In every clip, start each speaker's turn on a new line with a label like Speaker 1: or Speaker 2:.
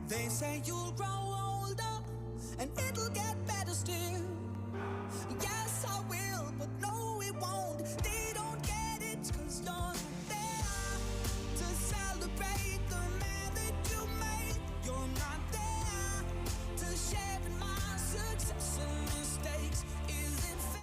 Speaker 1: They say you'll grow older and it'll get better still. Yes, I will, but no, it won't. They don't get it, 'cause you're not there to celebrate the man that you made. You're not there to share in my success and mistakes. Is it fair?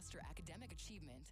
Speaker 2: foster academic achievement.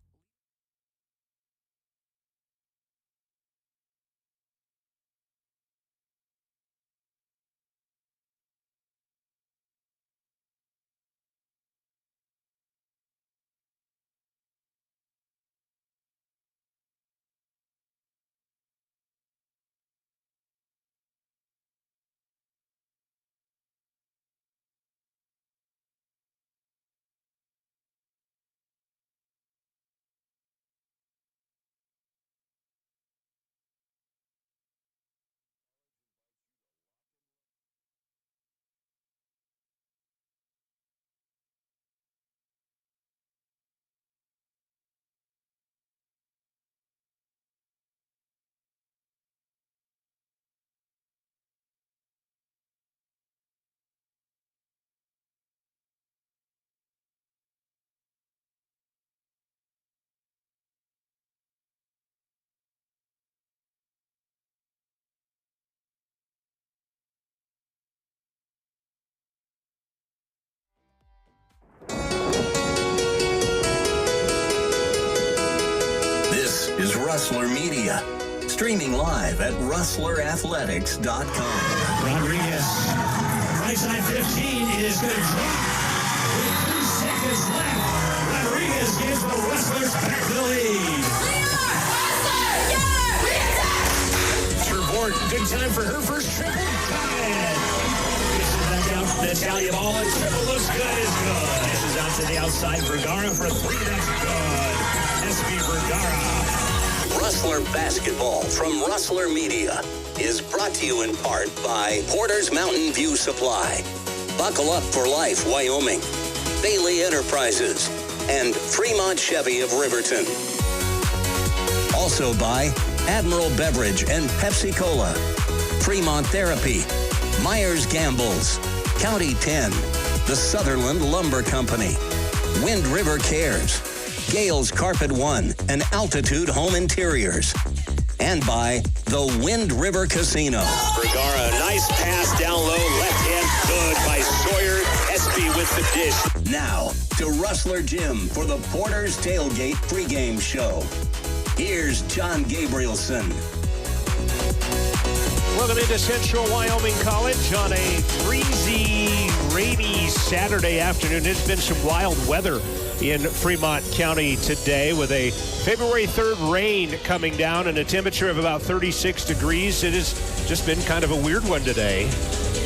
Speaker 3: This is Rustler Media, streaming live at rustlerathletics.com.
Speaker 4: Rodriguez, right side 15 is going to drop with 3 seconds left. Rodriguez gives the Rustlers back the lead. Sherborn, good time for her first triple. Got it. Gets it back out to the tally ball, and triple looks good is good. Passes out to the outside. Vergara for 3. That's good. SB Vergara.
Speaker 3: Rustler Basketball from Rustler Media is brought to you in part by Porter's Mountain View Supply, Buckle Up for Life, Wyoming, Bailey Enterprises, and Fremont Chevy of Riverton. Also by Admiral Beverage and Pepsi Cola, Fremont Therapy, Myers Gambles, County 10, the Sutherland Lumber Company, Wind River Cares, Gales Carpet One and Altitude Home Interiors, and by the Wind River Casino.
Speaker 4: Vergara, nice pass down low, left hand, good by Sawyer. SB with the dish.
Speaker 3: Now to Rustler Gym for the Porter's Tailgate pregame show. Here's John Gabrielson.
Speaker 5: Welcome into Central Wyoming College on a breezy, rainy Saturday afternoon. It's been some wild weather in Fremont County today with a February 3rd rain coming down and a temperature of about 36 degrees. It has just been kind of a weird one today.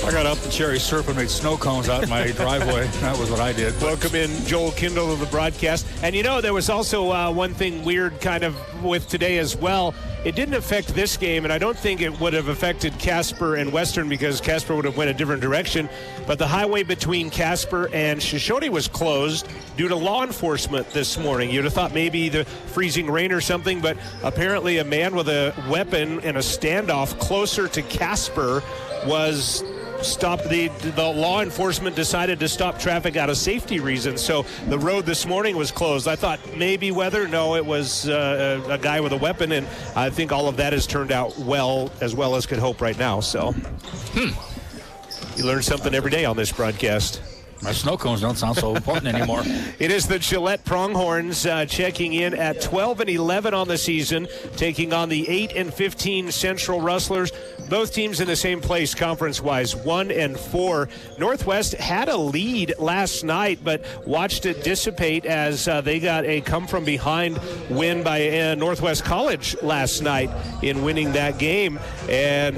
Speaker 6: I got up the cherry syrup and made snow cones out in my driveway. That was what I did.
Speaker 5: Welcome in Joel Kindle of the broadcast. And you know, there was also one thing weird kind of with today as well. It didn't affect this game, and I don't think it would have affected Casper and Western because Casper would have went a different direction. But the highway between Casper and Shoshone was closed due to law enforcement this morning. You'd have thought maybe the freezing rain or something, but apparently a man with a weapon in a standoff closer to Casper was stopped. The law enforcement decided to stop traffic out of safety reasons, so the road this morning was closed. I thought maybe weather. No, it was a guy with a weapon, and I think all of that has turned out well as could hope right now. So you learn something every day on this broadcast.
Speaker 6: My snow cones don't sound so important anymore.
Speaker 5: It is the Gillette Pronghorns checking in at 12-11 on the season, taking on the 8-15 Central Rustlers. Both teams in the same place conference-wise, 1-4. Northwest had a lead last night, but watched it dissipate as they got a come-from-behind win by Northwest College last night in winning that game. And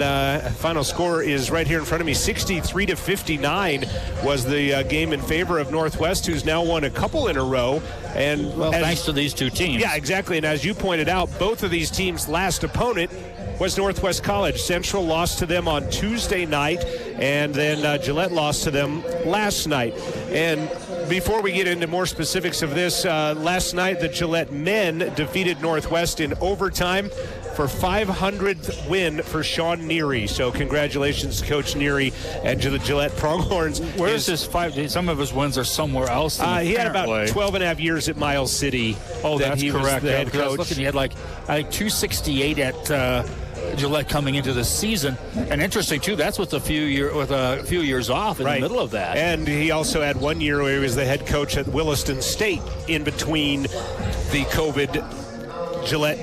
Speaker 5: final score is right here in front of me, 63-59 was the game in favor of Northwest, who's now won a couple in a row. And
Speaker 6: thanks to these two teams.
Speaker 5: Yeah, exactly. And as you pointed out, both of these teams' last opponent was Northwest College. Central lost to them on Tuesday night, and then Gillette lost to them last night. And before we get into more specifics of this, last night the Gillette men defeated Northwest in overtime for 500th win for Sean Neary. So congratulations to Coach Neary and to the Gillette Pronghorns.
Speaker 6: Where's his 5? Some of his wins are somewhere else.
Speaker 5: He had about 12 and a half years at Miles City.
Speaker 6: Oh, that's correct.
Speaker 5: Was the head coach.
Speaker 6: He had like 268 at Gillette coming into the season. And interesting too, that's with a few years off in the middle of that.
Speaker 5: And he also had 1 year where he was the head coach at Williston State in between the COVID Gillette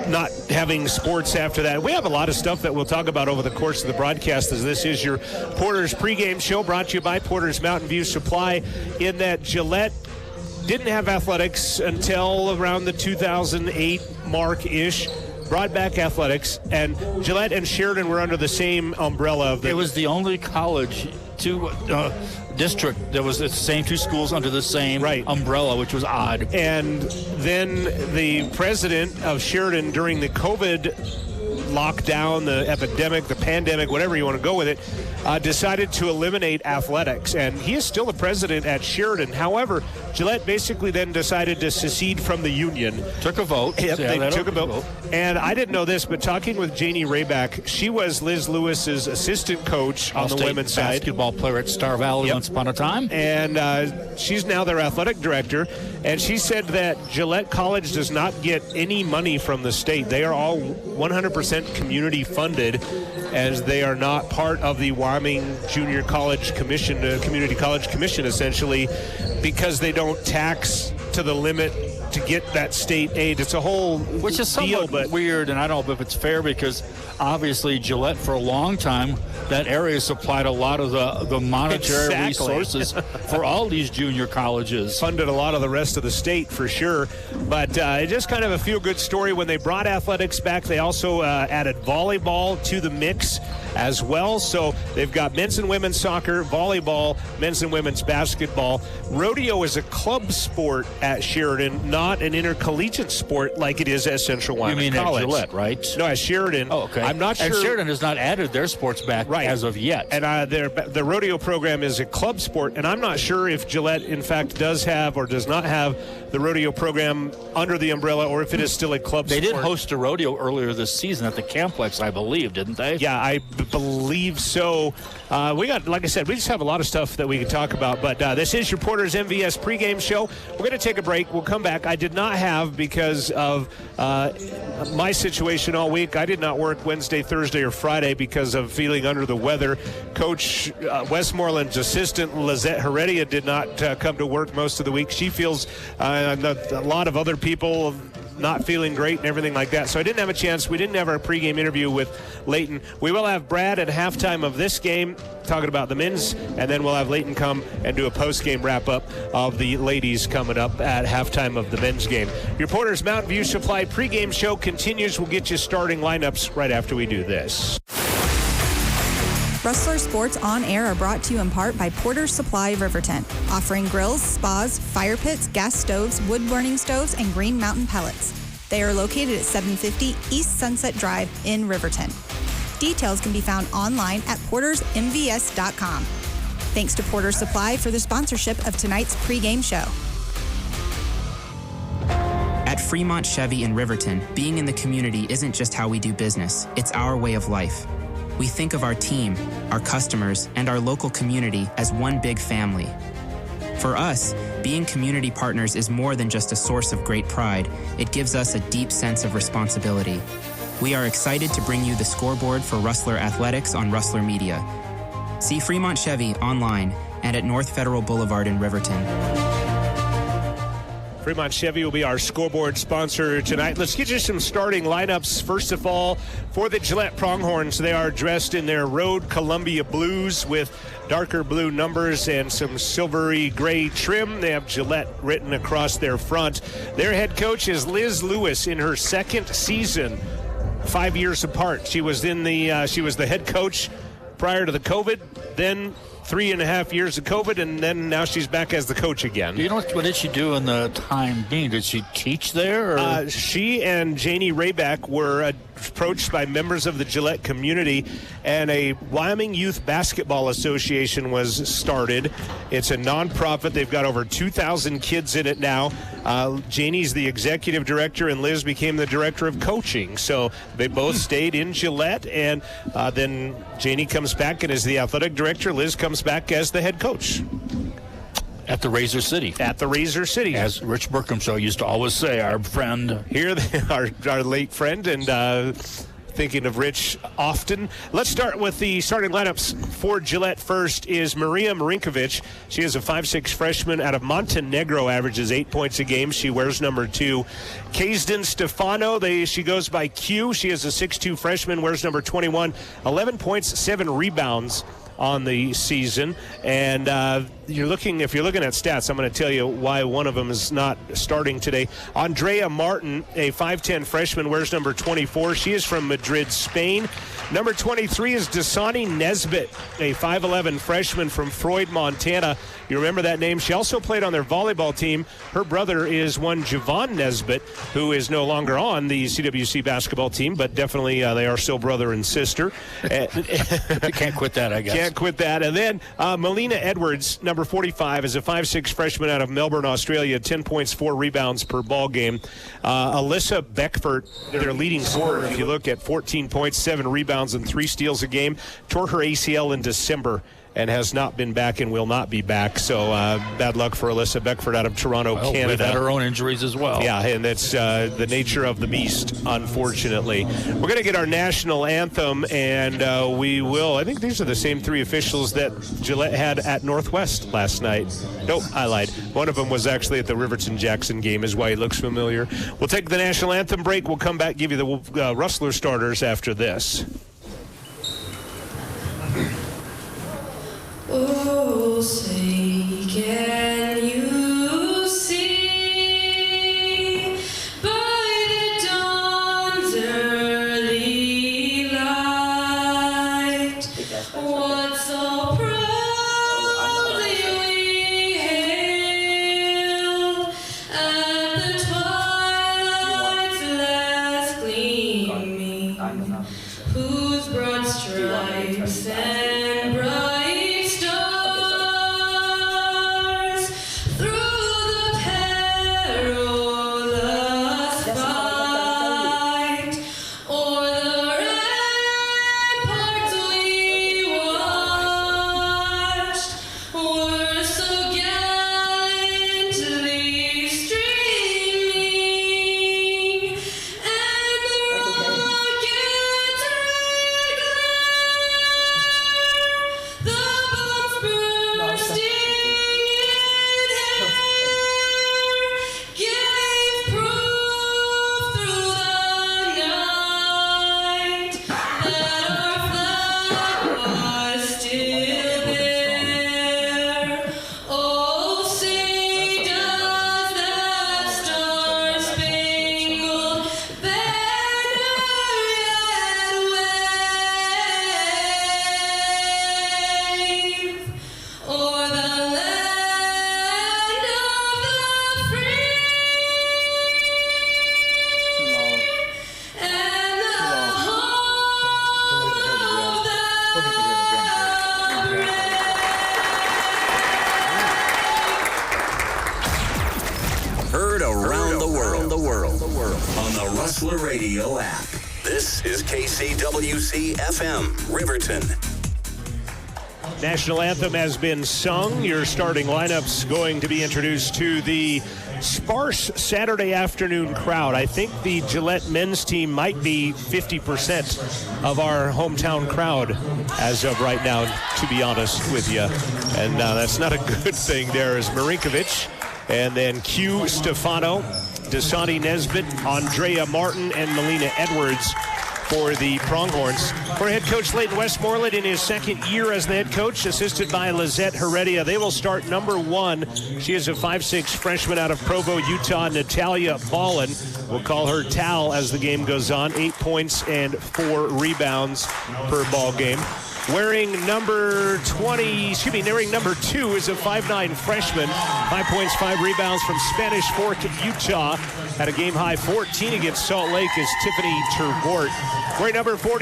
Speaker 5: not having sports after that. We have a lot of stuff that we'll talk about over the course of the broadcast, as this is your Porter's pregame show, brought to you by Porter's Mountain View Supply, in that Gillette didn't have athletics until around the 2008 mark-ish. Brought back athletics, and Gillette and Sheridan were under the same umbrella of the...
Speaker 6: It was the only college district that was the same two schools under the same umbrella, which was odd.
Speaker 5: And then the president of Sheridan during the COVID lockdown, the epidemic, the pandemic, whatever you want to go with it, decided to eliminate athletics. And he is still the president at Sheridan. However, Gillette basically then decided to secede from the union.
Speaker 6: Took a vote.
Speaker 5: Yep, they took a vote. And I didn't know this, but talking with Janie Rayback, she was Liz Lewis's assistant coach on the women's side.
Speaker 6: Basketball player at Star Valley once upon a time.
Speaker 5: And she's now their athletic director. And she said that Gillette College does not get any money from the state. They are all 100% community funded, as they are not part of the Wyoming Junior College Commission, Community College Commission, essentially, because they don't tax to the limit to get that state aid. It's a whole
Speaker 6: which is
Speaker 5: deal,
Speaker 6: somewhat weird, and I don't know if it's fair, because obviously Gillette for a long time, that area supplied a lot of the monetary resources for all these junior colleges.
Speaker 5: Funded a lot of the rest of the state for sure, but just kind of a feel-good story. When they brought athletics back, they also added volleyball to the mix as well. So they've got men's and women's soccer, volleyball, men's and women's basketball. Rodeo is a club sport at Sheridan, not an intercollegiate sport like it is at Central Wyoming College.
Speaker 6: You mean at Gillette, right?
Speaker 5: No, at Sheridan.
Speaker 6: Oh, okay.
Speaker 5: I'm not sure.
Speaker 6: And Sheridan has not added their sports back as of yet.
Speaker 5: And the rodeo program is a club sport, and I'm not sure if Gillette, in fact, does have or does not have the rodeo program under the umbrella, or if it is still a club sport.
Speaker 6: They did host a rodeo earlier this season at the Camplex, I believe, didn't they?
Speaker 5: Yeah, I believe so. We got, like I said, we just have a lot of stuff that we can talk about, but this is your Porter's MVS pregame show. We're going to take a break. We'll come back. I did not have, because of my situation all week, I did not work Wednesday, Thursday, or Friday because of feeling under the weather. Coach Westmoreland's assistant, Lizette Heredia, did not come to work most of the week. She feels a lot of other people not feeling great and everything like that. So I didn't have a chance. We didn't have our pregame interview with Leighton. We will have Brad at halftime of this game talking about the men's, and then we'll have Leighton come and do a postgame wrap-up of the ladies coming up at halftime of the men's game. Your Porter's Mountain View Supply pregame show continues. We'll get you starting lineups right after we do this.
Speaker 2: Rustler Sports On Air are brought to you in part by Porter's Supply of Riverton, offering grills, spas, fire pits, gas stoves, wood-burning stoves, and Green Mountain pellets. They are located at 750 East Sunset Drive in Riverton. Details can be found online at portersmvs.com. Thanks to Porter's Supply for the sponsorship of tonight's pregame show.
Speaker 7: At Fremont Chevy in Riverton, being in the community isn't just how we do business, it's our way of life. We think of our team, our customers, and our local community as one big family. For us, being community partners is more than just a source of great pride. It gives us a deep sense of responsibility. We are excited to bring you the scoreboard for Rustler Athletics on Rustler Media. See Fremont Chevy online and at North Federal Boulevard in Riverton.
Speaker 5: Fremont Chevy will be our scoreboard sponsor tonight. Let's get you some starting lineups. First of all, for the Gillette Pronghorns, they are dressed in their Road Columbia blues with darker blue numbers and some silvery gray trim. They have Gillette written across their front. Their head coach is Liz Lewis in her second season, 5 years apart. She was the head coach prior to the COVID, then 3.5 years of COVID, and then now she's back as the coach again.
Speaker 6: You know, what did she do in the time being? Did she teach there? Or?
Speaker 5: She and Janie Rayback were approached by members of the Gillette community, and a Wyoming Youth Basketball Association was started. It's a nonprofit. They've got over 2,000 kids in it now. Janie's the executive director, and Liz became the director of coaching. So they both stayed in Gillette, and then Janie comes back and is the athletic director. Liz comes back as the head coach.
Speaker 6: At the Razor City.
Speaker 5: At the Razor City.
Speaker 6: As Rich Burkham used to always say, our friend.
Speaker 5: Here, our late friend and thinking of Rich often. Let's start with the starting lineups for Gillette. First is Maria Marinkovic. She is a 5'6" freshman out of Montenegro, averages 8 points a game. She wears number 2. Kaysden Stefano, she goes by Q. She is a 6'2" freshman, wears number 21. 11 points, 7 rebounds on the season. And if you're looking at stats, I'm going to tell you why one of them is not starting today. Andrea Martin, a 5'10" freshman, wears number 24. She is from Madrid, Spain. Number 23 is Dasani Nesbitt, a 5'11" freshman from Freud, Montana. You remember that name? She also played on their volleyball team. Her brother is one Javon Nesbitt, who is no longer on the CWC basketball team, but definitely they are still brother and sister.
Speaker 6: You can't quit that, I guess.
Speaker 5: Can't quit that. And then Melina Edwards, number 45, is a 5'6" freshman out of Melbourne, Australia. 10 points, 4 rebounds per ball game. Alyssa Beckford, their leading scorer, if you look at 14 points, 7 rebounds, and 3 steals a game. Tore her ACL in December and has not been back and will not be back. So bad luck for Alyssa Beckford out of Toronto, Canada.
Speaker 6: We've had her own injuries as well.
Speaker 5: Yeah, and that's the nature of the beast, unfortunately. We're going to get our national anthem, and we will. I think these are the same 3 officials that Gillette had at Northwest last night. Nope, I lied. One of them was actually at the Riverton-Jackson game, is why he looks familiar. We'll take the national anthem break. We'll come back, give you the Rustler starters after this.
Speaker 8: Oh, say, can you see by the dawn's early light what so proudly we hailed at the twilight's last gleaming, whose broad stripes and bright
Speaker 3: Radio app. This is KCWC FM, Riverton.
Speaker 5: National anthem has been sung. Your starting lineup's going to be introduced to the sparse Saturday afternoon crowd. I think the Gillette men's team might be 50% of our hometown crowd as of right now, to be honest with you. And that's not a good thing. There is Marinkovic, and then Q Stefano, Dasani Nesbitt, Andrea Martin, and Melina Edwards for the Pronghorns. For head coach Leighton Westmoreland in his second year as the head coach, assisted by Lizette Heredia. They will start number 1. She is a 5'6" freshman out of Provo, Utah, Natalia Ballin. We'll call her Tal as the game goes on. 8 points and 4 rebounds per ball game. Wearing number 2 is a 5'9" freshman. 5 points, 5 rebounds from Spanish Fork, Utah. Had a game-high 14 against Salt Lake is Tiffany Terwart. Wearing number 4,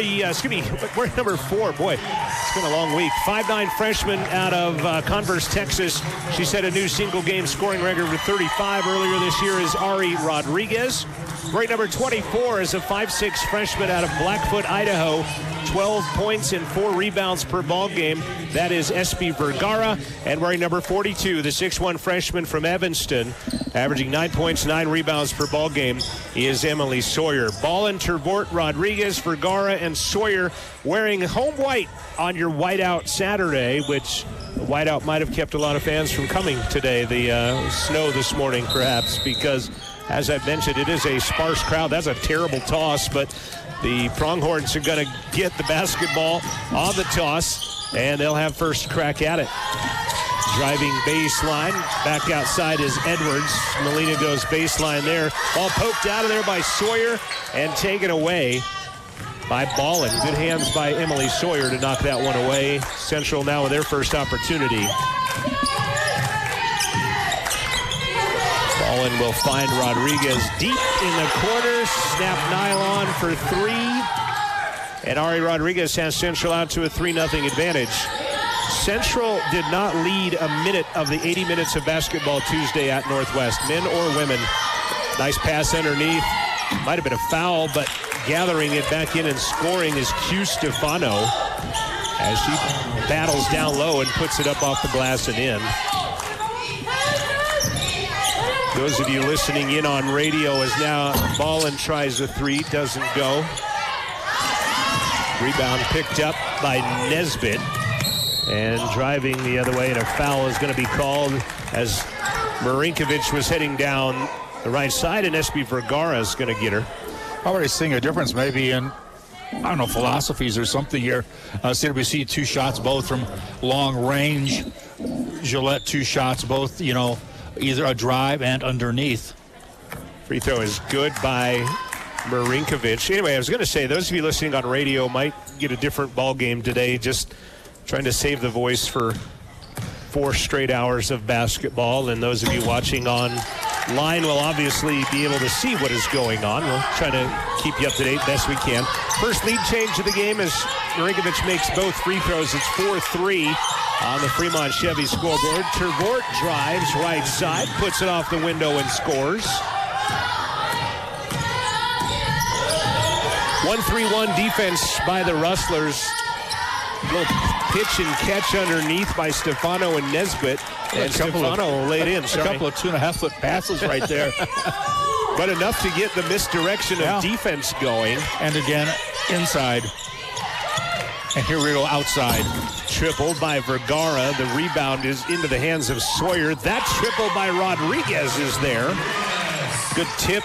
Speaker 5: boy, it's been a long week. 5'9" freshman out of Converse, Texas. She set a new single-game scoring record with 35 earlier this year is Ari Rodriguez. Wearing number 24 is a 5'6" freshman out of Blackfoot, Idaho. 12 points and 4 rebounds per ball game. That is SB Vergara. And wearing number 42, the 6'1 freshman from Evanston, averaging 9 points, 9 rebounds per ball game, is Emily Sawyer. Ballin, Tervort, Rodriguez, Vergara, and Sawyer wearing home white on your whiteout Saturday, which the whiteout might have kept a lot of fans from coming today. The snow this morning, perhaps, because, as I mentioned, it is a sparse crowd. That's a terrible toss, but the Pronghorns are going to get the basketball on the toss, and they'll have first crack at it. Driving baseline, back outside is Edwards. Molina goes baseline there. Ball poked out of there by Sawyer and taken away by Ballin. Good hands by Emily Sawyer to knock that one away. Central now with their first opportunity. Ballin will find Rodriguez deep in the corner. Snap nylon for 3. And Ari Rodriguez has Central out to a 3-0 advantage. Central did not lead a minute of the 80 minutes of basketball Tuesday at Northwest, men or women. Nice pass underneath. Might have been a foul, but gathering it back in and scoring is Q Stefano as she battles down low and puts it up off the glass and in. Those of you listening in on radio, as now Ballin tries a 3, doesn't go. Rebound picked up by Nesbitt. And driving the other way, and a foul is going to be called as Marinkovic was heading down the right side, and SB Vergara is going to get her.
Speaker 6: Already seeing a difference maybe in, I don't know, philosophies or something here. CWC 2 shots, both from long range. Gillette 2 shots, both, either a drive and underneath.
Speaker 5: Free throw is good by Marinkovic. Anyway, I was going to say, those of you listening on radio might get a different ball game today. Just trying to save the voice for 4 straight hours of basketball. And those of you watching online will obviously be able to see what is going on. We'll try to keep you up to date best we can. First lead change of the game as Marinkovic makes both free throws. It's 4-3 on the Fremont Chevy scoreboard. Tervort drives right side, puts it off the window and scores. 1-3-1 defense by the Rustlers. Little pitch and catch underneath by Stefano and Nesbitt. And Stefano laid in.
Speaker 6: A couple of 2.5-foot passes right there.
Speaker 5: But enough to get the misdirection of defense going.
Speaker 6: And again, inside. And here we go outside.
Speaker 5: Triple by Vergara. The rebound is into the hands of Sawyer. That triple by Rodriguez is there. Good tip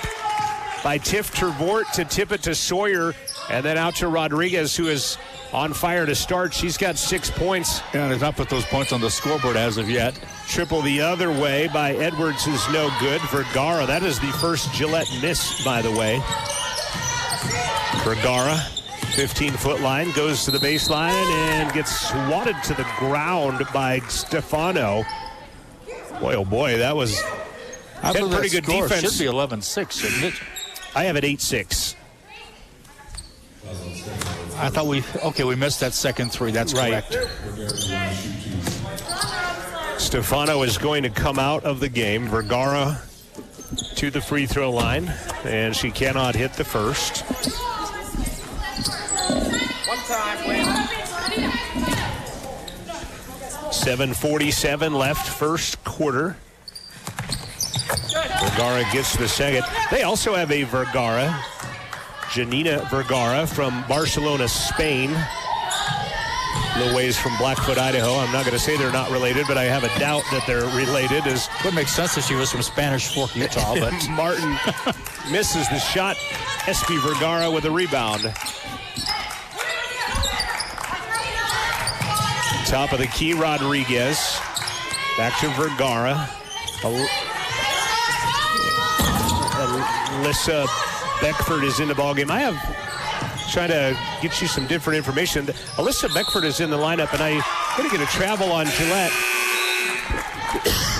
Speaker 5: by Tiff Tervort to tip it to Sawyer. And then out to Rodriguez, who is on fire to start. She's got 6 points.
Speaker 6: And has not put those points on the scoreboard as of yet.
Speaker 5: Triple the other way by Edwards is no good. Vergara, that is the first Gillette miss, by the way. Vergara, 15-foot line, goes to the baseline and gets swatted to the ground by Stefano. Boy, oh boy, that was pretty good defense.
Speaker 6: Should be 11-6, shouldn't it?
Speaker 5: I have it 8-6.
Speaker 6: I thought we missed that second 3. That's
Speaker 5: right.
Speaker 6: Correct.
Speaker 5: Stefano is going to come out of the game. Vergara to the free throw line, and she cannot hit the first. 7:47 left, first quarter. Vergara gets the second. They also have a Vergara. Janina Vergara from Barcelona, Spain. A little ways from Blackfoot, Idaho. I'm not going to say they're not related, but I have a doubt that they're related.
Speaker 6: Would make sense if she was from Spanish Fork, Utah. But
Speaker 5: Martin misses the shot. SB Vergara with a rebound. Top of the key, Rodriguez. Back to Vergara. Alyssa Beckford is in the ballgame. I have trying to get you some different information. Alyssa Beckford is in the lineup, and I'm going to get a travel on Gillette.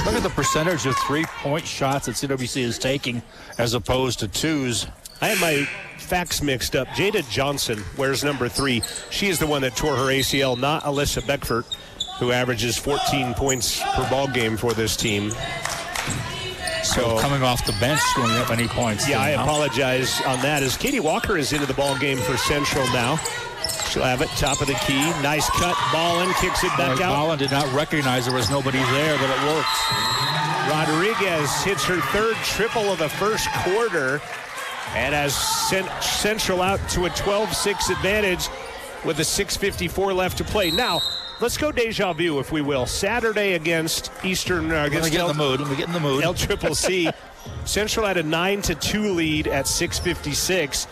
Speaker 6: Look at the percentage of 3-point shots that CWC is taking as opposed to 2s.
Speaker 5: I have my facts mixed up. Jada Johnson wears number 3. She is the one that tore her ACL, not Alyssa Beckford, who averages 14 points per ball game for this team.
Speaker 6: So coming off the bench scoring that many points.
Speaker 5: Yeah, I apologize on that, as Katie Walker is into the ball game for Central now. She'll have it, top of the key. Nice cut. Ballin kicks it back out.
Speaker 6: Ballin did not recognize there was nobody there, but it works.
Speaker 5: Rodriguez hits her third triple of the first quarter and has sent Central out to a 12-6 advantage with a 6:54 left to play. Now, let's go deja vu, if we will. Saturday against Eastern. Against
Speaker 6: Get in the mood. We get in the mood.
Speaker 5: LCCC. Central had a 9-2 lead at 6:56.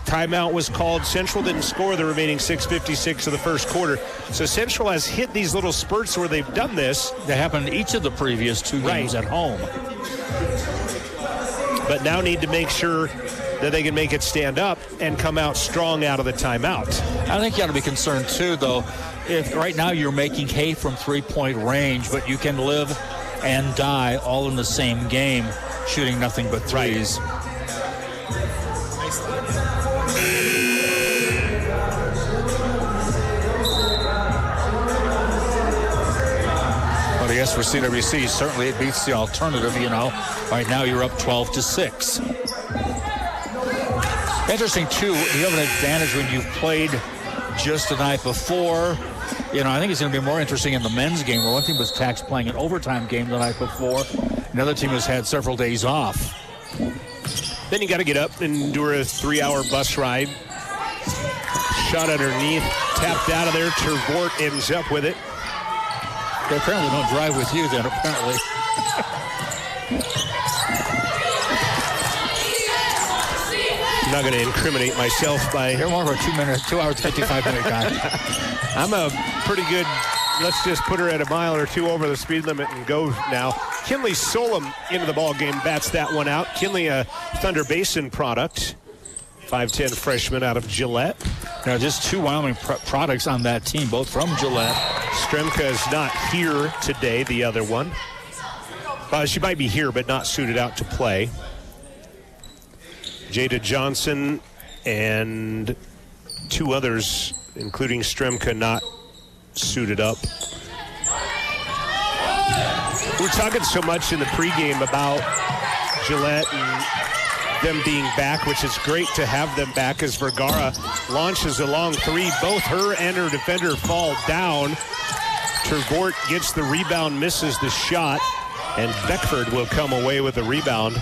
Speaker 5: Timeout was called. Central didn't score the remaining 6:56 of the first quarter. So Central has hit these little spurts where they've done this.
Speaker 6: That happened in each of the previous two games at home.
Speaker 5: But now need to make sure that they can make it stand up and come out strong out of the timeout.
Speaker 6: I think you got to be concerned, too, though. If right now you're making hay from three-point range, but you can live and die all in the same game, shooting nothing but threes. But I guess for CWC, certainly it beats the alternative, you know. Right now you're up 12-6. Interesting, too, you have an advantage when you've played just the night before. You know, I think it's going to be more interesting in the men's game, where one team was taxed playing an overtime game the night before. Another team has had several days off.
Speaker 5: Then you got to get up and endure a 3-hour bus ride. Shot underneath, tapped out of there. Tervort ends up with it.
Speaker 6: They apparently don't drive with you then, apparently.
Speaker 5: I'm not going to incriminate myself by...
Speaker 6: You're more of a 2 hours, 55-minute guy.
Speaker 5: I'm a pretty good, let's just put her at a mile or two over the speed limit and go now. Kinley Solom into the ball game, bats that one out. Kinley, a Thunder Basin product. 5'10" freshman out of Gillette.
Speaker 6: Now, just two Wyoming products on that team, both from Gillette.
Speaker 5: Stremka is not here today, the other one. She might be here, but not suited out to play. Jada Johnson and two others, including Stremka, not suited up. We're talking so much in the pregame about Gillette and them being back, which is great to have them back as Vergara launches a long three. Both her and her defender fall down. Tervort gets the rebound, misses the shot, and Beckford will come away with the rebound.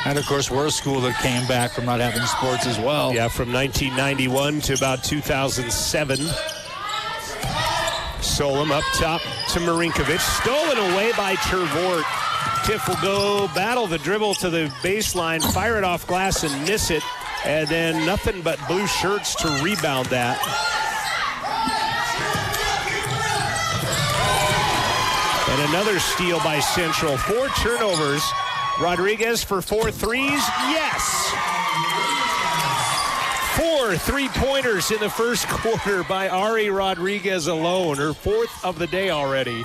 Speaker 6: And, of course, we're a school that came back from not having sports as well.
Speaker 5: Yeah, from 1991 to about 2007. Solom up top to Marinkovic. Stolen away by Tervort. Tiff will go battle the dribble to the baseline, fire it off glass and miss it. And then nothing but blue shirts to rebound that. And another steal by Central. 4 turnovers. Rodriguez for 4 threes. Yes! 4 3-pointers in the first quarter by Ari Rodriguez alone. Her 4th of the day already.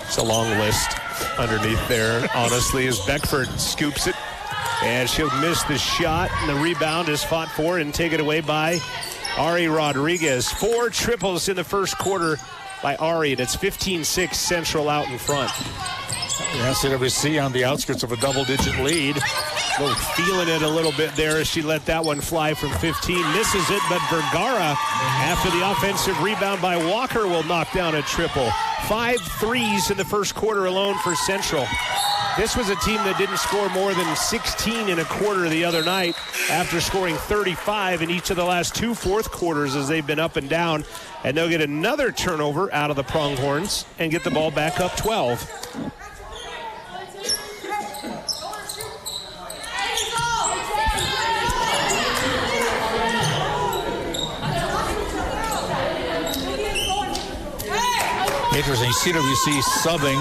Speaker 5: It's a long list underneath there, honestly, as Beckford scoops it. And she'll miss the shot. And the rebound is fought for and taken away by Ari Rodriguez. 4 triples in the first quarter by Ari, and it's 15-6 Central out in front.
Speaker 6: Yeah, CWC on the outskirts of a double-digit lead.
Speaker 5: Feeling it a little bit there as she let that one fly from 15. Misses it, but Vergara, after the offensive rebound by Walker, will knock down a triple. 5 threes in the first quarter alone for Central. This was a team that didn't score more than 16 in a quarter the other night after scoring 35 in each of the last 2 fourth quarters as they've been up and down. And they'll get another turnover out of the Pronghorns and get the ball back up 12.
Speaker 6: Interesting, CWC subbing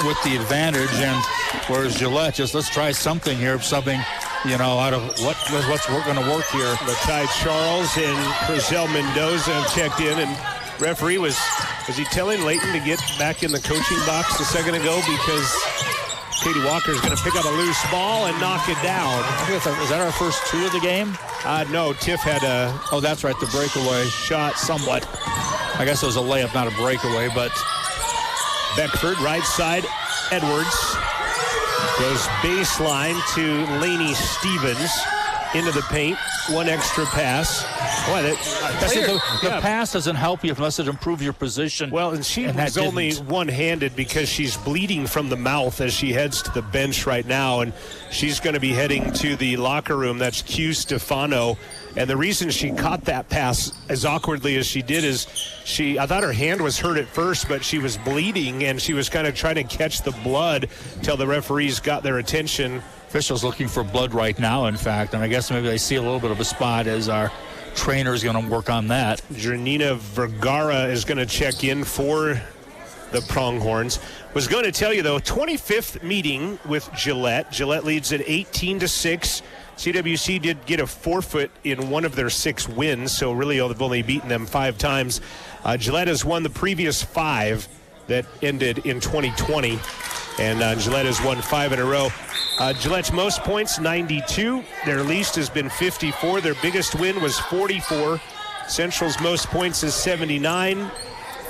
Speaker 6: with the advantage, and whereas Gillette just, let's try something here, subbing, you know, out of what's going to work here.
Speaker 5: Latai Charles and Crizel Mendoza have checked in, and referee was he telling Layton to get back in the coaching box a second ago because Katie Walker is going to pick up a loose ball and knock it down.
Speaker 6: Is that our first 2 of the game?
Speaker 5: No, Tiff had a...
Speaker 6: Oh, that's right, the breakaway
Speaker 5: shot somewhat.
Speaker 6: I guess it was a layup, not a breakaway, but...
Speaker 5: Beckford, right side, Edwards. Goes baseline to Lainey Stevens. into the paint. One extra pass. Boy,
Speaker 6: the pass doesn't help you unless it improves your position.
Speaker 5: Well, and she was only one-handed because she's bleeding from the mouth as she heads to the bench right now, and she's going to be heading to the locker room. That's Q Stefano. And the reason she caught that pass as awkwardly as she did is I thought her hand was hurt at first, but she was bleeding, and she was kind of trying to catch the blood till the referees got their attention.
Speaker 6: Officials looking for blood right now, in fact, and I guess maybe they see a little bit of a spot as our trainer is going to work on that.
Speaker 5: Janina Vergara is going to check in for the Pronghorns. Was going to tell you, though, 25th meeting with Gillette. Gillette leads at 18-6. CWC did get a forfeit in one of their 6 wins, so really they've only beaten them 5 times. Gillette has won the previous 5 that ended in 2020, and Gillette has won 5 in a row. Gillette's most points, 92. Their least has been 54. Their biggest win was 44. Central's most points is 79.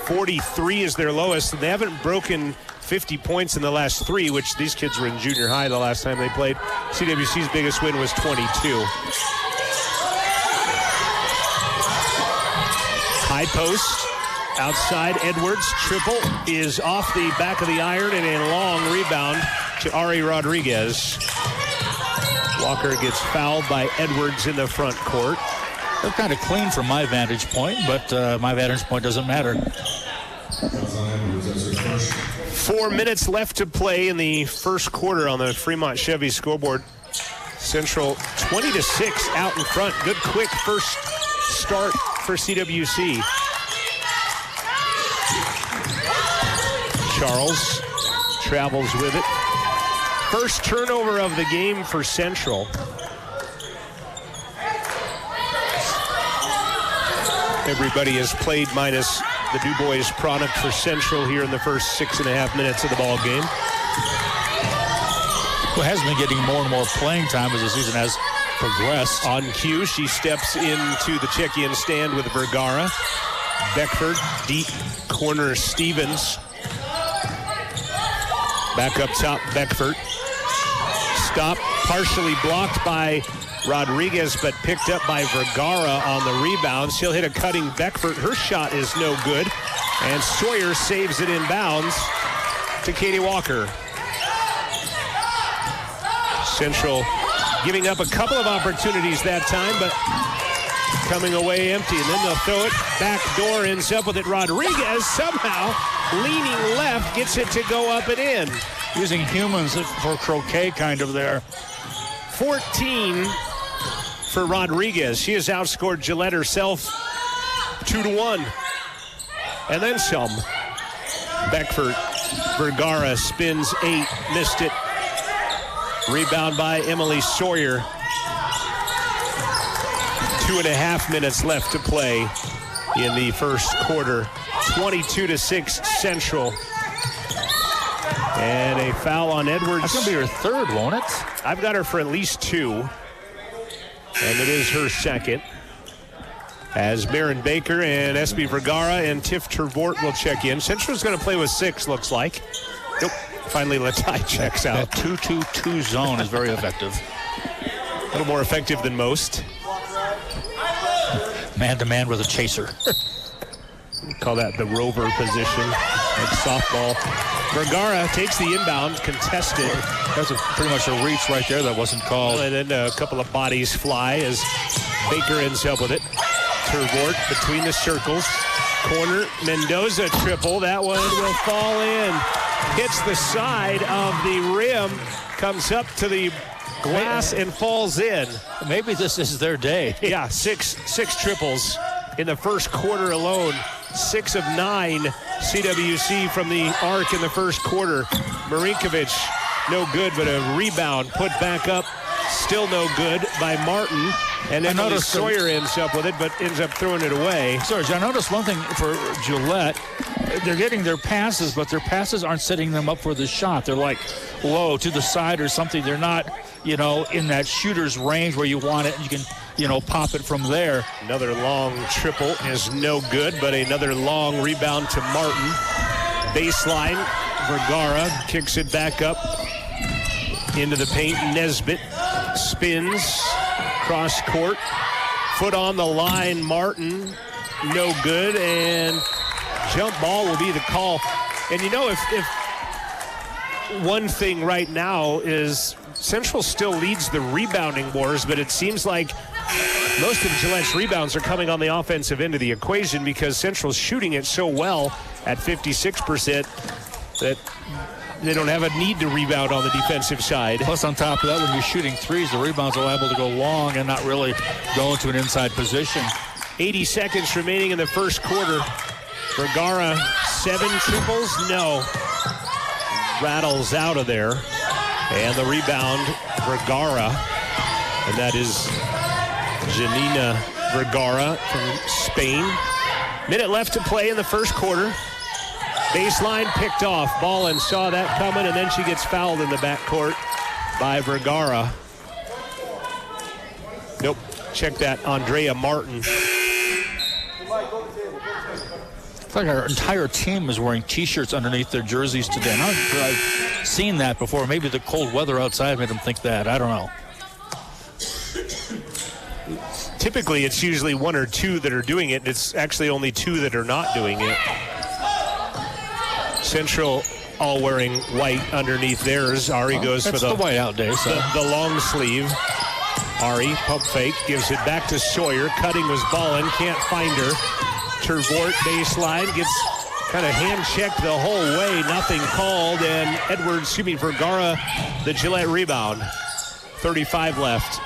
Speaker 5: 43 is their lowest, and they haven't broken 50 points in the last 3, which these kids were in junior high the last time they played. CWC's biggest win was 22. High post, outside Edwards. Triple is off the back of the iron, and a long rebound to Ari Rodriguez. Walker gets fouled by Edwards in the front court.
Speaker 6: They're kind of clean from my vantage point, but my vantage point doesn't matter.
Speaker 5: 4 minutes left to play in the first quarter on the Fremont Chevy scoreboard. Central 20-6 out in front. Good quick first start for CWC. Charles travels with it. First turnover of the game for Central. Everybody has played minus the Du Bois product for Central here in the first 6.5 minutes of the ball game.
Speaker 6: Well, has been getting more and more playing time as the season has progressed.
Speaker 5: On cue, she steps into the check-in stand with Vergara. Beckford, deep corner Stevens. Back up top, Beckford. Stop, partially blocked by Rodriguez, but picked up by Vergara on the rebound. She'll hit a cutting Beckford. Her shot is no good. And Sawyer saves it in bounds to Katie Walker. Central giving up a couple of opportunities that time, but coming away empty. And then they'll throw it. Back door, ends up with it. Rodriguez somehow leaning left, gets it to go up and in.
Speaker 6: Using humans for croquet kind of there.
Speaker 5: 14 for Rodriguez. She has outscored Gillette herself 2-1. And then some. Beckford. Vergara spins 8, missed it. Rebound by Emily Sawyer. 2.5 minutes left to play in the first quarter. 22-6 Central. And a foul on Edwards.
Speaker 6: That's going to be her third, won't it?
Speaker 5: I've got her for at least 2. And it is her second. As Baron Baker and SB Vergara and Tiff Tervort will check in. Central's going to play with 6, looks like. Nope. Finally, Latai checks out.
Speaker 6: That 2-2-2 zone is very effective.
Speaker 5: A little more effective than most.
Speaker 6: Man-to-man with a chaser.
Speaker 5: Call that the rover position, like softball. Vergara takes the inbound, contested.
Speaker 6: That's pretty much a reach right there that wasn't called.
Speaker 5: And then a couple of bodies fly as Baker ends up with it. Tervort between the circles. Corner, Mendoza triple. That one will fall in. Hits the side of the rim, comes up to the glass and falls in.
Speaker 6: Maybe this is their day.
Speaker 5: Yeah, six triples in the first quarter alone. 6 of 9 CWC from the arc in the first quarter. Marinkovic, no good, but a rebound put back up. Still no good by Martin. And then Sawyer ends up with it, but ends up throwing it away.
Speaker 6: Serge, I noticed one thing for Gillette. They're getting their passes, but their passes aren't setting them up for the shot. They're like low to the side or something. They're not, in that shooter's range where you want it. You can, pop it from there.
Speaker 5: Another long triple is no good, but another long rebound to Martin. Baseline, Vergara kicks it back up into the paint. Nesbitt spins, Cross court. Foot on the line, Martin. No good, and jump ball will be the call. And you know, if one thing right now is Central still leads the rebounding wars, but it seems like most of Gillette's rebounds are coming on the offensive end of the equation because Central's shooting it so well at 56% that they don't have a need to rebound on the defensive side.
Speaker 6: Plus, on top of that, when you're shooting threes, the rebounds are liable to go long and not really go into an inside position.
Speaker 5: 80 seconds remaining in the first quarter. Vergara, 7 triples, no. Rattles out of there. And the rebound, Vergara. And that is Janina Vergara from Spain. Minute left to play in the first quarter. Baseline picked off. Ballin saw that coming, and then she gets fouled in the backcourt by Vergara. Nope. Check that, Andrea Martin.
Speaker 6: It's like our entire team is wearing T-shirts underneath their jerseys today. And I've seen that before. Maybe the cold weather outside made them think that. I don't know.
Speaker 5: Typically, it's usually 1 or 2 that are doing it. It's actually only 2 that are not doing it. Central all wearing white underneath theirs. Ari goes for the
Speaker 6: white out day. So.
Speaker 5: The long sleeve. Ari, pump fake, gives it back to Sawyer. Cutting was Ballin, can't find her. Tervort baseline, gets kind of hand-checked the whole way. Nothing called, and Vergara, the Gillette rebound. 35 left.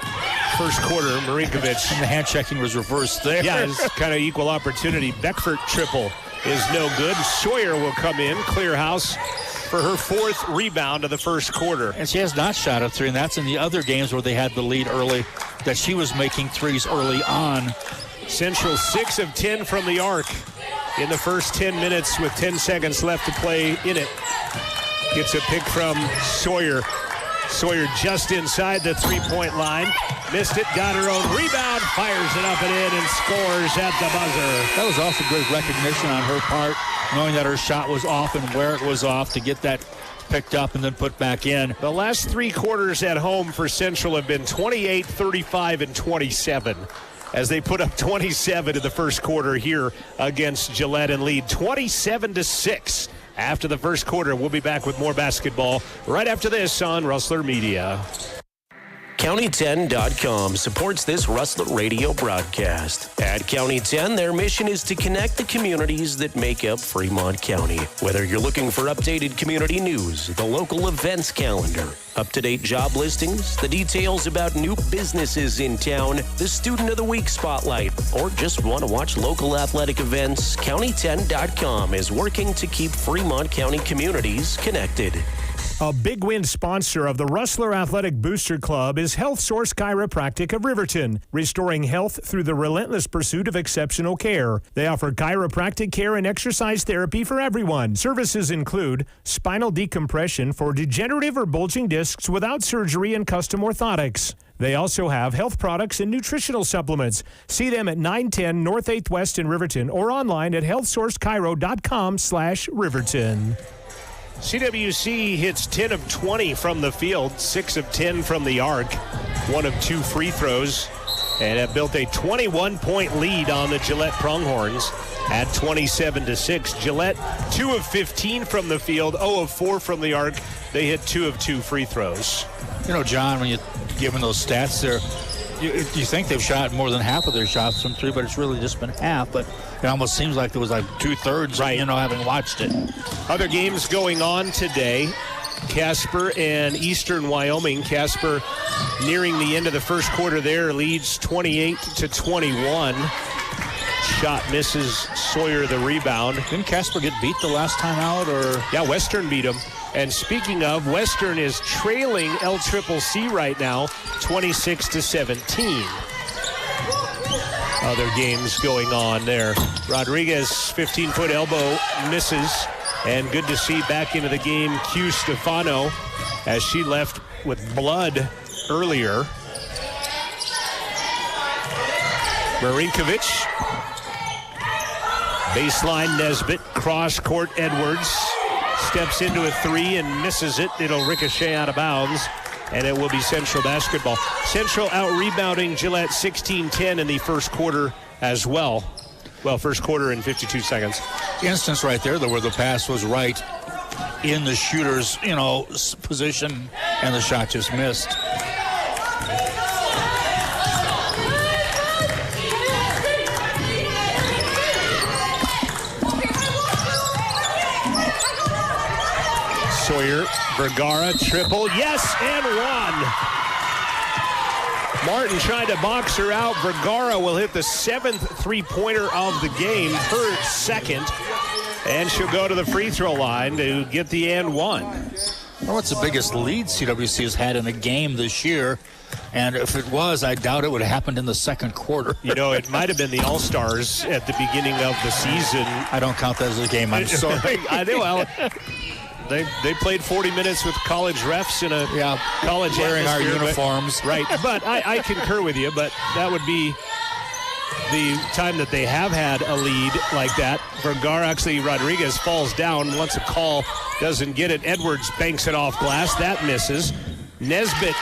Speaker 5: First quarter, Marinkovic.
Speaker 6: And the hand-checking was reversed there.
Speaker 5: Yeah, it's kind of equal opportunity. Beckford triple is no good. Sawyer will come in, clear house for her 4th rebound of the first quarter.
Speaker 6: And she has not shot a 3, and that's in the other games where they had the lead early, that she was making threes early on.
Speaker 5: Central 6 of 10 from the arc in the first 10 minutes with 10 seconds left to play in it. Gets a pick from Sawyer. Sawyer just inside the three-point line. Missed it, got her own rebound, fires it up and in, and scores at the buzzer.
Speaker 6: That was also great recognition on her part, knowing that her shot was off and where it was off to get that picked up and then put back in.
Speaker 5: The last 3 quarters at home for Central have been 28, 35, and 27. As they put up 27 in the first quarter here against Gillette and lead 27-6 after the first quarter. We'll be back with more basketball right after this on Rustler Media.
Speaker 9: County10.com supports this Rustler Radio broadcast. At County 10, their mission is to connect the communities that make up Fremont County. Whether you're looking for updated community news, the local events calendar, up-to-date job listings, the details about new businesses in town, the Student of the Week spotlight, or just want to watch local athletic events, County10.com is working to keep Fremont County communities connected.
Speaker 5: A Big Win sponsor of the Rustler Athletic Booster Club is Health Source Chiropractic of Riverton, restoring health through the relentless pursuit of exceptional care. They offer chiropractic care and exercise therapy for everyone. Services include spinal decompression for degenerative or bulging discs without surgery and custom orthotics. They also have health products and nutritional supplements. See them at 910 North 8th West in Riverton or online at healthsourcechiro.com/Riverton. CWC hits 10 of 20 from the field, 6 of 10 from the arc, 1 of 2 free throws, and have built a 21-point lead on the Gillette Pronghorns at 27-6. Gillette, 2 of 15 from the field, 0 of 4 from the arc. They hit 2 of 2 free throws.
Speaker 6: You know, John, when you're given those stats there, you think they've shot more than half of their shots from 3, but it's really just been half. But it almost seems like there was like 2/3, right, having watched it.
Speaker 5: Other games going on today. Casper and Eastern Wyoming. Casper nearing the end of the first quarter there, leads 28-21. Shot misses. Sawyer the rebound.
Speaker 6: Didn't Casper get beat the last time out? Or
Speaker 5: yeah, Western beat him. And speaking of, Western is trailing LCCC right now, 26-17. Other games going on there. Rodriguez, 15-foot elbow, misses. And good to see back into the game Q Stefano as she left with blood earlier. Marinkovic. Baseline Nesbitt. Cross court Edwards. Steps into a 3 and misses it. It'll ricochet out of bounds. and it will be Central basketball. Central out-rebounding Gillette 16-10 in the first quarter as well. Well, first quarter in 52 seconds.
Speaker 6: Instance right there, though, where the pass was right in the shooter's, position, and the shot just missed.
Speaker 5: Sawyer, Vergara, triple, yes, and one. Martin trying to box her out. Vergara will hit the 7th three-pointer of the game, her second, and she'll go to the free throw line to get the and one.
Speaker 6: Well, what's the biggest lead CWC has had in a game this year? And if it was, I doubt it would have happened in the second quarter.
Speaker 5: It might have been the All-Stars at the beginning of the season.
Speaker 6: I don't count that as a game, I'm sorry.
Speaker 5: I know. Well, They played 40 minutes with college refs in a college
Speaker 6: wearing our
Speaker 5: But,
Speaker 6: uniforms.
Speaker 5: right, but I concur with you, but that would be the time that they have had a lead like that. Vergara, actually, Rodriguez falls down, wants a call, doesn't get it. Edwards banks it off glass. That misses. Nesbitt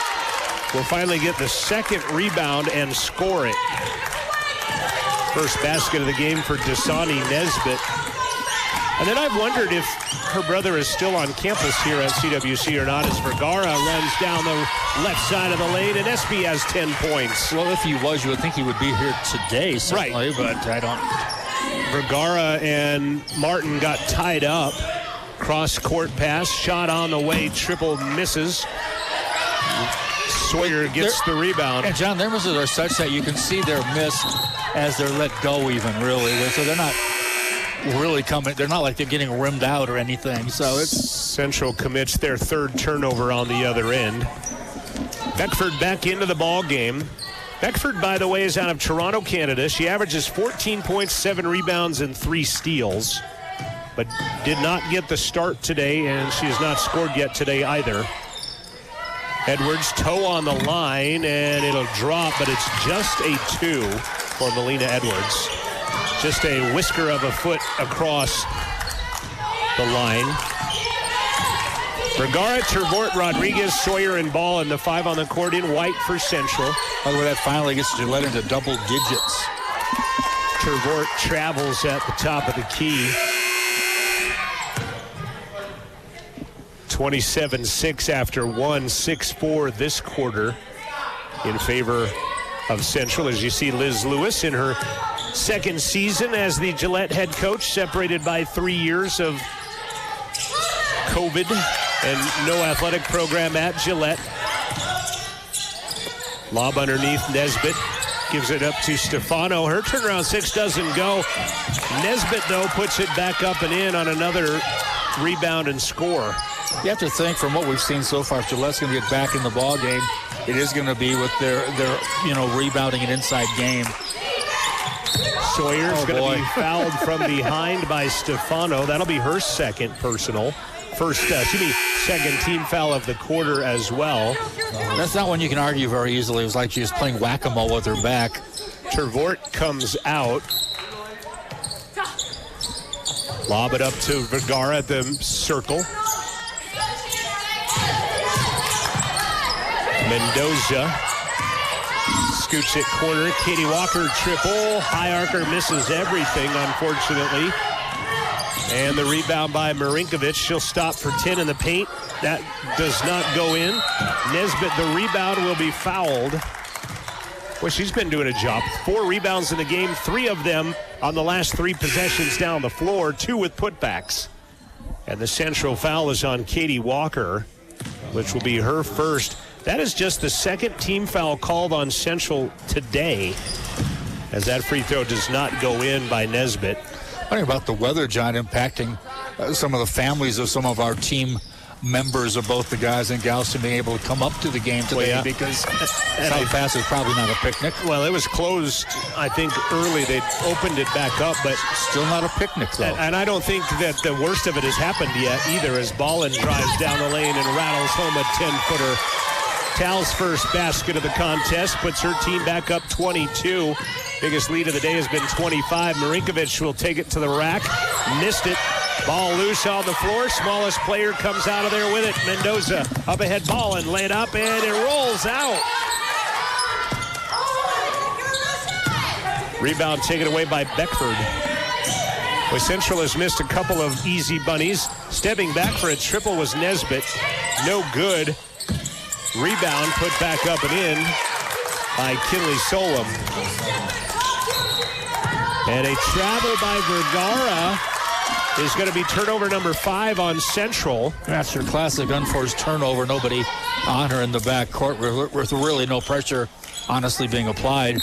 Speaker 5: will finally get the second rebound and score it. First basket of the game for Dasani Nesbitt. And then I've wondered if her brother is still on campus here at CWC or not, as Vergara runs down the left side of the lane, and SB has 10 points.
Speaker 6: Well, if he was, you would think he would be here today, certainly,
Speaker 5: right.
Speaker 6: But I don't.
Speaker 5: Vergara and Martin got tied up. Cross-court pass, shot on the way, triple misses. Sawyer gets the rebound.
Speaker 6: And, John, their misses are such that you can see they're missed as they're let go even, really. So they're not really coming. They're not like they're getting rimmed out or anything. So it's
Speaker 5: Central commits their third turnover on the other end. Beckford back into the ball game. Beckford, by the way, is out of Toronto, Canada. She averages 14 points, 7 rebounds, and 3 steals, but did not get the start today, and she has not scored yet today either. Edwards, toe on the line, and it'll drop, but it's just a 2 for Melina Edwards. Just a whisker of a foot across the line. Vergara, Tervort, Rodriguez, Sawyer, and Ball in the 5 on the court in white for Central.
Speaker 6: By the way, that finally gets Gillette into double digits.
Speaker 5: Tervort travels at the top of the key. 27-6 after 1, 6-4 this quarter in favor of Central. As you see, Liz Lewis in her second season as the Gillette head coach, separated by 3 years of COVID and no athletic program at Gillette. Lob underneath Nesbitt. Gives it up to Stefano. Her turnaround 6 doesn't go. Nesbitt, though, puts it back up and in on another rebound and score.
Speaker 6: You have to think, from what we've seen so far, if Gillette's going to get back in the ball game, it is going to be with their rebounding and inside game.
Speaker 5: Sawyer's going to be fouled from behind by Stefano. That'll be her second personal. Second team foul of the quarter as well.
Speaker 6: That's not one you can argue very easily. It was like she was playing whack-a-mole with her back.
Speaker 5: Tervort comes out. Lob it up to Vergara at the circle. Mendoza scoots it corner. Katie Walker triple. High archer misses everything, unfortunately. And the rebound by Marinkovic. She'll stop for 10 in the paint. That does not go in. Nesbitt, the rebound, will be fouled. Well, she's been doing a job. 4 rebounds in the game, 3 of them on the last 3 possessions down the floor, 2 with putbacks. And the Central foul is on Katie Walker, which will be her first. That is just the second team foul called on Central today, as that free throw does not go in by Nesbitt.
Speaker 6: Funny about the weather, John, impacting some of the families of some of our team members of both the guys and gals to being able to come up to the game today because South Pass is probably not a picnic.
Speaker 5: Well, it was closed, I think, early. They opened it back up, but
Speaker 6: still not a picnic, though.
Speaker 5: And I don't think that the worst of it has happened yet either, as Ballin drives down the lane and rattles home a 10-footer. Tal's first basket of the contest puts her team back up 22. Biggest lead of the day has been 25. Marinkovic will take it to the rack. Missed it. Ball loose on the floor. Smallest player comes out of there with it. Mendoza up ahead ball and laid up, and it rolls out. Rebound taken away by Beckford. Well, Central has missed a couple of easy bunnies. Stepping back for a triple was Nesbitt. No good. Rebound put back up and in by Kinley Solom. And a travel by Vergara is going to be turnover number 5 on Central.
Speaker 6: That's your classic unforced turnover. Nobody on her in the back court with really no pressure honestly being applied.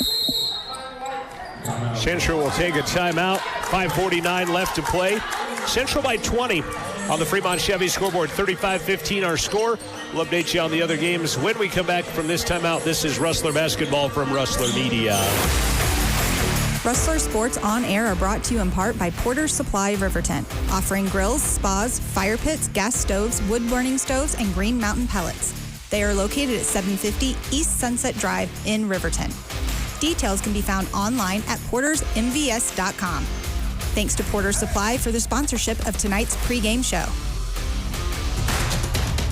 Speaker 5: Central will take a timeout. 5:49 left to play. Central by 20 on the Fremont Chevy scoreboard. 35-15 our score. We'll update you on the other games when we come back from this timeout. This is Rustler Basketball from Rustler Media.
Speaker 2: Rustler Sports On Air are brought to you in part by Porter's Supply of Riverton, offering grills, spas, fire pits, gas stoves, wood-burning stoves, and Green Mountain pellets. They are located at 750 East Sunset Drive in Riverton. Details can be found online at portersmvs.com. Thanks to Porter's Supply for the sponsorship of tonight's pregame show.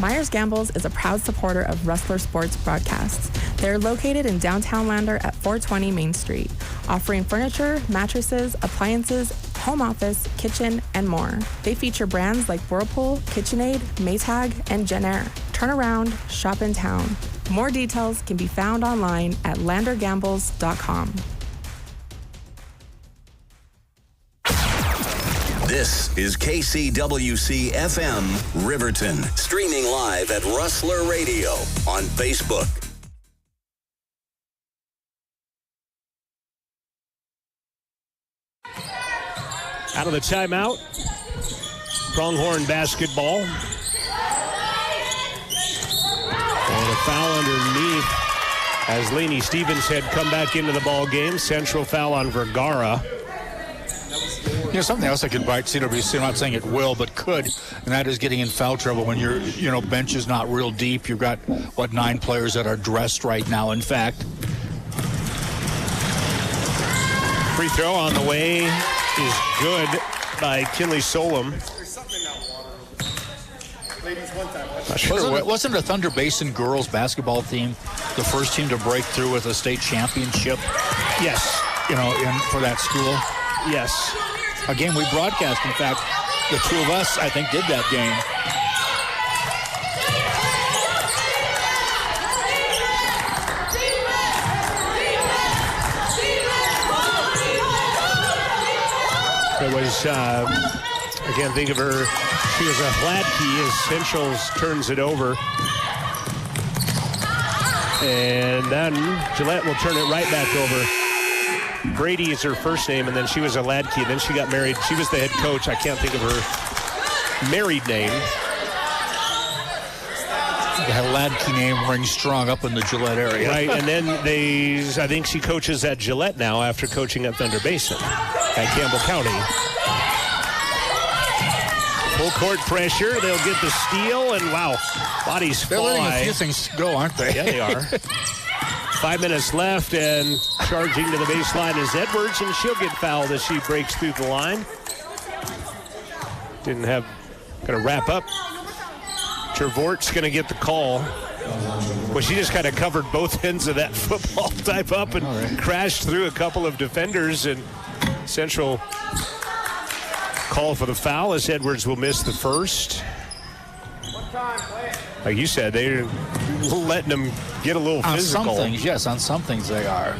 Speaker 10: Myers Gambles is a proud supporter of Rustler Sports broadcasts. They're located in downtown Lander at 420 Main Street, offering furniture, mattresses, appliances, home office, kitchen, and more. They feature brands like Whirlpool, KitchenAid, Maytag, and Jenn-Air. Turn around, shop in town. More details can be found online at landergambles.com.
Speaker 3: This is KCWC FM Riverton, streaming live at Rustler Radio on Facebook.
Speaker 5: Out of the timeout, Pronghorn basketball. And a foul underneath as Laney Stevens had come back into the ball game. Central foul on Vergara.
Speaker 6: You know, something else that could bite CWC, I'm not saying it will, but could, and that is getting in foul trouble when your bench is not real deep. You've got, 9 players that are dressed right now, in fact.
Speaker 5: Free throw on the way is good by Kinley Solom.
Speaker 6: Wasn't the Thunder Basin girls basketball team the first team to break through with a state championship?
Speaker 5: Yes.
Speaker 6: For that school?
Speaker 5: Yes.
Speaker 6: A game we broadcast, in fact, the two of us, I think, did that game.
Speaker 5: There was, I can't think of her, she was a Hladke as Central's turns it over. And then Gillette will turn it right back over. Brady is her first name, and then she was a Hladke, and then she got married. She was the head coach. I can't think of her married name.
Speaker 6: The Hladke name rings strong up in the Gillette area.
Speaker 5: Right, and then I think she coaches at Gillette now after coaching at Thunder Basin at Campbell County. Full court pressure. They'll get the steal, and wow, bodies fly.
Speaker 6: They're letting a few things go, aren't they?
Speaker 5: Yeah, they are. 5 minutes left, and charging to the baseline is Edwards, and she'll get fouled as she breaks through the line. Going to wrap up. Trevort's going to get the call. Well, she just kind of covered both ends of that football type up and crashed through a couple of defenders, and Central call for the foul as Edwards will miss the first. Like you said, they're letting them get a little physical.
Speaker 6: On some things, yes, on some things they are.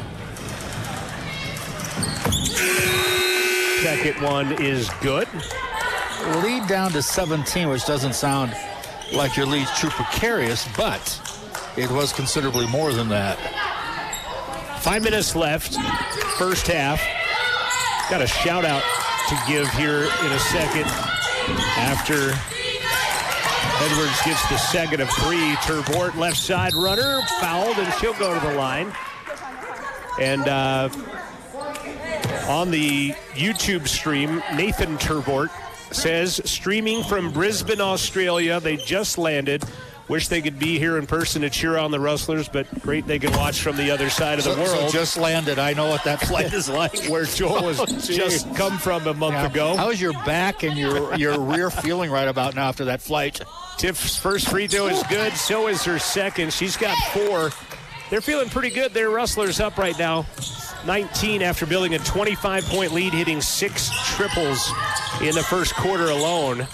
Speaker 5: Second one is good.
Speaker 6: Lead down to 17, which doesn't sound like your lead's too precarious, but it was considerably more than that.
Speaker 5: 5 minutes left, first half. Got a shout out to give here in a second after Edwards gets the second of 3. Tervort, left side runner, fouled, and she'll go to the line. And on the YouTube stream, Nathan Tervort says, streaming from Brisbane, Australia, they just landed. Wish they could be here in person to cheer on the Rustlers, but great they can watch from the other side of the world.
Speaker 6: So just landed. I know what that flight is like.
Speaker 5: Where Joel has just come from a month ago.
Speaker 6: How is your back and your rear feeling right about now after that flight?
Speaker 5: Tiff's first free throw is good. So is her second. She's got 4. They're feeling pretty good. Their Rustlers up right now. 19 after building a 25-point lead, hitting 6 triples in the first quarter alone.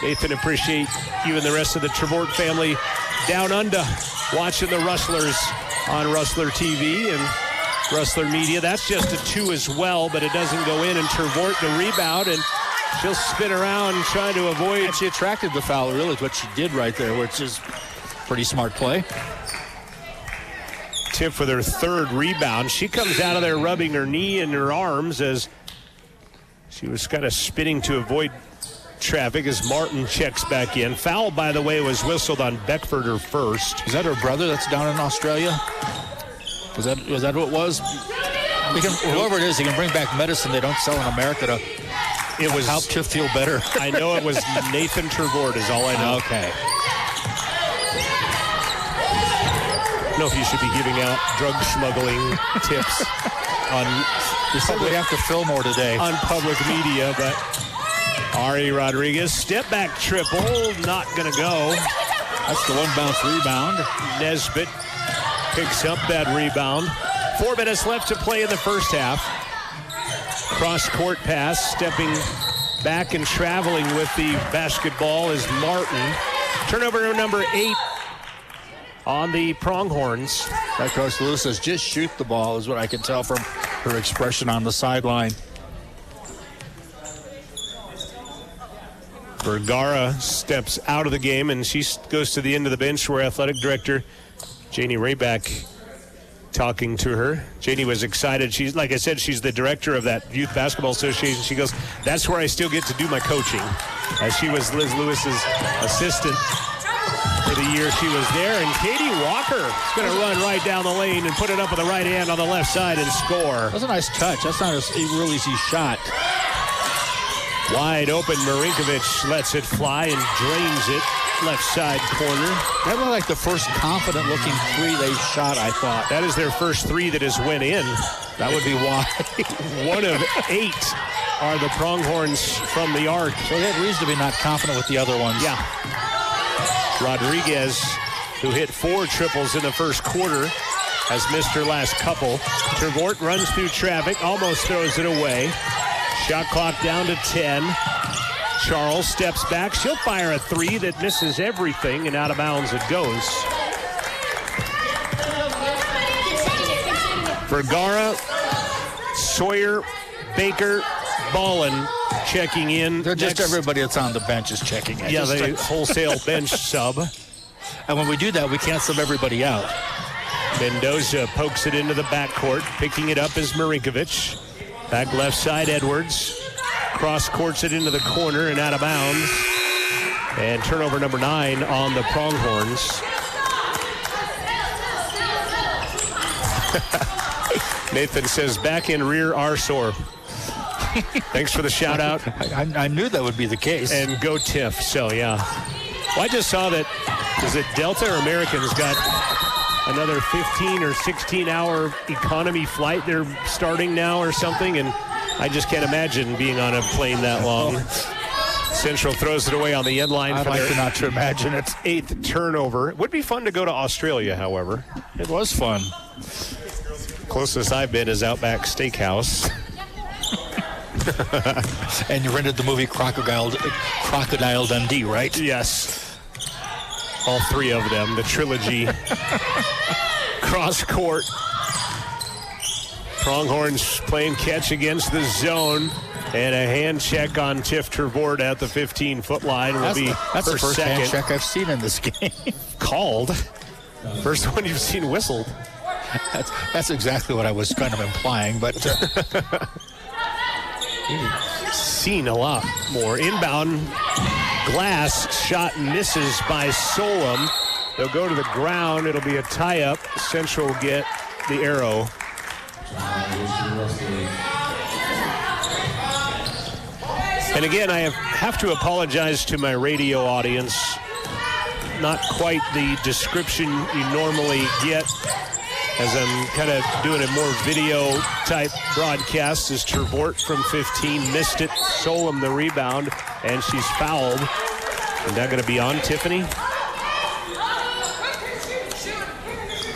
Speaker 5: Nathan, appreciate you and the rest of the Trevort family down under watching the Rustlers on Rustler TV and Rustler Media. That's just a 2 as well, but it doesn't go in. And Trevort the rebound, and she'll spin around trying to avoid.
Speaker 6: And she attracted the foul, really, is what she did right there, which is pretty smart play.
Speaker 5: Tiff with her 3rd rebound. She comes out of there rubbing her knee and her arms as she was kind of spinning to avoid traffic as Martin checks back in. Foul, by the way, was whistled on Beckford, her first.
Speaker 6: Is that her brother that's down in Australia? Was that what it was? Whoever it is, he can bring back medicine they don't sell in America to help Tiff feel better.
Speaker 5: I know it was Nathan Trevort is all I know.
Speaker 6: Okay.
Speaker 5: I don't know if you should be giving out drug smuggling tips on.
Speaker 6: You said we have to film more today
Speaker 5: on public media, but Ari Rodriguez step back triple, not gonna go.
Speaker 6: That's the 1 bounce rebound.
Speaker 5: Nesbitt picks up that rebound. 4 minutes left to play in the first half. Cross court pass, stepping back and traveling with the basketball is Martin. Turnover number 8. On the Pronghorns.
Speaker 6: That Coach Lewis says, just shoot the ball, is what I can tell from her expression on the sideline.
Speaker 5: Vergara steps out of the game, and she goes to the end of the bench where athletic director Janie Rayback talking to her. Janie was excited. She's, like I said, she's the director of that Youth Basketball Association. She goes, that's where I still get to do my coaching. As she was Liz Lewis's assistant for the year she was there. And Katie Walker is going to run right down the lane and put it up with the right hand on the left side and score.
Speaker 6: That's a nice touch. That's not a real easy shot.
Speaker 5: Wide open, Marinkovic lets it fly and drains it. Left side corner.
Speaker 6: That was like the first confident-looking 3 they shot, I thought.
Speaker 5: That is their first 3 that has went in.
Speaker 6: That would be why.
Speaker 5: 1 of 8 are the Pronghorns from the arc.
Speaker 6: So they had reason to be not confident with the other ones.
Speaker 5: Yeah. Rodriguez, who hit 4 triples in the first quarter, has missed her last couple. Trevort runs through traffic, almost throws it away. Shot clock down to 10. Charles steps back. She'll fire a 3 that misses everything, and out of bounds it goes. Vergara, Sawyer, Baker, Ballin checking in.
Speaker 6: They're just everybody that's on the bench is checking in.
Speaker 5: Yeah, the wholesale bench sub.
Speaker 6: And when we do that, we can't sub everybody out.
Speaker 5: Mendoza pokes it into the backcourt. Picking it up is Marinkovic. Back left side, Edwards. Cross courts it into the corner and out of bounds. And turnover number 9 on the Pronghorns. Nathan says, back in rear are sore. Thanks for the shout out.
Speaker 6: I knew that would be the case.
Speaker 5: And go Tiff. So, yeah. Well, I just saw that, is it Delta or American's got another 15 or 16 hour economy flight they're starting now or something, and I just can't imagine being on a plane that long. Central throws it away on the end line.
Speaker 6: I'd like not to imagine it.
Speaker 5: 8th turnover. It would be fun to go to Australia, however.
Speaker 6: It was fun.
Speaker 5: Closest I've been is Outback Steakhouse.
Speaker 6: And you rented the movie Crocodile Dundee, right?
Speaker 5: Yes. All 3 of them, the trilogy. Cross court. Pronghorns playing catch against the zone. And a hand check on Tiff Trevort at the 15-foot line will
Speaker 6: that's
Speaker 5: be
Speaker 6: that's the first
Speaker 5: second.
Speaker 6: hand check I've seen in this game.
Speaker 5: Called. First one you've seen whistled.
Speaker 6: That's exactly what I was kind of implying, but
Speaker 5: seen a lot more. Inbound glass shot misses by Solom. They'll go to the ground. It'll be a tie-up. Central will get the arrow. And again, I have to apologize to my radio audience. not quite the description you normally get, as I'm kind of doing a more video-type broadcast, is Trevort from 15 missed it. Solom the rebound, and she's fouled. Is that going to be on Tiffany?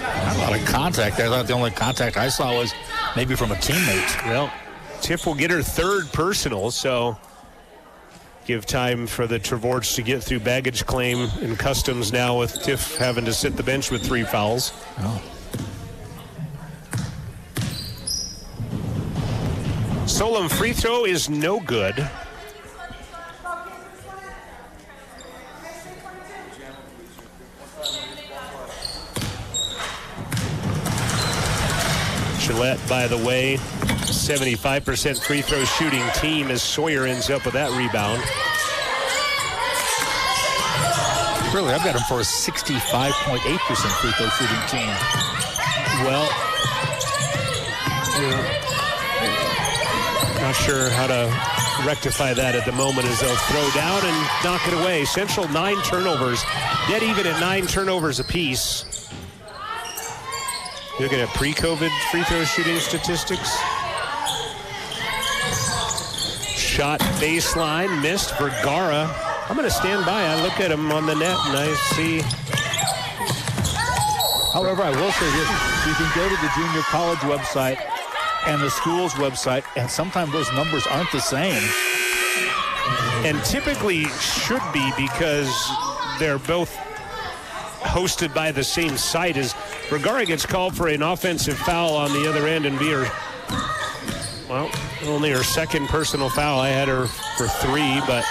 Speaker 6: Not a lot of contact. I thought the only contact I saw was maybe from a teammate.
Speaker 5: Well, Tiff will get her third personal, so give time for the Trevorts to get through baggage claim and customs now, with Tiff having to sit the bench with 3 fouls.
Speaker 6: Oh.
Speaker 5: Solom free throw is no good. Gillette, by the way, 75% free throw shooting team, as Sawyer ends up with that rebound.
Speaker 6: Really, I've got him for a 65.8% free throw shooting team.
Speaker 5: Well, not sure how to rectify that at the moment, as they'll throw down and knock it away. Central 9 turnovers, dead even at 9 turnovers apiece. Looking at pre-COVID free throw shooting statistics. Shot baseline, missed. Vergara. I'm going to stand by. I look at him on the net and I see.
Speaker 6: However, I will say this. You can go to the junior college website and the school's website, and sometimes those numbers aren't the same.
Speaker 5: And typically should be, because they're both hosted by the same site. As Vergara gets called for an offensive foul on the other end, and be her, well, only her second personal foul. I had her for 3, but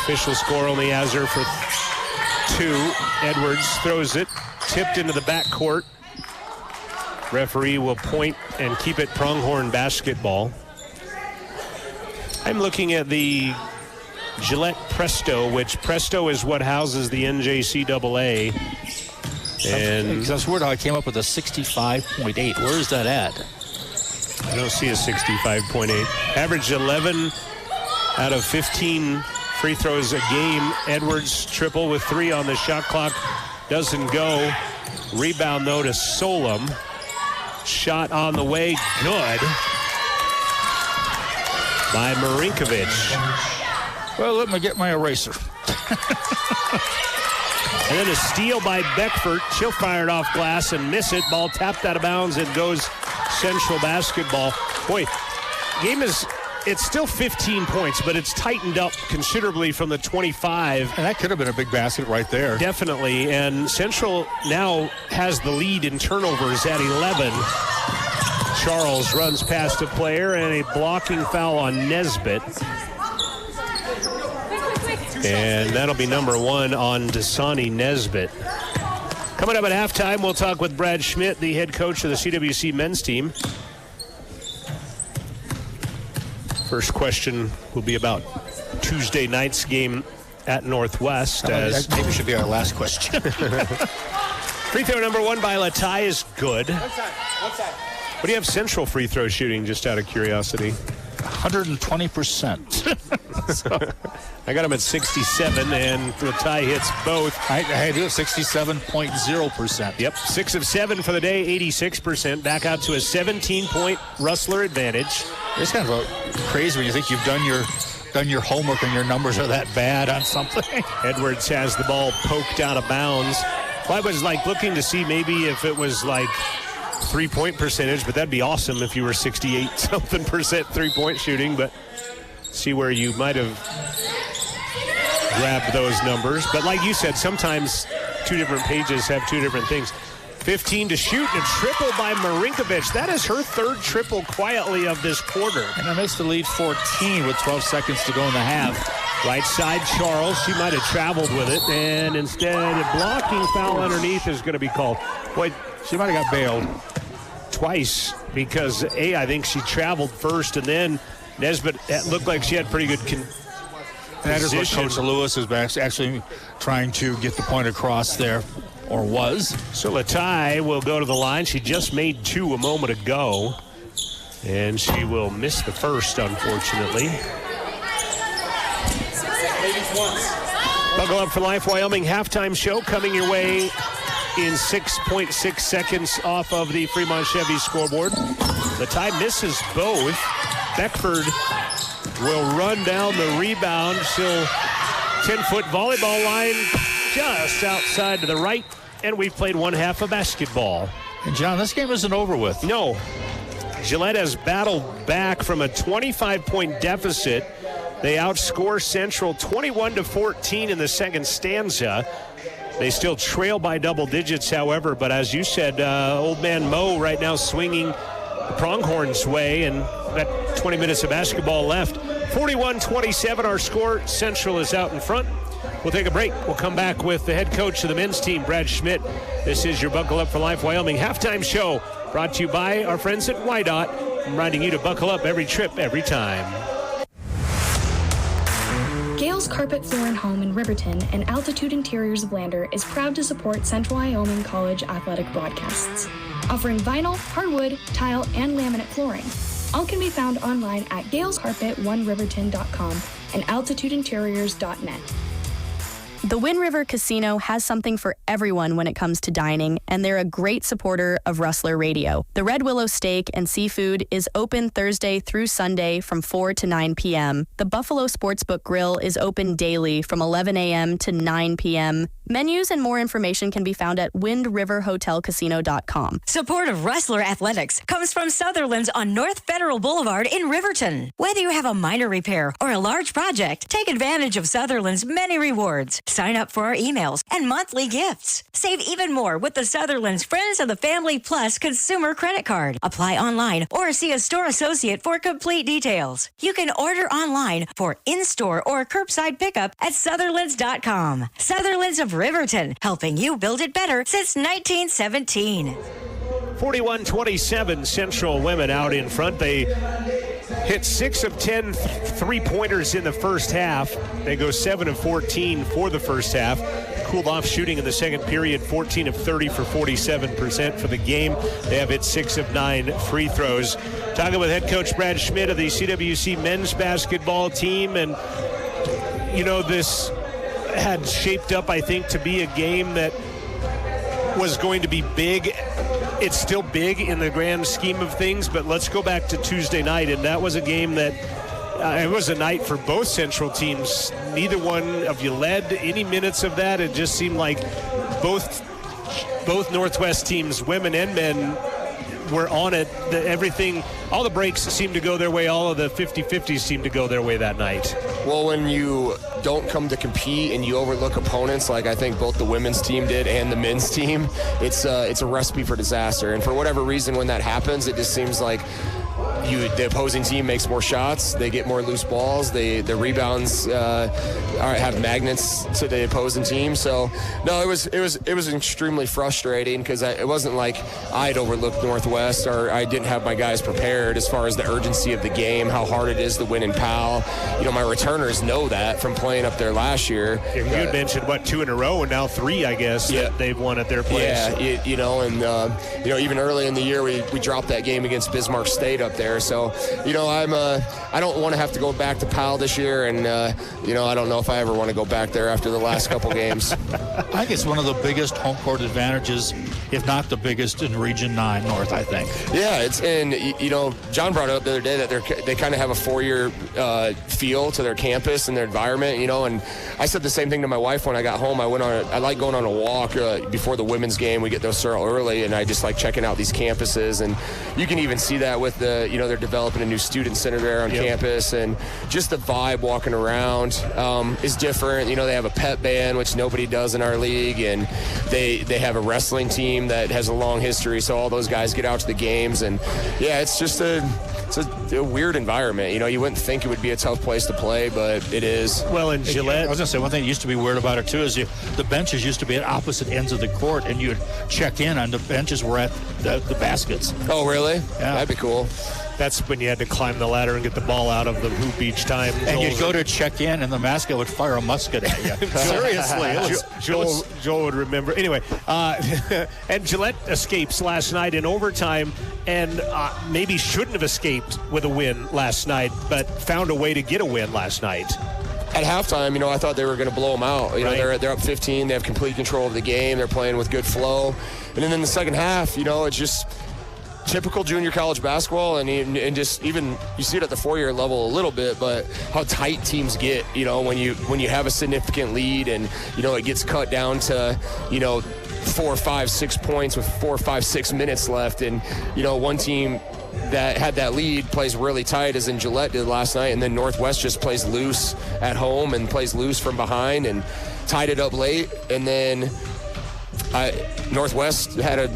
Speaker 5: official score only has her for 2. Edwards throws it, tipped into the backcourt. Referee will point and keep it pronghorn basketball. I'm looking at the Gillette Presto, which Presto is what houses the NJCAA. And
Speaker 6: that's weird how I came up with a 65.8. Where is that at?
Speaker 5: I don't see a 65.8. Averaged 11 out of 15 free throws a game. Edwards triple with 3 on the shot clock. Doesn't go. Rebound, though, to Solom. Shot on the way. Good. By Marinkovic.
Speaker 6: Well, let me get my eraser.
Speaker 5: And then a steal by Beckford. She'll fire it off glass and miss it. Ball tapped out of bounds and goes Central basketball. Boy, game is, it's still 15 points, but it's tightened up considerably from the 25.
Speaker 6: And that could have been a big basket right there.
Speaker 5: Definitely. And Central now has the lead in turnovers at 11. Charles runs past a player, and a blocking foul on Nesbitt. And that'll be number 1 on Dasani Nesbitt. Coming up at halftime, we'll talk with Brad Schmidt, the head coach of the CWC men's team. First question will be about Tuesday night's game at Northwest.
Speaker 6: That maybe should be our last question.
Speaker 5: Free throw number 1 by Latai is good. What do you have Central free throw shooting, just out of curiosity?
Speaker 6: 120%.
Speaker 5: So, I got him at 67, and Latai hits both.
Speaker 6: I do it 67.0%.
Speaker 5: Yep, 6 of 7 for the day, 86%. Back out to a 17-point Rustler advantage.
Speaker 6: It's kind of crazy when you think you've done your homework and your numbers are that bad on something.
Speaker 5: Edwards has the ball poked out of bounds. Well, I was looking to see maybe if it was 3-point percentage, but that'd be awesome if you were 68-something% three-point shooting, but see where you might have grabbed those numbers. But like you said, sometimes 2 different pages have 2 different things. 15 to shoot, and a triple by Marinkovic. That is her 3rd triple quietly of this quarter.
Speaker 6: And it makes the lead 14 with 12 seconds to go in the half.
Speaker 5: Right side, Charles. She might have traveled with it, and instead a blocking foul underneath is going to be called. Boy,
Speaker 6: she might have got bailed
Speaker 5: twice, because I think she traveled first, and then Nesbitt looked like she had pretty good position.
Speaker 6: That is what Coach Lewis is actually trying to get the point across there, or was.
Speaker 5: So Latai will go to the line. She just made 2 a moment ago, and she will miss the first, unfortunately. Buckle up for Life Wyoming halftime show coming your way in 6.6 seconds off of the Fremont Chevy scoreboard. The tie misses both. Beckford will run down the rebound. She'll 10-foot volleyball line just outside to the right, and we've played one half of basketball.
Speaker 6: And John, this game isn't over with.
Speaker 5: No. Gillette has battled back from a 25-point deficit. They outscore Central 21-14 in the second stanza. They still trail by double digits, however, but as you said, old man Mo right now swinging the pronghorn's way, and got 20 minutes of basketball left. 41-27 our score. Central is out in front. We'll take a break. We'll come back with the head coach of the men's team, Brad Schmidt. This is your Buckle Up for Life Wyoming halftime show, brought to you by our friends at YDOT, reminding you to buckle up every trip, every time.
Speaker 11: Gale's Carpet Floor and Home in Riverton and Altitude Interiors of Lander is proud to support Central Wyoming College athletic broadcasts, offering vinyl, hardwood, tile, and laminate flooring. All can be found online at galescarpet1riverton.com and altitudeinteriors.net.
Speaker 12: The Wind River Casino has something for everyone when it comes to dining, and they're a great supporter of Rustler Radio. The Red Willow Steak and Seafood is open Thursday through Sunday from 4 to 9 p.m. The Buffalo Sportsbook Grill is open daily from 11 a.m. to 9 p.m. Menus and more information can be found at windriverhotelcasino.com.
Speaker 13: Support of Rustler Athletics comes from Sutherland's on North Federal Boulevard in Riverton. Whether you have a minor repair or a large project, take advantage of Sutherland's many rewards. Sign up for our emails and monthly gifts. Save even more with the Sutherland's Friends of the Family Plus consumer credit card. Apply online or see a store associate for complete details. You can order online for in-store or curbside pickup at Sutherlands.com. Sutherland's of Riverton, helping you build it better since 1917.
Speaker 5: 41-27, Central women out in front. They hit 6 of 10 three-pointers in the first half. They go 7 of 14 for the first half. Cooled off shooting in the second period, 14 of 30 for 47% for the game. They have hit 6 of 9 free throws. Talking with head coach Brad Schmidt of the CWC men's basketball team, and you know, this had shaped up, I think, to be a game that was going to be big. It's still big in the grand scheme of things, but let's go back to Tuesday night, and that was a game that it was a night for both Central teams. Neither one of you led any minutes of that. It just seemed like both Northwest teams, women and men, were on it. Everything, all the breaks seemed to go their way. All of the 50-50s seemed to go their way that night.
Speaker 14: Well, when you don't come to compete and you overlook opponents, like I think both the women's team did and the men's team, it's a recipe for disaster. And for whatever reason, when that happens, it just seems like the opposing team makes more shots, they get more loose balls, the rebounds have magnets to the opposing team. So no, it was extremely frustrating, because it wasn't like I'd overlooked Northwest or I didn't have my guys prepared as far as the urgency of the game, how hard it is to win in PAL. You know, my returners know that from playing up there last year.
Speaker 5: You had mentioned 2 in a row, and now 3, I guess, that they've won at their place.
Speaker 14: Yeah, even early in the year we dropped that game against Bismarck State up there. So, I don't want to have to go back to PAL this year, and I don't know if I ever want to go back there after the last couple games.
Speaker 6: I think it's one of the biggest home court advantages, if not the biggest, in Region 9 North, I think.
Speaker 14: Yeah, John brought it up the other day that they kind of have a 4-year feel to their campus and their environment, and I said the same thing to my wife when I got home. I like going on a walk before the women's game. We get there so early, and I just like checking out these campuses, and you can even see that with they're developing a new student center there on campus, and just the vibe walking around is different. They have a pep band, which nobody does in our league, and they have a wrestling team that has a long history, so all those guys get out to the games, and it's just a weird environment. You wouldn't think it would be a tough place to play, but it is.
Speaker 5: Well, in Gillette,
Speaker 6: I was going to say, one thing that used to be weird about it too is the benches used to be at opposite ends of the court, and you'd check in, and the benches were at the baskets.
Speaker 14: Oh, really?
Speaker 6: Yeah.
Speaker 14: That'd be cool.
Speaker 5: That's when you had to climb the ladder and get the ball out of the hoop each time.
Speaker 6: And you'd go to check in, and the mascot would fire a musket at you. Seriously.
Speaker 5: Joel would remember. Anyway, and Gillette escapes last night in overtime, and maybe shouldn't have escaped with a win last night, but found a way to get a win last night.
Speaker 14: at halftime, I thought they were going to blow them out. They're up 15. They have complete control of the game. They're playing with good flow. And then in the second half, it's just typical junior college basketball, and just even you see it at the 4-year level a little bit, but how tight teams get, when you have a significant lead and, it gets cut down to, 4, 5, 6 points with 4, 5, 6 minutes left. And, one team that had that lead plays really tight, as in Gillette did last night, and then Northwest just plays loose at home and plays loose from behind and tied it up late. And then Northwest had a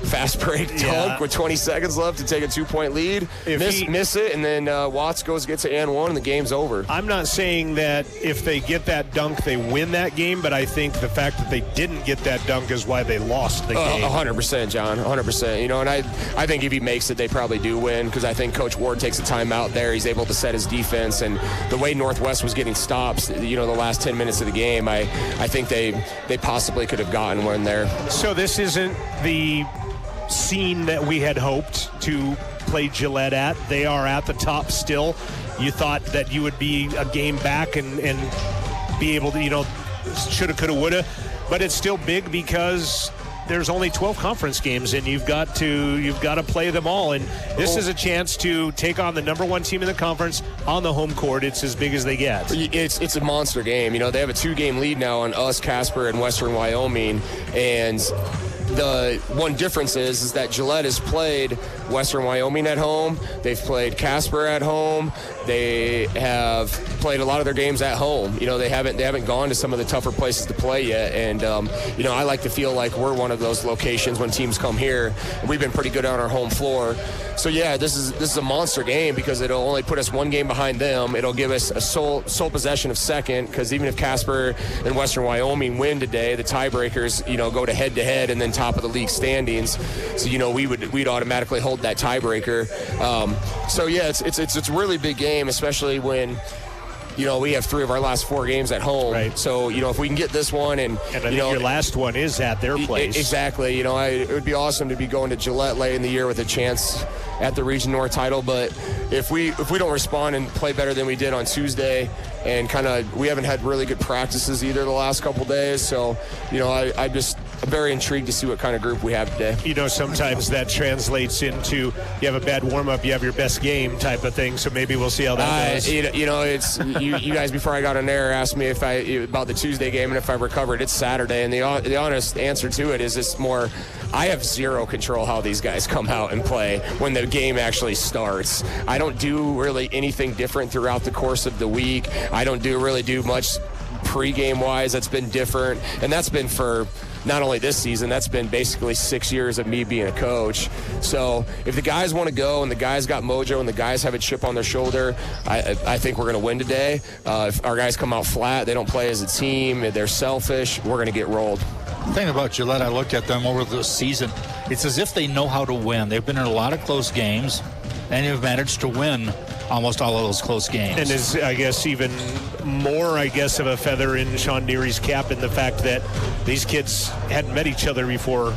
Speaker 14: fast break dunk with 20 seconds left to take a 2-point lead. Miss it, and then Watts gets to and one, and the game's over.
Speaker 5: I'm not saying that if they get that dunk, they win that game, but I think the fact that they didn't get that dunk is why they lost the game.
Speaker 14: 100%, John, 100%. And I think if he makes it, they probably do win, because I think Coach Ward takes a timeout there. He's able to set his defense, and the way Northwest was getting stops, the last 10 minutes of the game, I think they possibly could have gotten one there.
Speaker 5: So this isn't the scene that we had hoped to play Gillette at. They are at the top still. You thought that you would be a game back and be able to, shoulda, coulda, woulda, but it's still big because there's only 12 conference games, and you've got to play them all. And this is a chance to take on the number one team in the conference on the home court. It's as big as they get.
Speaker 14: It's a monster game. They have a 2-game lead now on us, Casper, and Western Wyoming, and the one difference is that Gillette has played Western Wyoming at home. They've played Casper at home. They have played a lot of their games at home. They haven't gone to some of the tougher places to play yet. And I like to feel like we're one of those locations when teams come here. We've been pretty good on our home floor. So yeah, this is a monster game because it'll only put us 1 game behind them. It'll give us a sole possession of second, because even if Casper and Western Wyoming win today, the tiebreakers go to head and then top of the league standings. So we'd automatically hold that tiebreaker. So yeah, it's a really big game, especially when we have 3 of our last 4 games at home.
Speaker 5: Right.
Speaker 14: So, if we can get this one and
Speaker 5: I think your last one is at their place.
Speaker 14: Exactly. It would be awesome to be going to Gillette late in the year with a chance at the Region North title. But if we don't respond and play better than we did on Tuesday, and we haven't had really good practices either the last couple days. So, I'm very intrigued to see what kind of group we have today.
Speaker 5: Sometimes that translates into you have a bad warm-up, you have your best game type of thing. So maybe we'll see how that goes.
Speaker 14: It's you guys before I got on air asked me about the Tuesday game and if I recovered. It's Saturday, and the honest answer to it is it's more. I have zero control how these guys come out and play when the game actually starts. I don't do really anything different throughout the course of the week. I don't really do much pregame wise. That's been different, and that's been for not only this season, that's been basically 6 years of me being a coach. So if the guys want to go and the guys got mojo and the guys have a chip on their shoulder, I think we're going to win today. If our guys come out flat, they don't play as a team, they're selfish, we're going to get rolled.
Speaker 6: The thing about Gillette, I looked at them over the season, it's as if they know how to win. They've been in a lot of close games, and they've managed to win almost all of those close games.
Speaker 5: And is, I guess, even more, of a feather in Sean Deary's cap in the fact that these kids hadn't met each other before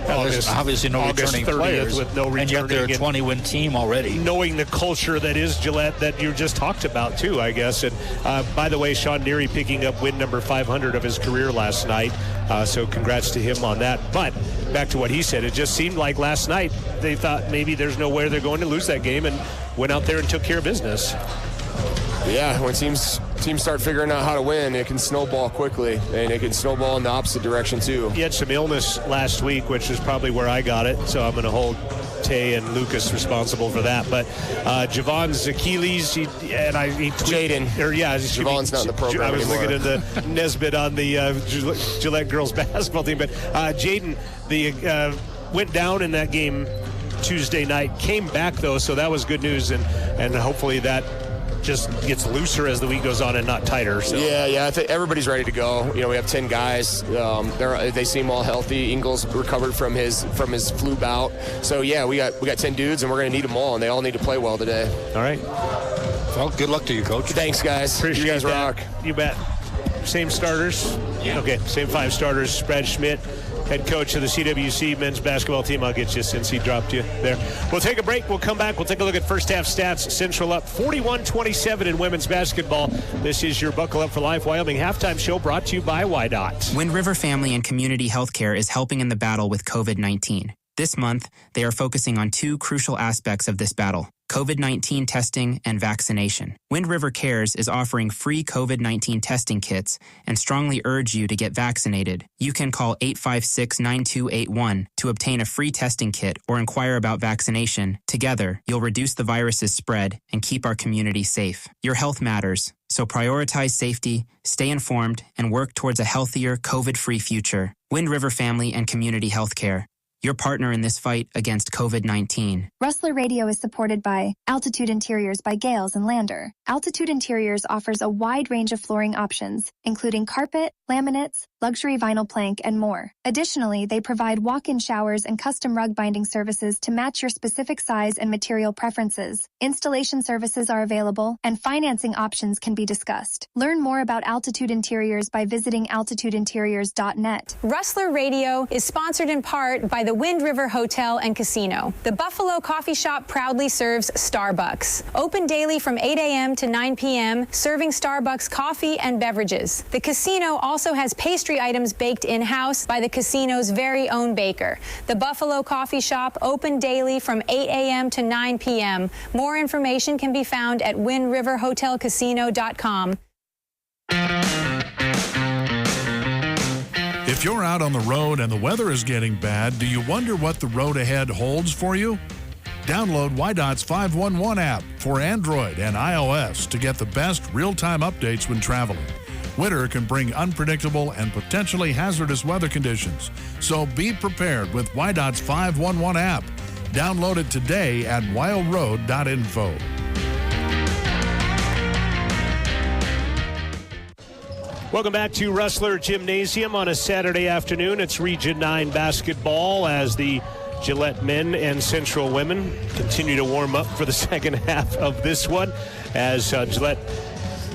Speaker 6: There's obviously no returning players,
Speaker 5: with no returning,
Speaker 6: and yet they're a 20-win team already.
Speaker 5: Knowing the culture that is Gillette that you just talked about, too, I guess. And, by the way, Sean Deary picking up win number 500 of his career last night. So congrats to him on that. But back to what he said, it just seemed like last night they thought maybe there's no way they're going to lose that game and went out there and took care of business.
Speaker 14: Yeah, when teams start figuring out how to win, it can snowball quickly, and it can snowball in the opposite direction, too.
Speaker 5: He had some illness last week, which is probably where I got it, so I'm going to hold Tay and Lucas responsible for that. But Javon's Achilles,
Speaker 14: Jaden. Javon's not in the program
Speaker 5: I was
Speaker 14: anymore.
Speaker 5: looking at the Nesbitt on the Gillette girls basketball team. But Jaden went down in that game Tuesday night, came back, though, so that was good news, and hopefully that just gets looser as the week goes on and not tighter. So.
Speaker 14: Yeah, I think everybody's ready to go. We have 10 guys. They seem all healthy. Ingles recovered from his flu bout. So yeah, we got 10 dudes, and we're going to need them all, and they all need to play well today.
Speaker 5: All right.
Speaker 6: Well, good luck to you, Coach.
Speaker 14: Thanks, guys.
Speaker 5: Appreciate
Speaker 14: you guys
Speaker 5: that.
Speaker 14: rock.
Speaker 5: You bet. same starters?
Speaker 6: Yeah.
Speaker 5: Okay, same 5 starters. Brad Schmidt, head coach of the CWC men's basketball team. I'll get you since he dropped you there. We'll take a break. We'll come back. We'll take a look at first half stats. Central up 41-27 in women's basketball. This is your Buckle Up for Life Wyoming halftime show brought to you by WYDOT.
Speaker 7: Wind River Family and Community Healthcare is helping in the battle with COVID-19. This month, they are focusing on 2 crucial aspects of this battle: COVID-19 testing and vaccination. Wind River Cares is offering free COVID-19 testing kits and strongly urge you to get vaccinated. You can call 856-9281 to obtain a free testing kit or inquire about vaccination. Together, you'll reduce the virus's spread and keep our community safe. Your health matters, so prioritize safety, stay informed, and work towards a healthier, COVID-free future. Wind River Family and Community Healthcare, your partner in this fight against COVID-19.
Speaker 11: Rustler Radio is supported by Altitude Interiors by Gales and Lander. Altitude Interiors offers a wide range of flooring options, including carpet, laminates, luxury vinyl plank, and more. Additionally, they provide walk-in showers and custom rug binding services to match your specific size and material preferences. Installation services are available, and financing options can be discussed. Learn more about Altitude Interiors by visiting altitudeinteriors.net.
Speaker 15: Rustler Radio is sponsored in part by the Wind River Hotel and Casino. The Buffalo Coffee Shop proudly serves Starbucks. Open daily from 8 a.m. to 9 p.m., serving Starbucks coffee and beverages. The casino also has pastry items baked in-house by the casino's very own baker. The Buffalo Coffee Shop open daily from 8 a.m. to 9 p.m. More information can be found at windriverhotelcasino.com.
Speaker 16: If you're out on the road and the weather is getting bad, do you wonder what the road ahead holds for you? Download WYDOT's 511 app for Android and iOS to get the best real-time updates when traveling. Winter can bring unpredictable and potentially hazardous weather conditions, so be prepared with WYDOT's 511 app. Download it today at wildroad.info.
Speaker 5: Welcome back to Rustler Gymnasium on a Saturday afternoon. It's Region 9 basketball as the Gillette men and Central women continue to warm up for the second half of this one, as Gillette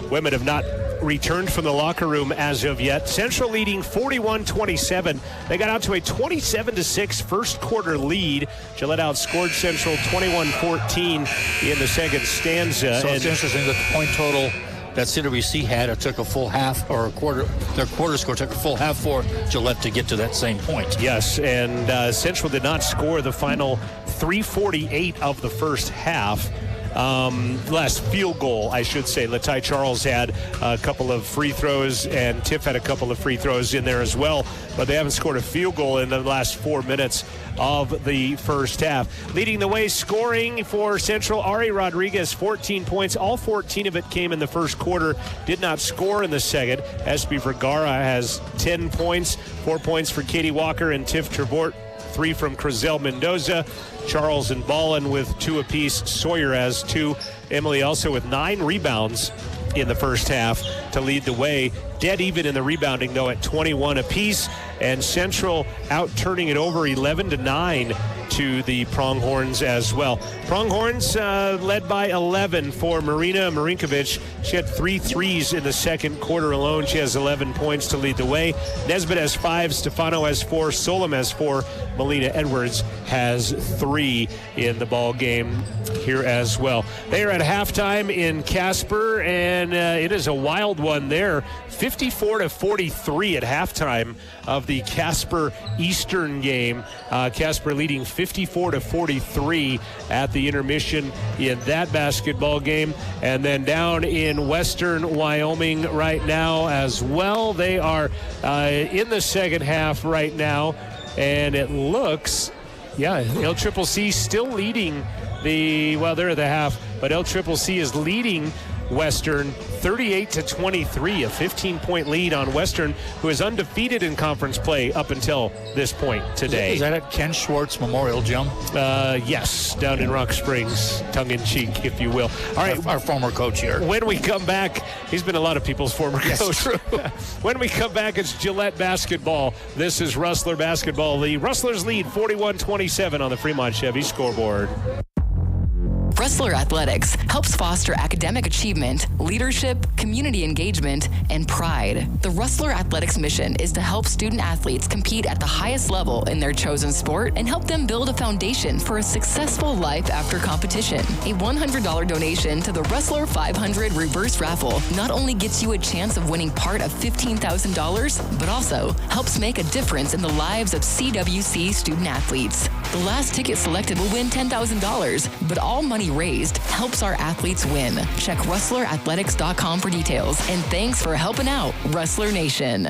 Speaker 5: women have not returned from the locker room as of yet. Central leading 41-27. They got out to a 27-6 first quarter lead. Gillette outscored Central 21-14 in the second stanza.
Speaker 6: So it's interesting that the point total that CWC had, it took a full half or a quarter. Their quarter score took a full half for Gillette to get to that same point.
Speaker 5: Yes, and Central did not score the final 3:48 of the first half. Last field goal, I should say. Latai Charles had a couple of free throws, and Tiff had a couple of free throws in there as well, but they haven't scored a field goal in the last 4 minutes of the first half. Leading the way scoring for Central, Ari Rodriguez, 14 points. All 14 of it came in the first quarter. Did not score in the second. Espy Vergara has 10 points, 4 points for Katie Walker and Tiff Trevort. 3 from Crizel Mendoza. Charles and Ballin with 2 apiece. Sawyer has 2. Emily also with 9 rebounds in the first half to lead the way. Dead even in the rebounding, though, at 21 apiece. And Central out turning it over 11-9 to the Pronghorns as well. Pronghorns led by 11 for Marina Marinkovic. She had 3 threes in the second quarter alone. She has 11 points to lead the way. Nesbitt has 5, Stefano has 4, Solom has 4, Melina Edwards has 3 in the ball game here as well. They are at halftime in Casper, and it is a wild one there. 54-43 at halftime of the Casper Eastern game. Casper leading 54-43 at the intermission in that basketball game. And then down in Western Wyoming right now as well. They are in the second half right now. And it looks, LCCC still leading they're at the half, but LCCC is leading Western 38-23, a 15-point lead on Western, who is undefeated in conference play up until this point today.
Speaker 6: Is that at Ken Schwartz Memorial Gym?
Speaker 5: Yes, down in Rock Springs, tongue-in-cheek, if you will. All right,
Speaker 6: our former coach here.
Speaker 5: When we come back, he's been a lot of people's former coach. True. When we come back, it's Gillette basketball. This is Rustler basketball. The Rustlers lead 41-27 on the Fremont Chevy scoreboard.
Speaker 17: Rustler Athletics helps foster academic achievement, leadership, community engagement, and pride. The Rustler Athletics mission is to help student athletes compete at the highest level in their chosen sport and help them build a foundation for a successful life after competition. A $100 donation to the Rustler 500 reverse raffle not only gets you a chance of winning part of $15,000, but also helps make a difference in the lives of CWC student athletes. The last ticket selected will win $10,000, but all money raised helps our athletes win. Check rustlerathletics.com for details, and thanks for helping out Rustler Nation.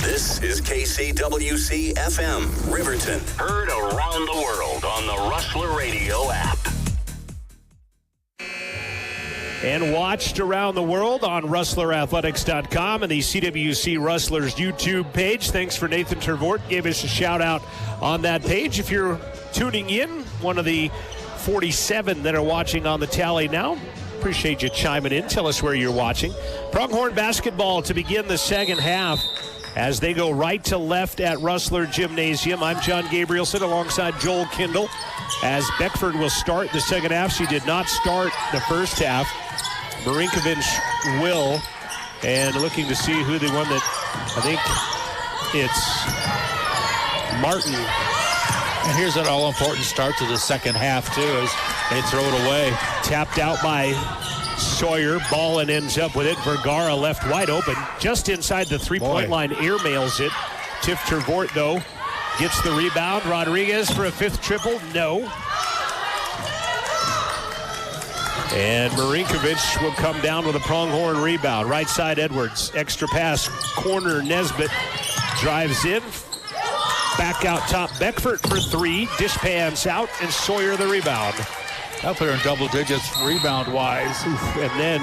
Speaker 3: This is KCWC FM, Riverton. Heard around the world on the Rustler Radio app.
Speaker 5: And watched around the world on rustlerathletics.com and the CWC Rustlers YouTube page. Thanks for Nathan Tervort. Gave us a shout out on that page. If you're tuning in, one of the 47 that are watching on the tally now, appreciate you chiming in. Tell us where you're watching. Pronghorn basketball to begin the second half as they go right to left at Rustler Gymnasium. I'm John Gabrielson alongside Joel Kindle as Beckford will start the second half. She did not start the first half. Marinkovic will, and looking to see who the one that, I think it's Martin.
Speaker 6: And here's an all-important start to the second half, too, as they throw it away.
Speaker 5: Tapped out by Sawyer. Ballin ends up with it. Vergara left wide open, just inside the three-point line. Airmails it. Tiff Tervort, though, gets the rebound. Rodriguez for a fifth triple. No. And Marinkovic will come down with a Pronghorn rebound. Right side, Edwards. Extra pass, corner, Nesbitt drives in. Back out top, Beckford for three. Dish pans out, and Sawyer the rebound.
Speaker 6: I'll put her in double digits rebound-wise.
Speaker 5: And then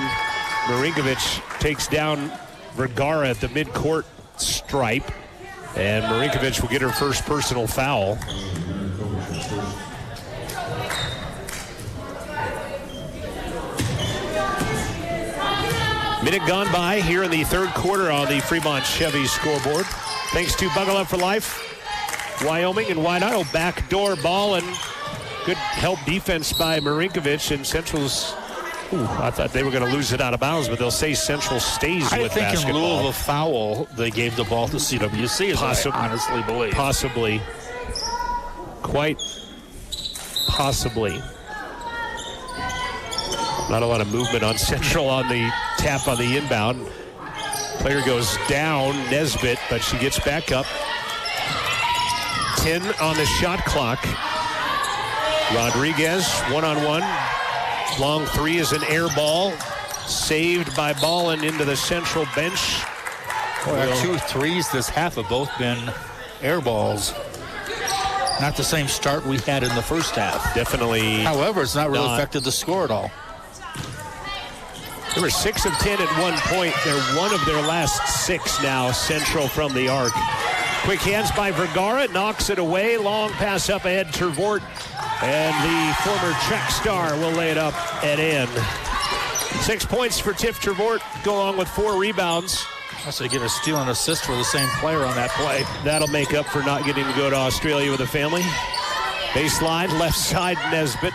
Speaker 5: Marinkovic takes down Vergara at the midcourt stripe. And Marinkovic will get her first personal foul. Minute gone by here in the third quarter on the Fremont Chevy scoreboard. Thanks to Buckle Up for Life, Wyoming, and White Idle. Backdoor ball and good help defense by Marinkovic, and Central's, I thought they were going to lose it out of bounds, but they'll say Central stays with basketball.
Speaker 6: I think in lieu of a foul, they gave the ball to CWC, as I honestly believe.
Speaker 5: Possibly. Quite possibly. Not a lot of movement on Central on the tap on the inbound. Player goes down, Nesbitt, but she gets back up. 10 on the shot clock. Rodriguez, one-on-one. Long three is an air ball. Saved by Ballin into the Central bench.
Speaker 6: Boy, our 2 threes this half have both been air balls. Not the same start we had in the first half.
Speaker 5: Definitely.
Speaker 6: However, it's not really affected the score at all.
Speaker 5: They were 6 of 10 at one point. They're one of their last 6 now, Central from the arc. Quick hands by Vergara, knocks it away. Long pass up ahead, Tervort. And the former track star will lay it up at end. 6 points for Tiff Tervort, go along with 4 rebounds.
Speaker 6: So they get a steal and assist for the same player on that play.
Speaker 5: That'll make up for not getting to go to Australia with a family. Baseline, left side, Nesbitt.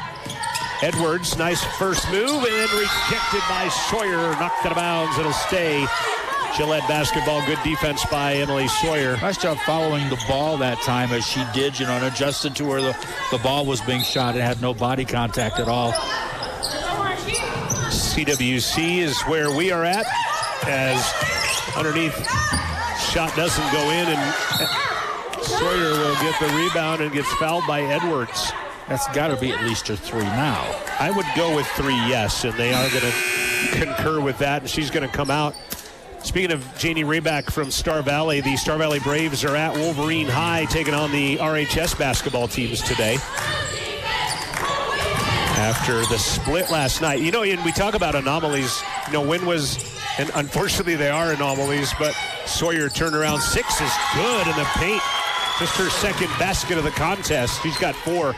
Speaker 5: Edwards, nice first move, and then rejected by Sawyer. Knocked out of bounds, it'll stay. Gillette basketball, good defense by Emily Sawyer.
Speaker 6: Nice job following the ball that time as she did, and adjusted to where the ball was being shot and had no body contact at all.
Speaker 5: CWC is where we are at, as underneath shot doesn't go in, and Sawyer will get the rebound and gets fouled by Edwards.
Speaker 6: That's got to be at least a 3 now.
Speaker 5: I would go with 3, yes, and they are going to concur with that, and she's going to come out. Speaking of Janie Rayback from Star Valley, the Star Valley Braves are at Wolverine High taking on the RHS basketball teams today. After the split last night. And we talk about anomalies. When was, and unfortunately they are anomalies, but Sawyer turnaround 6 is good in the paint. Just her second basket of the contest. She's got 4.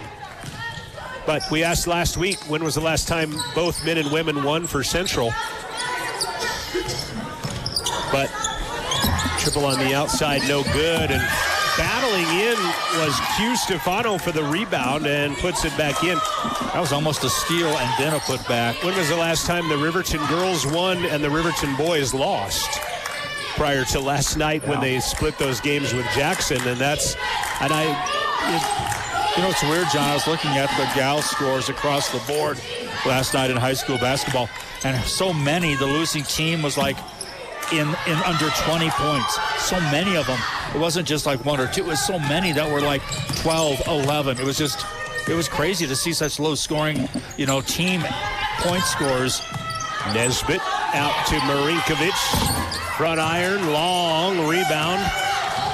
Speaker 5: But we asked last week, when was the last time both men and women won for Central? But triple on the outside, no good. And battling in was Q Stefano for the rebound and puts it back in.
Speaker 6: That was almost a steal and then a putback.
Speaker 5: When was the last time the Riverton girls won and the Riverton boys lost? Prior to last night when they split those games with Jackson, and it's
Speaker 6: weird, John. I was looking at the gal scores across the board last night in high school basketball, and so many, the losing team was like in under 20 points. So many of them. It wasn't just like one or two. It was so many that were like 12, 11. It was crazy to see such low scoring, team point scores.
Speaker 5: Nesbitt out to Marinkovic. Front iron, long rebound.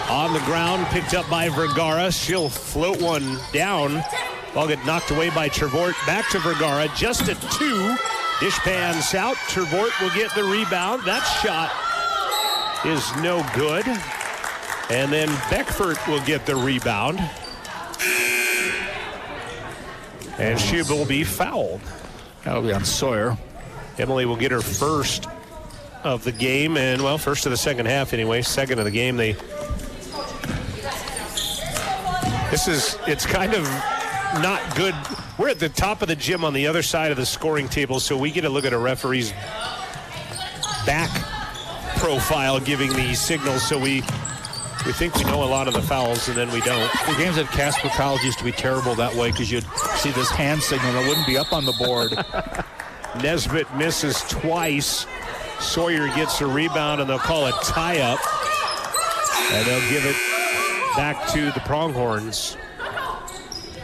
Speaker 5: On the ground, picked up by Vergara. She'll float one down. Ball get knocked away by Trevort. Back to Vergara, just a 2. Dish pans out. Trevort will get the rebound. That shot is no good. And then Beckford will get the rebound. And she will be fouled.
Speaker 6: That'll be on Sawyer.
Speaker 5: Emily will get her first of the game, and first of the second half anyway. Second of the game. It's kind of not good. We're at the top of the gym on the other side of the scoring table, so we get to look at a referee's back profile giving the signals, so we think we know a lot of the fouls, and then we don't.
Speaker 6: The games at Casper College used to be terrible that way because you'd see this hand signal that wouldn't be up on the board.
Speaker 5: Nesbitt misses twice. Sawyer gets a rebound, and they'll call it tie-up. And they'll give it back to the Pronghorns.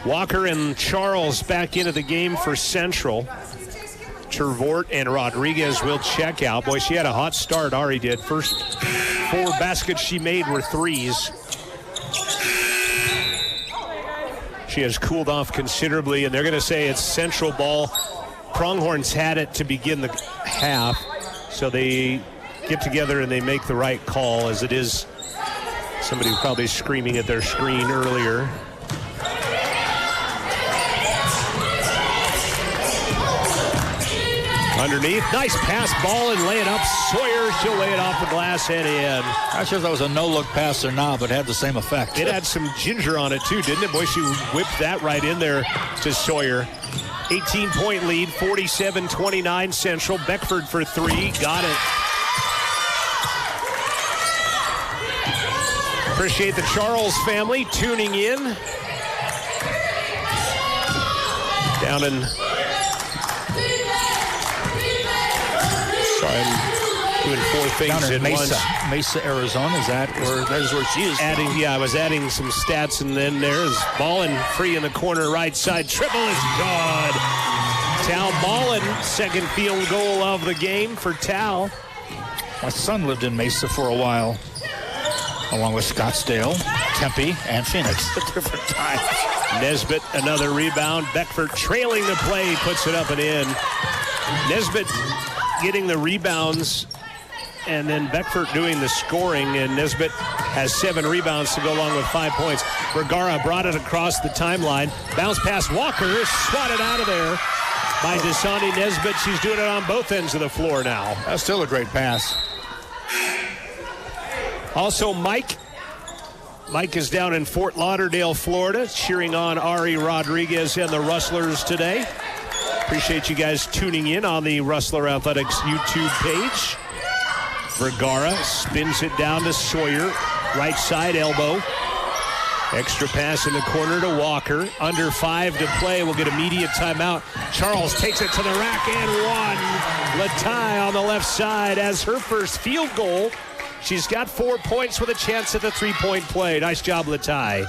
Speaker 5: Walker and Charles back into the game for Central. Trevort and Rodriguez will check out. Boy, she had a hot start, Ari did. First 4 baskets she made were threes. She has cooled off considerably, and they're going to say it's Central ball. Pronghorns had it to begin the half, so they get together and they make the right call, as it is somebody probably screaming at their screen earlier. Underneath, nice pass, ball, and lay it up. Sawyer, she'll lay it off the glass and in.
Speaker 6: Not sure if that was a no-look pass or not, but it had the same effect.
Speaker 5: It had some ginger on it too, didn't it? Boy, she whipped that right in there to Sawyer. 18-point lead, 47-29 Central. Beckford for 3, got it. Appreciate the Charles family tuning in. Down in... Sorry, I'm doing 4 things
Speaker 6: down in
Speaker 5: at once.
Speaker 6: Mesa, Arizona, that's where she is.
Speaker 5: I was adding some stats, and then there's Ballin free in the corner right side. Triple is good. Tal Ballin, second field goal of the game for Tal.
Speaker 6: My son lived in Mesa for a while, along with Scottsdale, Tempe, and Phoenix at different times.
Speaker 5: Nesbitt, another rebound. Beckford trailing the play, puts it up and in. Nesbitt getting the rebounds, and then Beckford doing the scoring, and Nesbitt has 7 rebounds to go along with 5 points. Vergara brought it across the timeline. Bounce pass Walker, swatted out of there by Dasani Nesbitt. She's doing it on both ends of the floor now.
Speaker 6: That's still a great pass.
Speaker 5: Also, Mike is down in Fort Lauderdale, Florida, cheering on Ari Rodriguez and the Rustlers today. Appreciate you guys tuning in on the Rustler Athletics YouTube page. Vergara spins it down to Sawyer. Right side elbow. Extra pass in the corner to Walker. Under 5 to play. We'll get immediate timeout. Charles takes it to the rack and 1. Latai on the left side as her first field goal. She's got 4 points with a chance at the 3-point play. Nice job, Latai.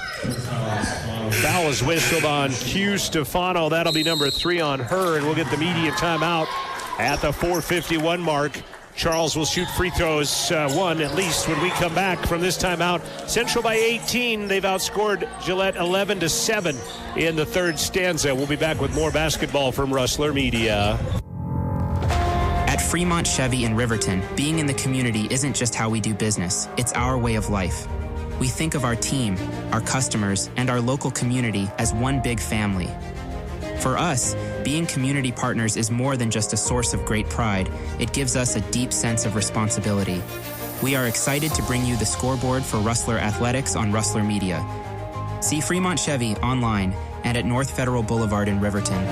Speaker 5: Foul is whistled on Q Stefano. That'll be number 3 on her, and we'll get the immediate timeout at the 4:51 mark. Charles will shoot free throws 1 at least when we come back from this timeout. Central by 18. They've outscored Gillette 11-7 in the third stanza. We'll be back with more basketball from Rustler Media.
Speaker 7: At Fremont Chevy in Riverton, being in the community isn't just how we do business, it's our way of life. We think of our team, our customers, and our local community as one big family. For us, being community partners is more than just a source of great pride. It gives us a deep sense of responsibility. We are excited to bring you the scoreboard for Rustler Athletics on Rustler Media. See Fremont Chevy online and at North Federal Boulevard in Riverton.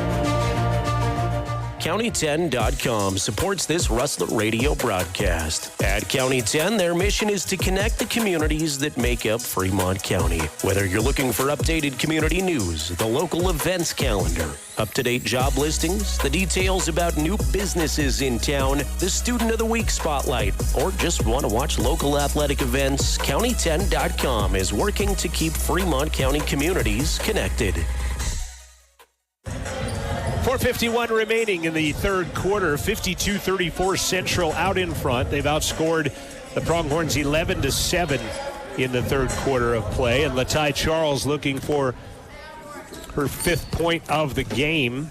Speaker 9: County10.com supports this Rustler Radio broadcast. At County 10, their mission is to connect the communities that make up Fremont County. Whether you're looking for updated community news, the local events calendar, up-to-date job listings, the details about new businesses in town, the Student of the Week spotlight, or just want to watch local athletic events, County10.com is working to keep Fremont County communities connected.
Speaker 5: 4:51 remaining in the third quarter. 52-34 Central out in front. They've outscored the Pronghorns 11-7 in the third quarter of play. And Latai Charles looking for her 5th point of the game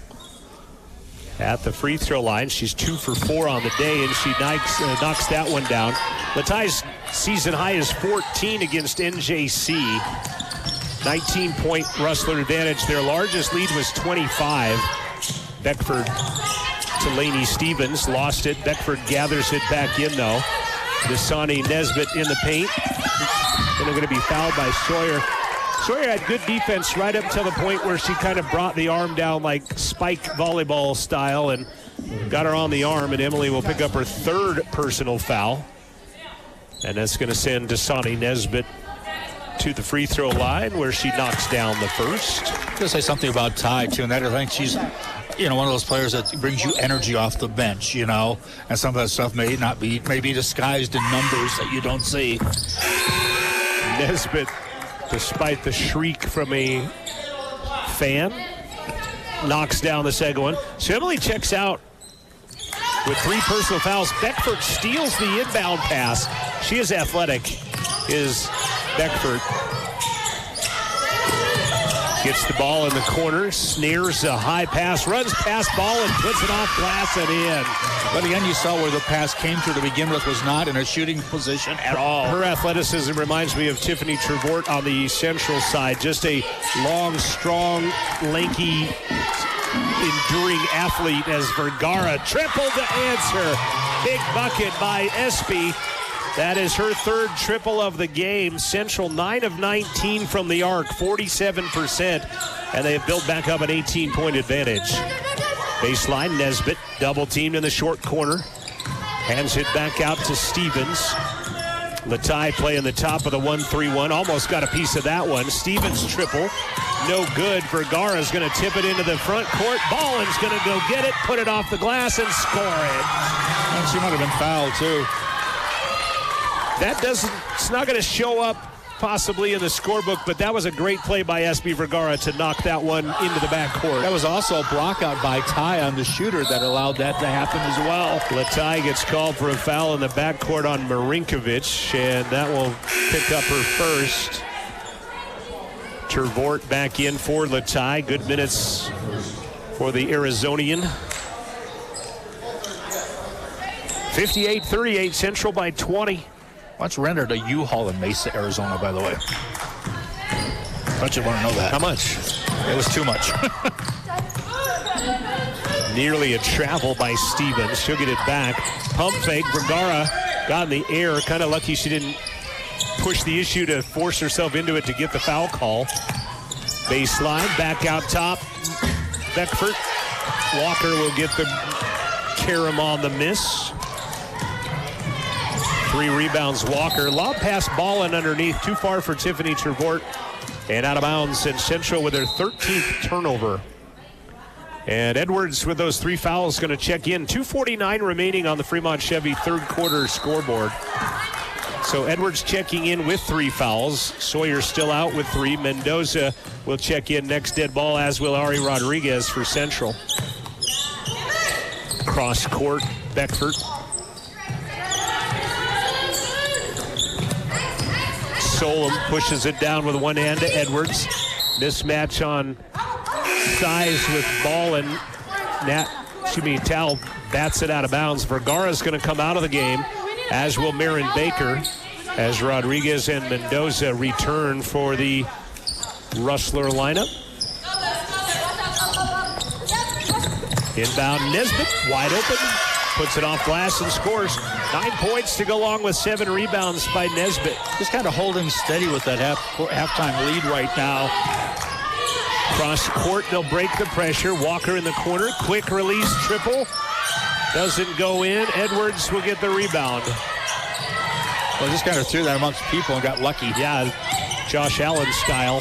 Speaker 5: at the free throw line. She's 2 for 4 on the day, and she knocks that one down. Latai's season high is 14 against NJC. 19-point Rustler advantage. Their largest lead was 25. Beckford to Laney Stevens. Lost it. Beckford gathers it back in, though. Dasani Nesbitt in the paint. And they're going to be fouled by Sawyer. Sawyer had good defense right up to the point where she kind of brought the arm down like spike volleyball style and got her on the arm. And Emily will pick up her 3rd personal foul. And that's going to send Dasani Nesbitt to the free throw line where she knocks down the first.
Speaker 6: I'm going to say something about Ty, too, and that I think she's, one of those players that brings you energy off the bench, and some of that stuff may be disguised in numbers that you don't see.
Speaker 5: Nesbitt, despite the shriek from a fan, knocks down the second one. So Emily checks out with 3 personal fouls. Beckford steals the inbound pass. She is athletic, is Beckford. Gets the ball in the corner, snares a high pass, runs past ball and puts it off glass and in.
Speaker 6: But again, you saw where the pass came to begin with was not in a shooting position at all.
Speaker 5: Her athleticism reminds me of Tiffany Trevort on the Central side. Just a long, strong, lanky, enduring athlete as Vergara triple to answer. Big bucket by Espy. That is her 3rd triple of the game. Central 9 of 19 from the arc, 47%, and they have built back up an 18-point advantage. Baseline, Nesbitt, double teamed in the short corner. Hands it back out to Stevens. Latai playing the top of the 1-3-1, almost got a piece of that one. Stevens triple, no good. Vergara's going to tip it into the front court. Ballin's going to go get it, put it off the glass, and score it.
Speaker 6: And she might have been fouled, too.
Speaker 5: It's not going to show up possibly in the scorebook, but that was a great play by SB Vergara to knock that one into the backcourt.
Speaker 6: That was also a block out by Ty on the shooter that allowed that to happen as well.
Speaker 5: Latai gets called for a foul in the backcourt on Marinkovic, and that will pick up her first. Trevort back in for Latai. Good minutes for the Arizonian. 58-38, Central by 20.
Speaker 6: Once rendered a U-Haul in Mesa, Arizona, by the way. Don't you want to know that?
Speaker 5: How much?
Speaker 6: It was too much.
Speaker 5: Nearly a travel by Stevens. She'll get it back. Pump fake. Vergara got in the air. Kind of lucky she didn't push the issue to force herself into it to get the foul call. Baseline. Back out top. Beckford. Walker will get the carom on the miss. 3 rebounds, Walker. Lob pass, Ballin underneath. Too far for Tiffany Trevort. And out of bounds, and Central with their 13th turnover. And Edwards with those 3 fouls going to check in. 2:49 remaining on the Fremont Chevy third quarter scoreboard. So Edwards checking in with 3 fouls. Sawyer still out with 3. Mendoza will check in next dead ball, as will Ari Rodriguez for Central. Cross court, Beckford. Solom pushes it down with one hand to Edwards. Mismatch on size with Ballin. Tal bats it out of bounds. Vergara's going to come out of the game, as will Marin Baker, as Rodriguez and Mendoza return for the Rustler lineup. Inbound, Nesbitt, wide open, puts it off glass and scores. 9 points to go along with 7 rebounds by Nesbitt.
Speaker 6: Just kind of holding steady with that halftime lead right now.
Speaker 5: Cross court, they'll break the pressure. Walker in the corner, quick release triple. Doesn't go in. Edwards will get the rebound.
Speaker 6: Well, just kind of threw that amongst people and got lucky.
Speaker 5: Yeah, Josh Allen style.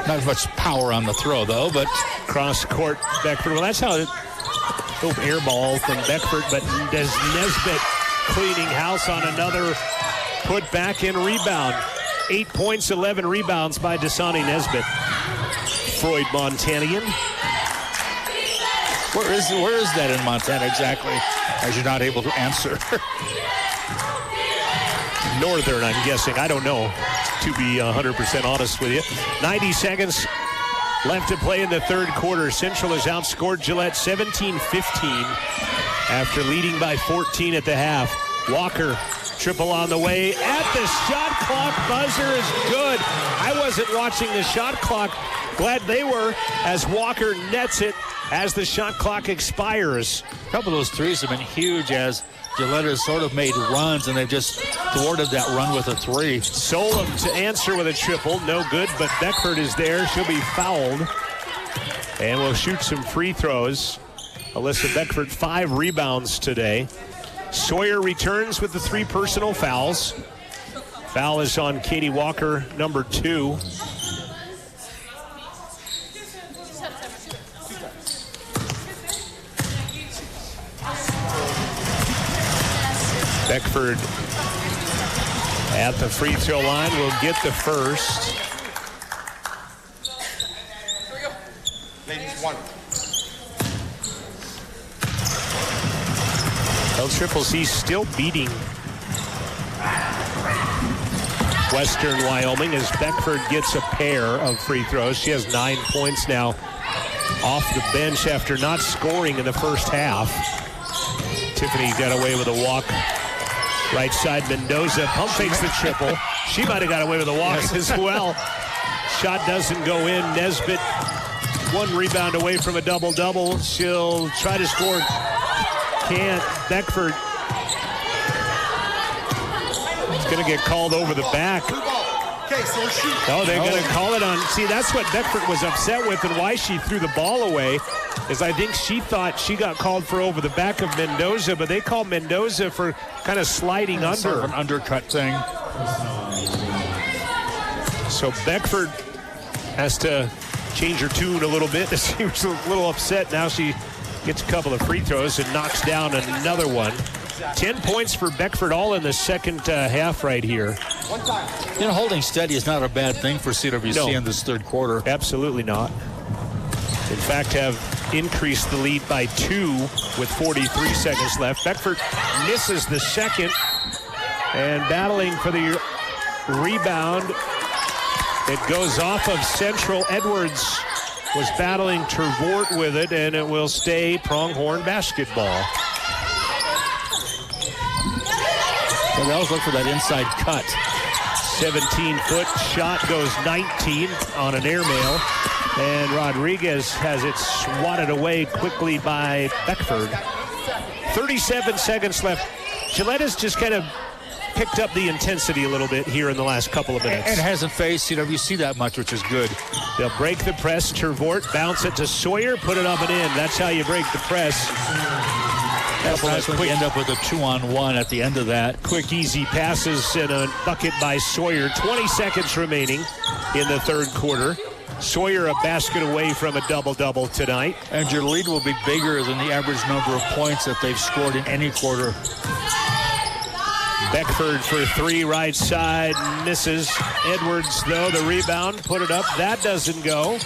Speaker 6: Not as much power on the throw, though, but
Speaker 5: cross court, Beckford. Well, that's how it air ball from Beckford, but does Nesbitt cleaning house on another put back in rebound. 8 points, 11 rebounds by Dasani Nesbitt. Freud Montanian.
Speaker 6: Where is that in Montana exactly? As you're not able to answer.
Speaker 5: Northern, I'm guessing. I don't know, to be 100% honest with you. 90 seconds left to play in the third quarter. Central has outscored Gillette 17-15 after leading by 14 at the half. Walker, triple on the way at the shot clock. Buzzer is good. I wasn't watching the shot clock. Glad they were, as Walker nets it as the shot clock expires.
Speaker 6: A couple of those threes have been huge as Gillette has sort of made runs, and they've just thwarted that run with a three.
Speaker 5: Solom to answer with a triple. No good, but Beckford is there. She'll be fouled. And will shoot some free throws. Alyssa Beckford, 5 rebounds today. Sawyer returns with the 3 personal fouls. Foul is on Katie Walker, number 2. Beckford at the free throw line will get the first.
Speaker 18: Here we go. Ladies, 1.
Speaker 5: Well, Triple C still beating Western Wyoming as Beckford gets a pair of free throws. She has 9 points now off the bench after not scoring in the first half. Tiffany got away with a walk. Right side, Mendoza pump fakes the triple. She might have got away with a walk as well. Shot doesn't go in. Nesbitt 1 rebound away from a double-double. She'll try to score. Can't. Beckford is going to get called over the back. Oh, they're going to call it on. See, that's what Beckford was upset with and why she threw the ball away, is I think she thought she got called for over the back of Mendoza, but they called Mendoza for kind of sliding under.
Speaker 6: Sort of an undercut thing.
Speaker 5: So Beckford has to change her tune a little bit. She was a little upset. Now she gets a couple of free throws and knocks down another one. 10 points for Beckford, all in the second half right here.
Speaker 6: You know, holding steady is not a bad thing for CWC in this third quarter.
Speaker 5: Absolutely not. In fact, have increased the lead by 2 with 43 seconds left. Beckford misses the second and battling for the rebound. It goes off of Central. Edwards was battling Tervort with it, and it will stay Pronghorn basketball.
Speaker 6: Well, they always look for that inside cut.
Speaker 5: 17-foot shot goes 19 on an airmail. And Rodriguez has it swatted away quickly by Beckford. 37 seconds left. Gillette has just kind of picked up the intensity a little bit here in the last couple of minutes.
Speaker 6: And hasn't faced CWC that much, which is good.
Speaker 5: They'll break the press. Tervort bounce it to Sawyer, put it up and in. That's how you break the press.
Speaker 6: That's nice when we end up with a 2-on-1 at the end of that.
Speaker 5: Quick, easy passes and a bucket by Sawyer. 20 seconds remaining in the third quarter. Sawyer a basket away from a double-double tonight.
Speaker 6: And your lead will be bigger than the average number of points that they've scored in any quarter.
Speaker 5: Beckford for 3, right side, misses. Edwards, though, the rebound, put it up. That doesn't go.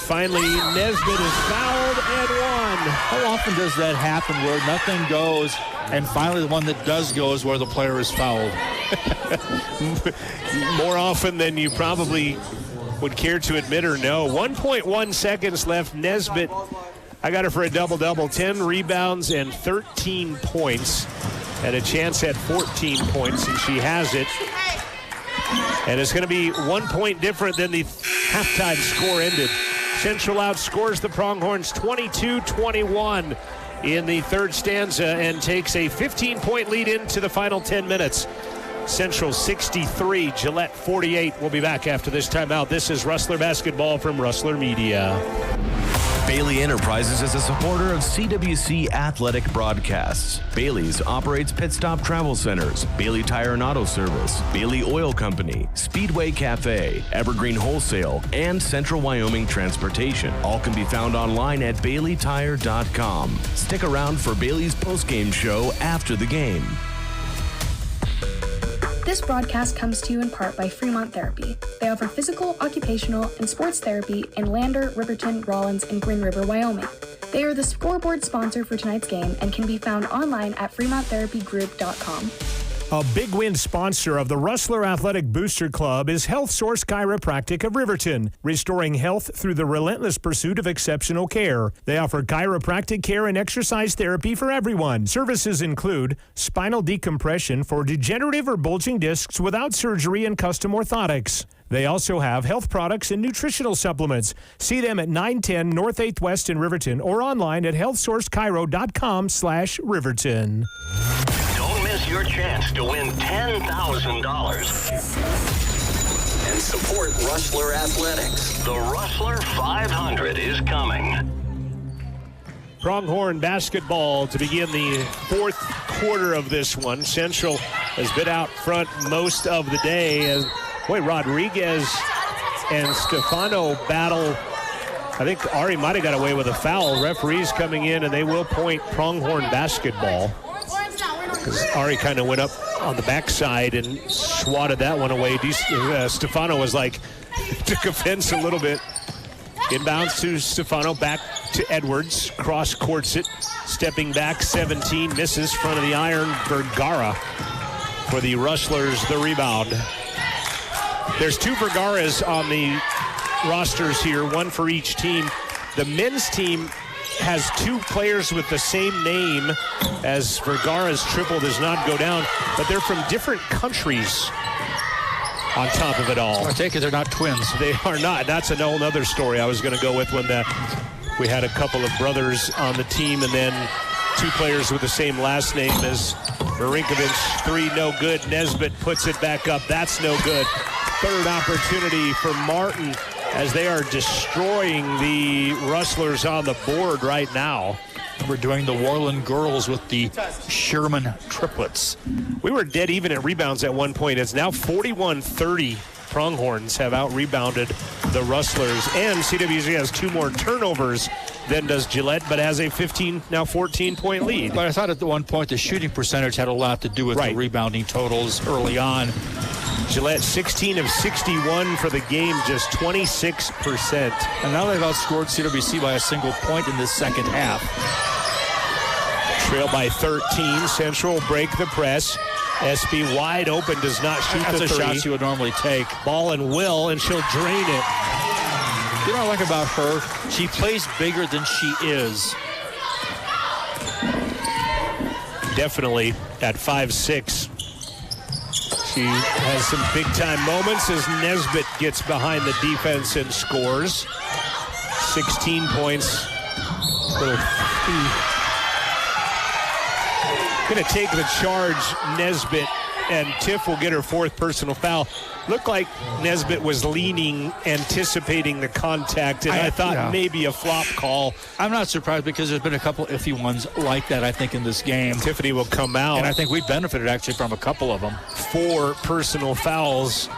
Speaker 5: Finally, Nesbitt is fouled and won.
Speaker 6: How often does that happen where nothing goes, and finally the one that does go is where the player is fouled?
Speaker 5: More often than you probably would care to admit or know. 1.1 seconds left. Nesbitt, I got her for a double-double. 10 rebounds and 13 points. And a chance at 14 points, and she has it. And it's going to be 1 point different than the halftime score ended. Central outscores the Pronghorns 22-21 in the third stanza and takes a 15-point lead into the final 10 minutes. Central 63, Gillette 48. We'll be back after this timeout. This is Rustler Basketball from Rustler Media.
Speaker 19: Bailey Enterprises is a supporter of CWC athletic broadcasts. Bailey's operates Pit Stop Travel Centers, Bailey Tire and Auto Service, Bailey Oil Company, Speedway Cafe, Evergreen Wholesale, and Central Wyoming Transportation. All can be found online at BaileyTire.com. Stick around for Bailey's postgame show after the game.
Speaker 11: This broadcast comes to you in part by Fremont Therapy. They offer physical, occupational, and sports therapy in Lander, Riverton, Rawlins, and Green River, Wyoming. They are the scoreboard sponsor for tonight's game and can be found online at FremontTherapyGroup.com.
Speaker 5: A Big Win sponsor of the Rustler Athletic Booster Club is Health Source Chiropractic of Riverton, restoring health through the relentless pursuit of exceptional care. They offer chiropractic care and exercise therapy for everyone. Services include spinal decompression for degenerative or bulging discs without surgery and custom orthotics. They also have health products and nutritional supplements. See them at 910 North 8th West in Riverton or online at healthsourcechiro.com/Riverton.
Speaker 3: Don't miss your chance to win $10,000 and support Rustler Athletics. The Rustler 500 is coming.
Speaker 5: Pronghorn basketball to begin the fourth quarter of this one. Central has been out front most of the day. As Rodriguez and Stefano battle. I think Ari might have got away with a foul. Referees coming in, and they will point Pronghorn basketball. Because Ari kind of went up on the backside and swatted that one away. Stefano was took offense a little bit. Inbounds to Stefano, back to Edwards, cross courts it, stepping back 17, misses front of the iron. Vergara for the Rustlers, the rebound. There's two Vergaras on the rosters here, one for each team. The men's team has two players with the same name, as Vergara's triple does not go down, but they're from different countries on top of it all.
Speaker 6: I take it they're not twins.
Speaker 5: They are not. That's a whole other story I was going to go with when we had a couple of brothers on the team, and then two players with the same last name as Marinkovic. Three, no good. Nesbitt puts it back up. That's no good. Third opportunity for Martin as they are destroying the Rustlers on the board right now.
Speaker 6: We're doing the Warland girls with the Sherman triplets.
Speaker 5: We were dead even at rebounds at one point. It's now 41-30. Pronghorns have out-rebounded the Rustlers. And CWC has two more turnovers than does Gillette, but has a 14-point lead.
Speaker 6: But I thought at the one point the shooting percentage had a lot to do with the rebounding totals early on.
Speaker 5: Gillette 16 of 61 for the game, just 26%.
Speaker 6: And now they've outscored CWC by a single point in this second half.
Speaker 5: Trail by 13. Central break the press. SB wide open, does not shoot the three.
Speaker 6: That's a shot she would normally take.
Speaker 5: Ball and will, and she'll drain it.
Speaker 6: You know what I like about her? She plays bigger than she is.
Speaker 5: Definitely at 5'6". She has some big-time moments as Nesbitt gets behind the defense and scores. 16 points. Going to take the charge, Nesbitt, and Tiff will get her fourth personal foul. Looked like Nesbitt was leaning, anticipating the contact, and I thought maybe a flop call.
Speaker 6: I'm not surprised because there's been a couple iffy ones like that, I think, in this game.
Speaker 5: Tiffany will come out.
Speaker 6: And I think we benefited, actually, from a couple of them.
Speaker 5: 4 personal fouls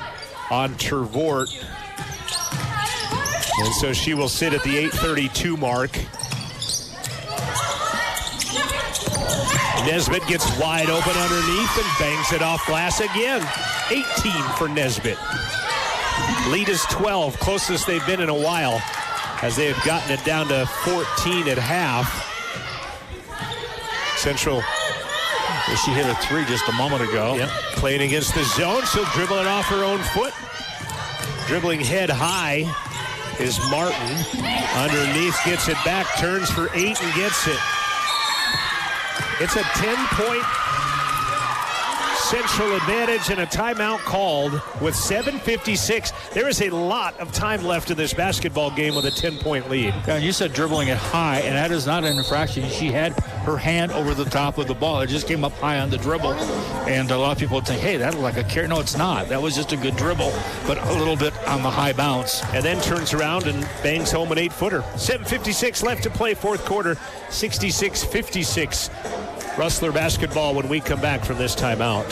Speaker 5: on Tervort. And so she will sit at the 8:32 mark. Nesbitt gets wide open underneath and bangs it off glass again. 18 for Nesbitt. Lead is 12, closest they've been in a while, as they have gotten it down to 14 at half. Central.
Speaker 6: She hit a three just a moment ago.
Speaker 5: Yep. Playing against the zone. She'll dribble it off her own foot. Dribbling head high is Martin. Underneath, gets it back, turns for 8 and gets it. It's a 10-point Central advantage and a timeout called with 7:56. There is a lot of time left in this basketball game with a 10-point lead.
Speaker 6: Yeah, you said dribbling it high, and that is not an infraction. She had her hand over the top of the ball. It just came up high on the dribble, and a lot of people would think, hey, that looked like a carry. No, it's not. That was just a good dribble, but a little bit on the high bounce.
Speaker 5: And then turns around and bangs home an 8-footer. 7:56 left to play, fourth quarter, 66-56. Rustler basketball when we come back from this timeout.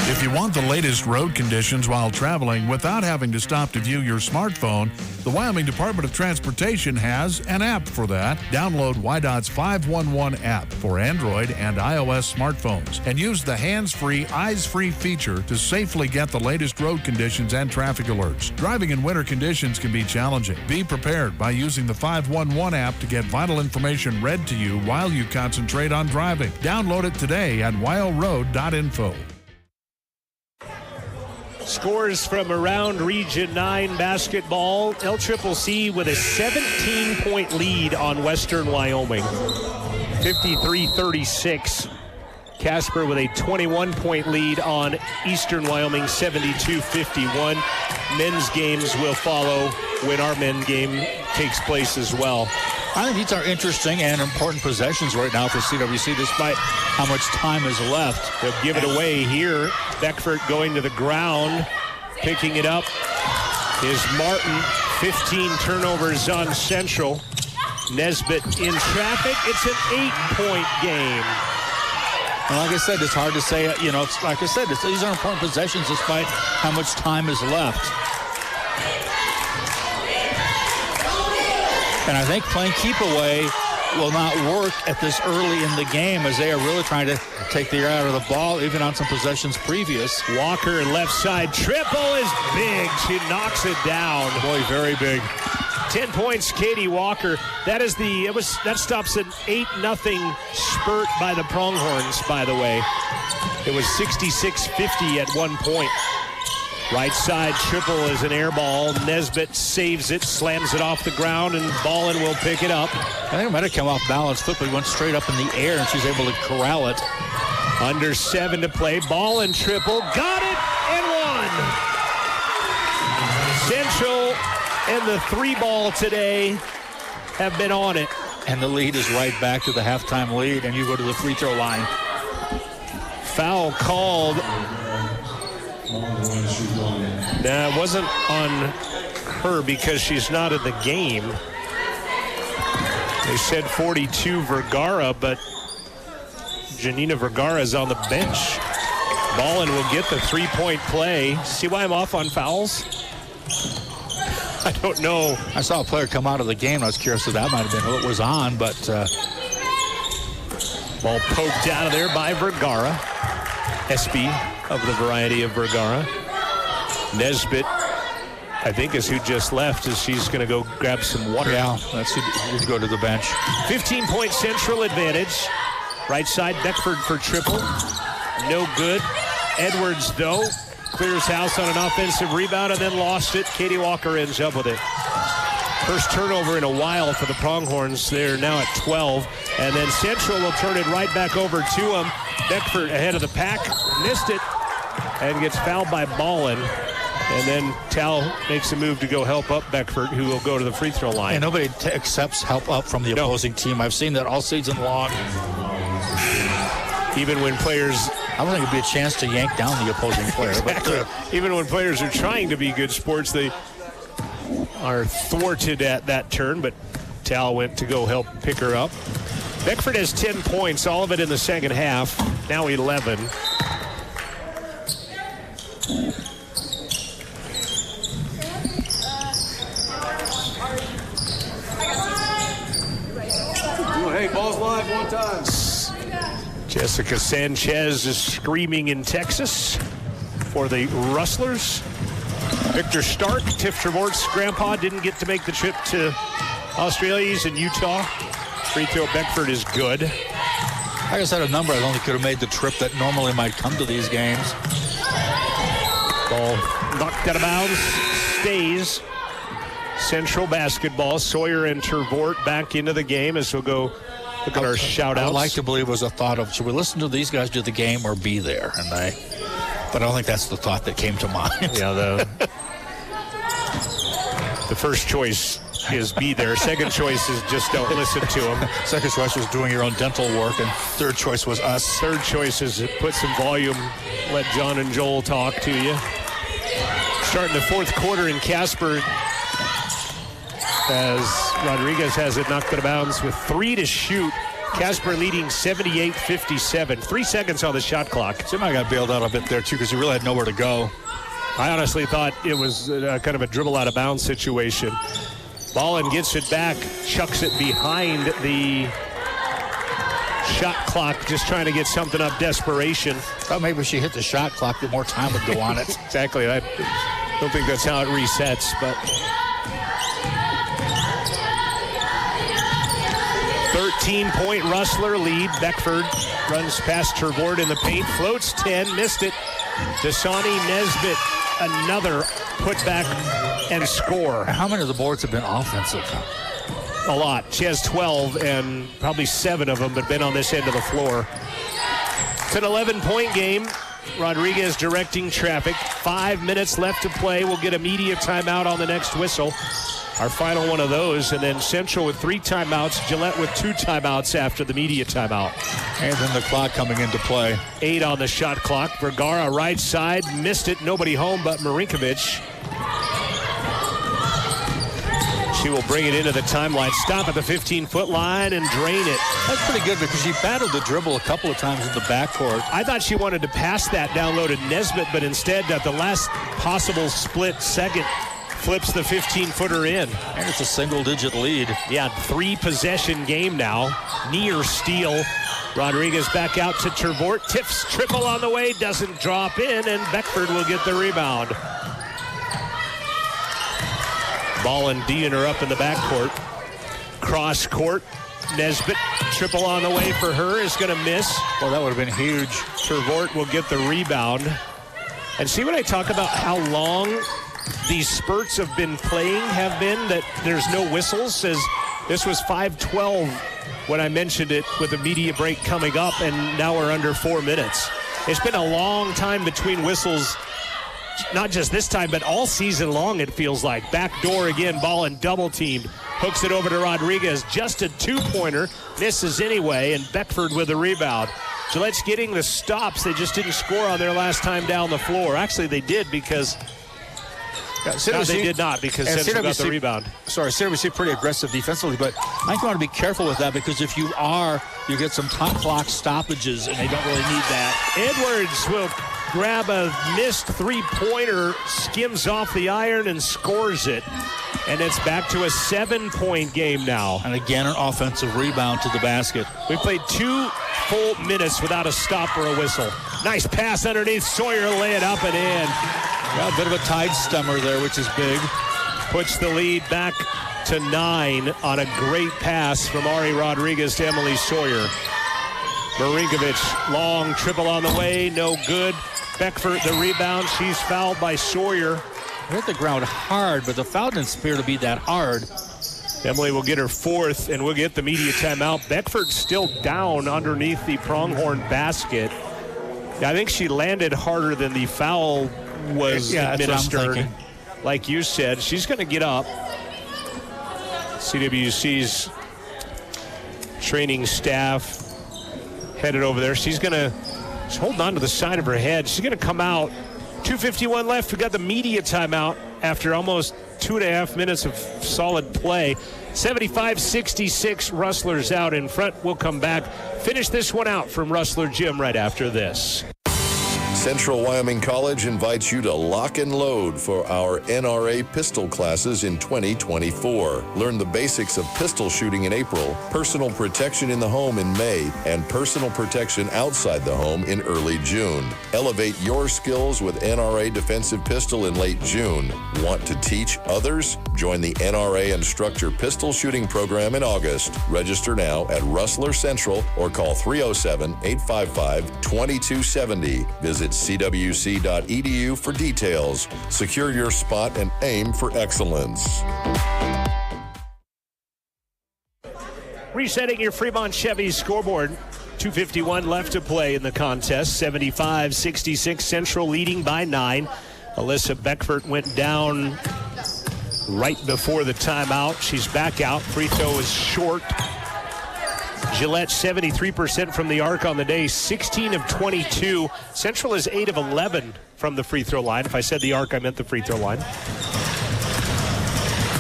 Speaker 16: If you want the latest road conditions while traveling without having to stop to view your smartphone, the Wyoming Department of Transportation has an app for that. Download WYDOT's 511 app for Android and iOS smartphones and use the hands-free, eyes-free feature to safely get the latest road conditions and traffic alerts. Driving in winter conditions can be challenging. Be prepared by using the 511 app to get vital information read to you while you concentrate on driving. Download it today at wyoroad.info.
Speaker 5: Scores from around Region 9 basketball. LCCC with a 17-point lead on Western Wyoming. 53-36. Casper with a 21-point lead on Eastern Wyoming, 72-51. Men's games will follow when our men's game takes place as well.
Speaker 6: I think these are interesting and important possessions right now for CWC, despite how much time is left.
Speaker 5: They'll give it away here. Beckford going to the ground, picking it up is Martin. 15 turnovers on Central. Nesbitt in traffic. It's an 8-point game.
Speaker 6: And like I said, it's hard to say, it's like I said, these are important possessions despite how much time is left. And I think playing keep away will not work at this early in the game as they are really trying to take the air out of the ball, even on some possessions previous.
Speaker 5: Walker left side triple is big. She knocks it down.
Speaker 6: Boy, very big.
Speaker 5: 10 points, Katie Walker. That stops an 8-0 spurt by the Pronghorns, by the way. It was 66-50 at one point. Right side triple is an air ball. Nesbitt saves it, slams it off the ground, and Ballin will pick it up.
Speaker 6: I think it might have come off balance foot, but it went straight up in the air, and she's able to corral it.
Speaker 5: Under 7 to play. Ballin triple. Got it and won. Central and the 3-ball today have been on it.
Speaker 6: And the lead is right back to the halftime lead, and you go to the free throw line.
Speaker 5: Foul called. Nah, it wasn't on her because she's not in the game. They said 42 Vergara, but Janina Vergara is on the bench. Ballin will get the 3-point play. See why I'm off on fouls? I don't know.
Speaker 6: I saw a player come out of the game. I was curious if that might have been who it was on, but
Speaker 5: ball poked out of there by Vergara. SB of the variety of Vergara. Nesbitt, I think, is who just left, as she's going to go grab some water.
Speaker 6: Yeah, that's who'd go to the bench.
Speaker 5: 15-point Central advantage. Right side, Beckford for triple. No good. Edwards, though, clears house on an offensive rebound and then lost it. Katie Walker ends up with it. First turnover in a while for the Pronghorns. They're now at 12. And then Central will turn it right back over to them. Beckford ahead of the pack. Missed it and gets fouled by Ballin. And then Tal makes a move to go help up Beckford, who will go to the free throw line.
Speaker 6: And nobody accepts help up from the opposing team. I've seen that all season long.
Speaker 5: Even when players...
Speaker 6: I don't think it'd be a chance to yank down the opposing player.
Speaker 5: Exactly.
Speaker 6: But,
Speaker 5: even when players are trying to be good sports, they are thwarted at that turn, but Tal went to go help pick her up. Beckford has 10 points, all of it in the second half, now 11.
Speaker 20: Hey, ball's live one time.
Speaker 5: Jessica Sanchez is screaming in Texas for the Rustlers. Victor Stark, Tiff Trevort's grandpa, didn't get to make the trip to Australia. He's in Utah. Free throw Beckford is good.
Speaker 6: I guess at a number, I don't think could have made the trip that normally might come to these games.
Speaker 5: Ball knocked out of bounds, stays. Central basketball. Sawyer and Trevort back into the game as we'll go Look at our shout-outs.
Speaker 6: I would like to believe it was a thought of, should we listen to these guys do the game or be there? But I don't think that's the thought that came to mind.
Speaker 5: Yeah, the first choice is be there. Second choice is just don't listen to them.
Speaker 6: Second choice was doing your own dental work, and third choice was us.
Speaker 5: Third choice is put some volume, let John and Joel talk to you. Starting the fourth quarter in Casper, as Rodriguez has it knocked out of bounds with 3 to shoot. Casper leading 78-57. 3 seconds on the shot clock.
Speaker 6: Somebody got bailed out a bit there, too, because he really had nowhere to go.
Speaker 5: I honestly thought it was kind of a dribble out of bounds situation. Ballin gets it back, chucks it behind the shot clock, just trying to get something up, desperation.
Speaker 6: Thought maybe if she hit the shot clock, that more time would go on it.
Speaker 5: Exactly. I don't think that's how it resets, but 13-point Rustler lead. Beckford runs past Tervort in the paint, floats 10, missed it. Dasani Nesbitt, another putback and score.
Speaker 6: How many of the boards have been offensive?
Speaker 5: A lot. She has 12, and probably 7 of them have been on this end of the floor. It's an 11-point game. Rodriguez directing traffic. 5 minutes left to play. We'll get a media timeout on the next whistle. Our final one of those, and then Central with 3 timeouts, Gillette with 2 timeouts after the media timeout.
Speaker 6: And then the clock coming into play.
Speaker 5: 8 on the shot clock. Vergara right side, missed it. Nobody home but Marinkovic. She will bring it into the timeline, stop at the 15-foot line, and drain it.
Speaker 6: That's pretty good because she battled the dribble a couple of times in the backcourt.
Speaker 5: I thought she wanted to pass that down low to Nesbitt, but instead, at the last possible split second, flips the 15-footer in.
Speaker 6: And it's a single-digit lead.
Speaker 5: Yeah, 3-possession game now. Near steal. Rodriguez back out to Tervort. Tips triple on the way, doesn't drop in, and Beckford will get the rebound. Ball and Dean are up in the backcourt. Cross court. Nesbitt, triple on the way for her, is going to miss.
Speaker 6: Well, that would have been huge.
Speaker 5: Tervort will get the rebound. And see what I talk about how long these spurts have been playing have been, that there's no whistles, as this was 5:12 when I mentioned it with the media break coming up, and now we're under 4 minutes. It's been a long time between whistles, not just this time, but all season long it feels like. Back door again, ball and double teamed. Hooks it over to Rodriguez, just a 2-pointer, misses anyway, and Beckford with the rebound. Gillette's getting the stops. They just didn't score on their last time down the floor. Actually, they did because... No, they did not because Central got the rebound.
Speaker 6: Sorry, CWC pretty aggressive defensively, but I think you want to be careful with that because if you get some top clock stoppages, and they don't really need that.
Speaker 5: Edwards will grab a missed 3-pointer, skims off the iron, and scores it. And it's back to a 7-point game now.
Speaker 6: And again, an offensive rebound to the basket.
Speaker 5: We played 2 full minutes without a stop or a whistle. Nice pass underneath. Sawyer lay it up and in.
Speaker 6: Got a bit of a tide stemmer there, which is big.
Speaker 5: Puts the lead back to 9 on a great pass from Ari Rodriguez to Emily Sawyer. Marinkovic, long triple on the way, no good. Beckford, the rebound. She's fouled by Sawyer.
Speaker 6: Hit the ground hard, but the foul didn't appear to be that hard.
Speaker 5: Emily will get her 4th, and we'll get the media timeout. Beckford's still down underneath the pronghorn basket. I think she landed harder than the foul was administered. Like you said, she's going to get up. CWC's training staff headed over there. She's holding on to the side of her head. She's going to come out. 2:51 left. We got the media timeout after almost 2.5 minutes of solid play. 75-66, Rustlers out in front. We'll come back, finish this one out from Rustler Gym right after this.
Speaker 19: Central Wyoming College invites you to lock and load for our NRA pistol classes in 2024. Learn the basics of pistol shooting in April, personal protection in the home in May, and personal protection outside the home in early June. Elevate your skills with NRA Defensive Pistol in late June. Want to teach others? Join the NRA Instructor Pistol Shooting Program in August. Register now at Rustler Central or call 307-855-2270. Visit CWC.edu for details. Secure your spot and aim for excellence.
Speaker 5: Resetting your Fremont Chevy scoreboard. 2:51 left to play in the contest. 75-66 Central leading by 9. Alyssa Beckford went down right before the timeout. She's back out. Free throw is short. Gillette 73% from the arc on the day, 16 of 22. Central is 8 of 11 from the free throw line. If I said the arc, I meant the free throw line.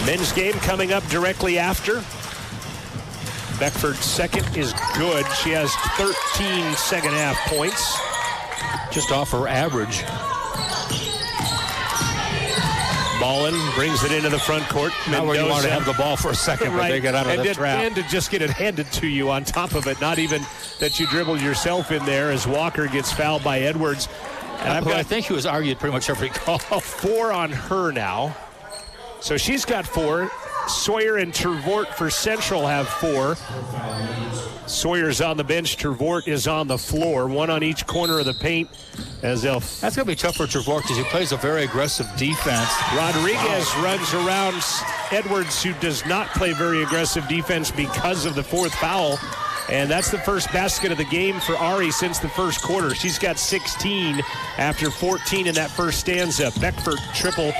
Speaker 5: Men's game coming up directly after. Beckford's second is good. She has 13 second half points.
Speaker 6: Just off her average.
Speaker 5: Ballin brings it into the front court.
Speaker 6: Not where you want to have the ball for a second, but they get out of the trap.
Speaker 5: And to just get it handed to you on top of it. Not even that you dribbled yourself in there as Walker gets fouled by Edwards. And
Speaker 6: I think he was argued pretty much every call.
Speaker 5: 4 on her now. So she's got 4. Sawyer and Tervort for Central have 4. Sawyer's on the bench. Tervort is on the floor. 1 on each corner of the paint. That's going
Speaker 6: to be tough for Tervort because he plays a very aggressive defense.
Speaker 5: Rodriguez runs around Edwards, who does not play very aggressive defense because of the 4th foul. And that's the first basket of the game for Ari since the first quarter. She's got 16 after 14 in that first stanza. Beckford triple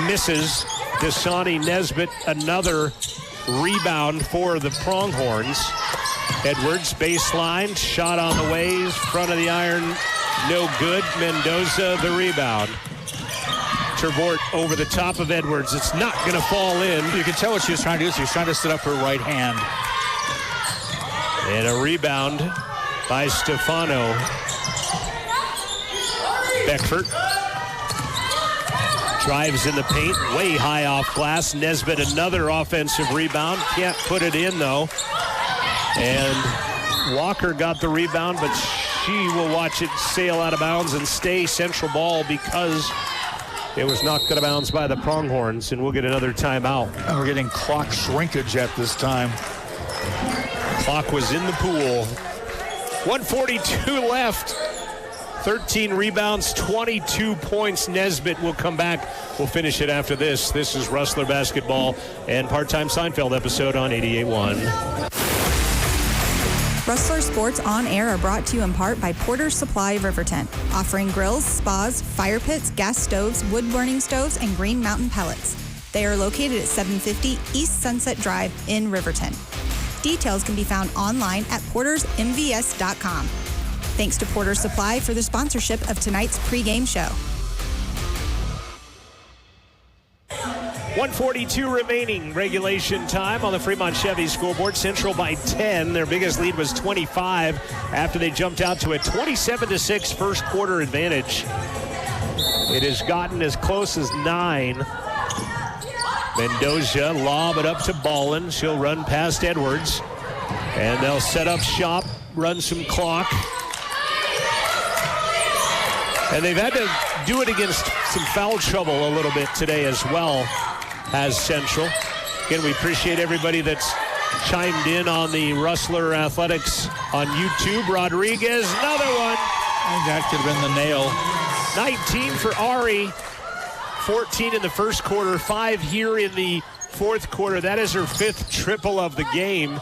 Speaker 5: misses. Dasani Nesbitt, another rebound for the Pronghorns. Edwards, baseline, shot on the way, front of the iron, no good. Mendoza, the rebound. Tervort over the top of Edwards. It's not going to fall in.
Speaker 6: You can tell what she was trying to do. She was trying to set up her right hand.
Speaker 5: And a rebound by Stefano. Beckford drives in the paint, way high off glass. Nesbitt, another offensive rebound. Can't put it in, though. And Walker got the rebound, but she will watch it sail out of bounds and stay Central ball because it was knocked out of bounds by the Pronghorns, and we'll get another timeout.
Speaker 6: And we're getting clock shrinkage at this time.
Speaker 5: Clock was in the pool. 1:42 left. 13 rebounds, 22 points. Nesbitt will come back. We'll finish it after this. This is Rustler Basketball and Part-Time Seinfeld episode on 88.1.
Speaker 2: Rustler Sports On Air are brought to you in part by Porter's Supply of Riverton, offering grills, spas, fire pits, gas stoves, wood-burning stoves, and Green Mountain pellets. They are located at 750 East Sunset Drive in Riverton. Details can be found online at portersmvs.com. Thanks to Porter's Supply for the sponsorship of tonight's pregame show.
Speaker 5: 1:42 remaining regulation time on the Fremont Chevy scoreboard. Central by 10. Their biggest lead was 25 after they jumped out to a 27-6 first quarter advantage. It has gotten as close as 9. Mendoza lob it up to Ballin. She'll run past Edwards. And they'll set up shop, run some clock. And they've had to do it against some foul trouble a little bit today as well as Central. Again, we appreciate everybody that's chimed in on the Rustler Athletics on YouTube. Rodriguez, another one.
Speaker 6: And that could have been the nail.
Speaker 5: 19 for Ari. 14 in the first quarter, 5 here in the fourth quarter. That is her 5th triple of the game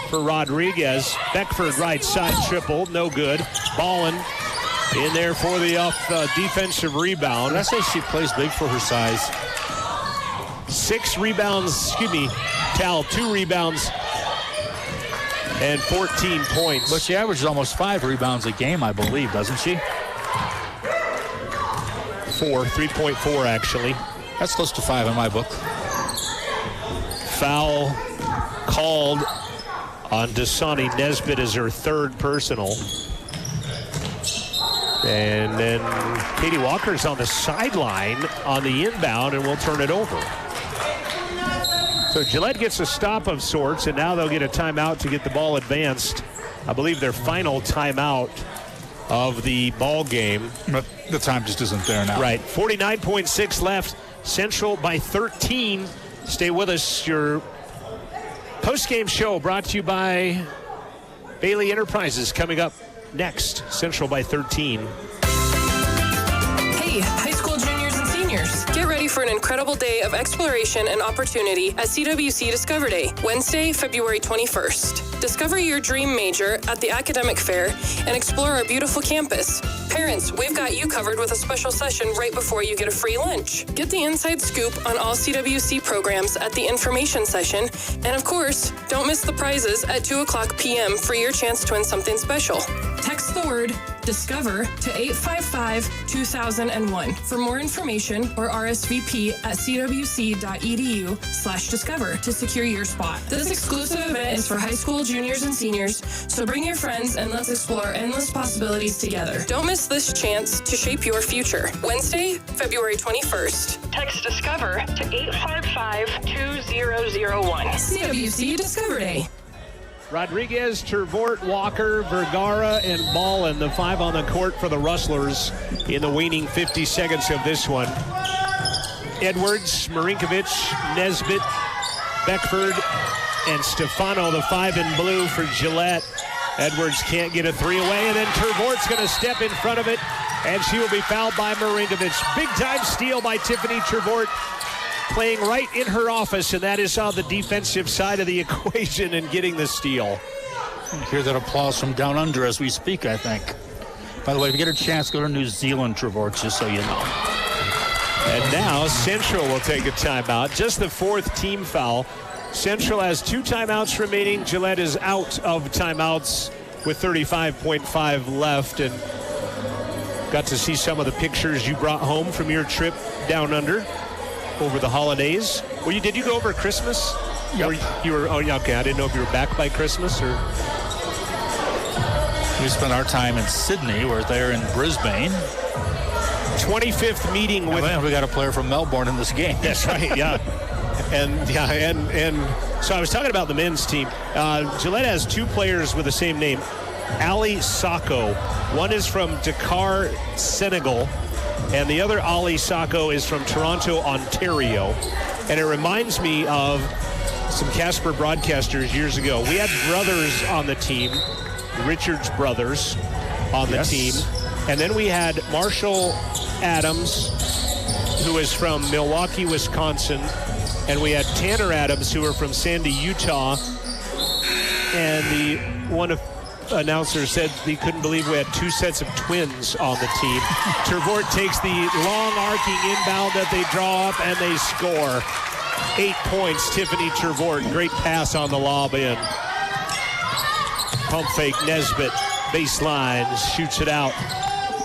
Speaker 5: for Rodriguez. Beckford right side triple, no good. Ballin in there for the defensive rebound.
Speaker 6: Did I say she plays big for her size?
Speaker 5: 6 rebounds, Cal, 2 rebounds and 14 points.
Speaker 6: But she averages almost 5 rebounds a game, I believe, doesn't she?
Speaker 5: 3.4 actually.
Speaker 6: That's close to 5 in my book.
Speaker 5: Foul called on Dasani Nesbitt as her 3rd personal. And then Katie Walker's on the sideline on the inbound, and we'll turn it over. So Gillette gets a stop of sorts, and now they'll get a timeout to get the ball advanced. I believe their final timeout of the ball game.
Speaker 6: But the time just isn't there now.
Speaker 5: Right. 49.6 left. Central by 13. Stay with us. Your post-game show brought to you by Bailey Enterprises coming up next. Central by 13.
Speaker 19: Hey, high school juniors and seniors. Get ready for an incredible day of exploration and opportunity at CWC Discover Day, Wednesday, February 21st. Discover your dream major at the academic fair and explore our beautiful campus. Parents, we've got you covered with a special session right before you get a free lunch. Get the inside scoop on all CWC programs at the information session. And of course, don't miss the prizes at 2:00 p.m. for your chance to win something special. Text the word DISCOVER to 855-2001 for more information or RSVP at cwc.edu/discover to secure your spot. This exclusive event is for high school juniors and seniors, so bring your friends and let's explore endless possibilities together. Don't miss this chance to shape your future. Wednesday, February 21st. Text DISCOVER to 855-2001. CWC Discover Day.
Speaker 5: Rodriguez, Tervort, Walker, Vergara, and Ballin, the 5 on the court for the Rustlers in the waning 50 seconds of this one. Edwards, Marinkovic, Nesbitt, Beckford, and Stefano, the 5 in blue for Gillette. Edwards can't get a 3 away, and then Tervort's going to step in front of it, and she will be fouled by Marinkovic. Big-time steal by Tiffany Tervort, playing right in her office, and that is on the defensive side of the equation and getting the steal.
Speaker 6: Hear that applause from down under as we speak, I think. By the way, if you get a chance, go to New Zealand, Trevor, just so you know.
Speaker 5: And now Central will take a timeout. Just the 4th team foul. Central has 2 timeouts remaining. Gillette is out of timeouts with 35.5 left. And got to see some of the pictures you brought home from your trip down under over the holidays. Did you go over Christmas?
Speaker 6: Yep.
Speaker 5: You were, oh yeah, okay. I didn't know if you were back by Christmas or.
Speaker 6: We spent our time in Sydney. We're there in Brisbane.
Speaker 5: 25th meeting with.
Speaker 6: We got a player from Melbourne in this game.
Speaker 5: That's right. Yeah. And so I was talking about the men's team. Gillette has 2 players with the same name. Ali Sacco. One is from Dakar, Senegal, and the other Ali Sacco is from Toronto, Ontario. And it reminds me of some Casper broadcasters years ago. We had brothers on the team, Richards brothers on the team. And then we had Marshall Adams, who is from Milwaukee, Wisconsin. And we had Tanner Adams, who are from Sandy, Utah. And the one announcer said he couldn't believe we had 2 sets of twins on the team. Tervort takes the long arcing inbound that they draw up, and they score. 8 points, Tiffany Tervort. Great pass on the lob in. Pump fake, Nesbitt, baseline, shoots it out.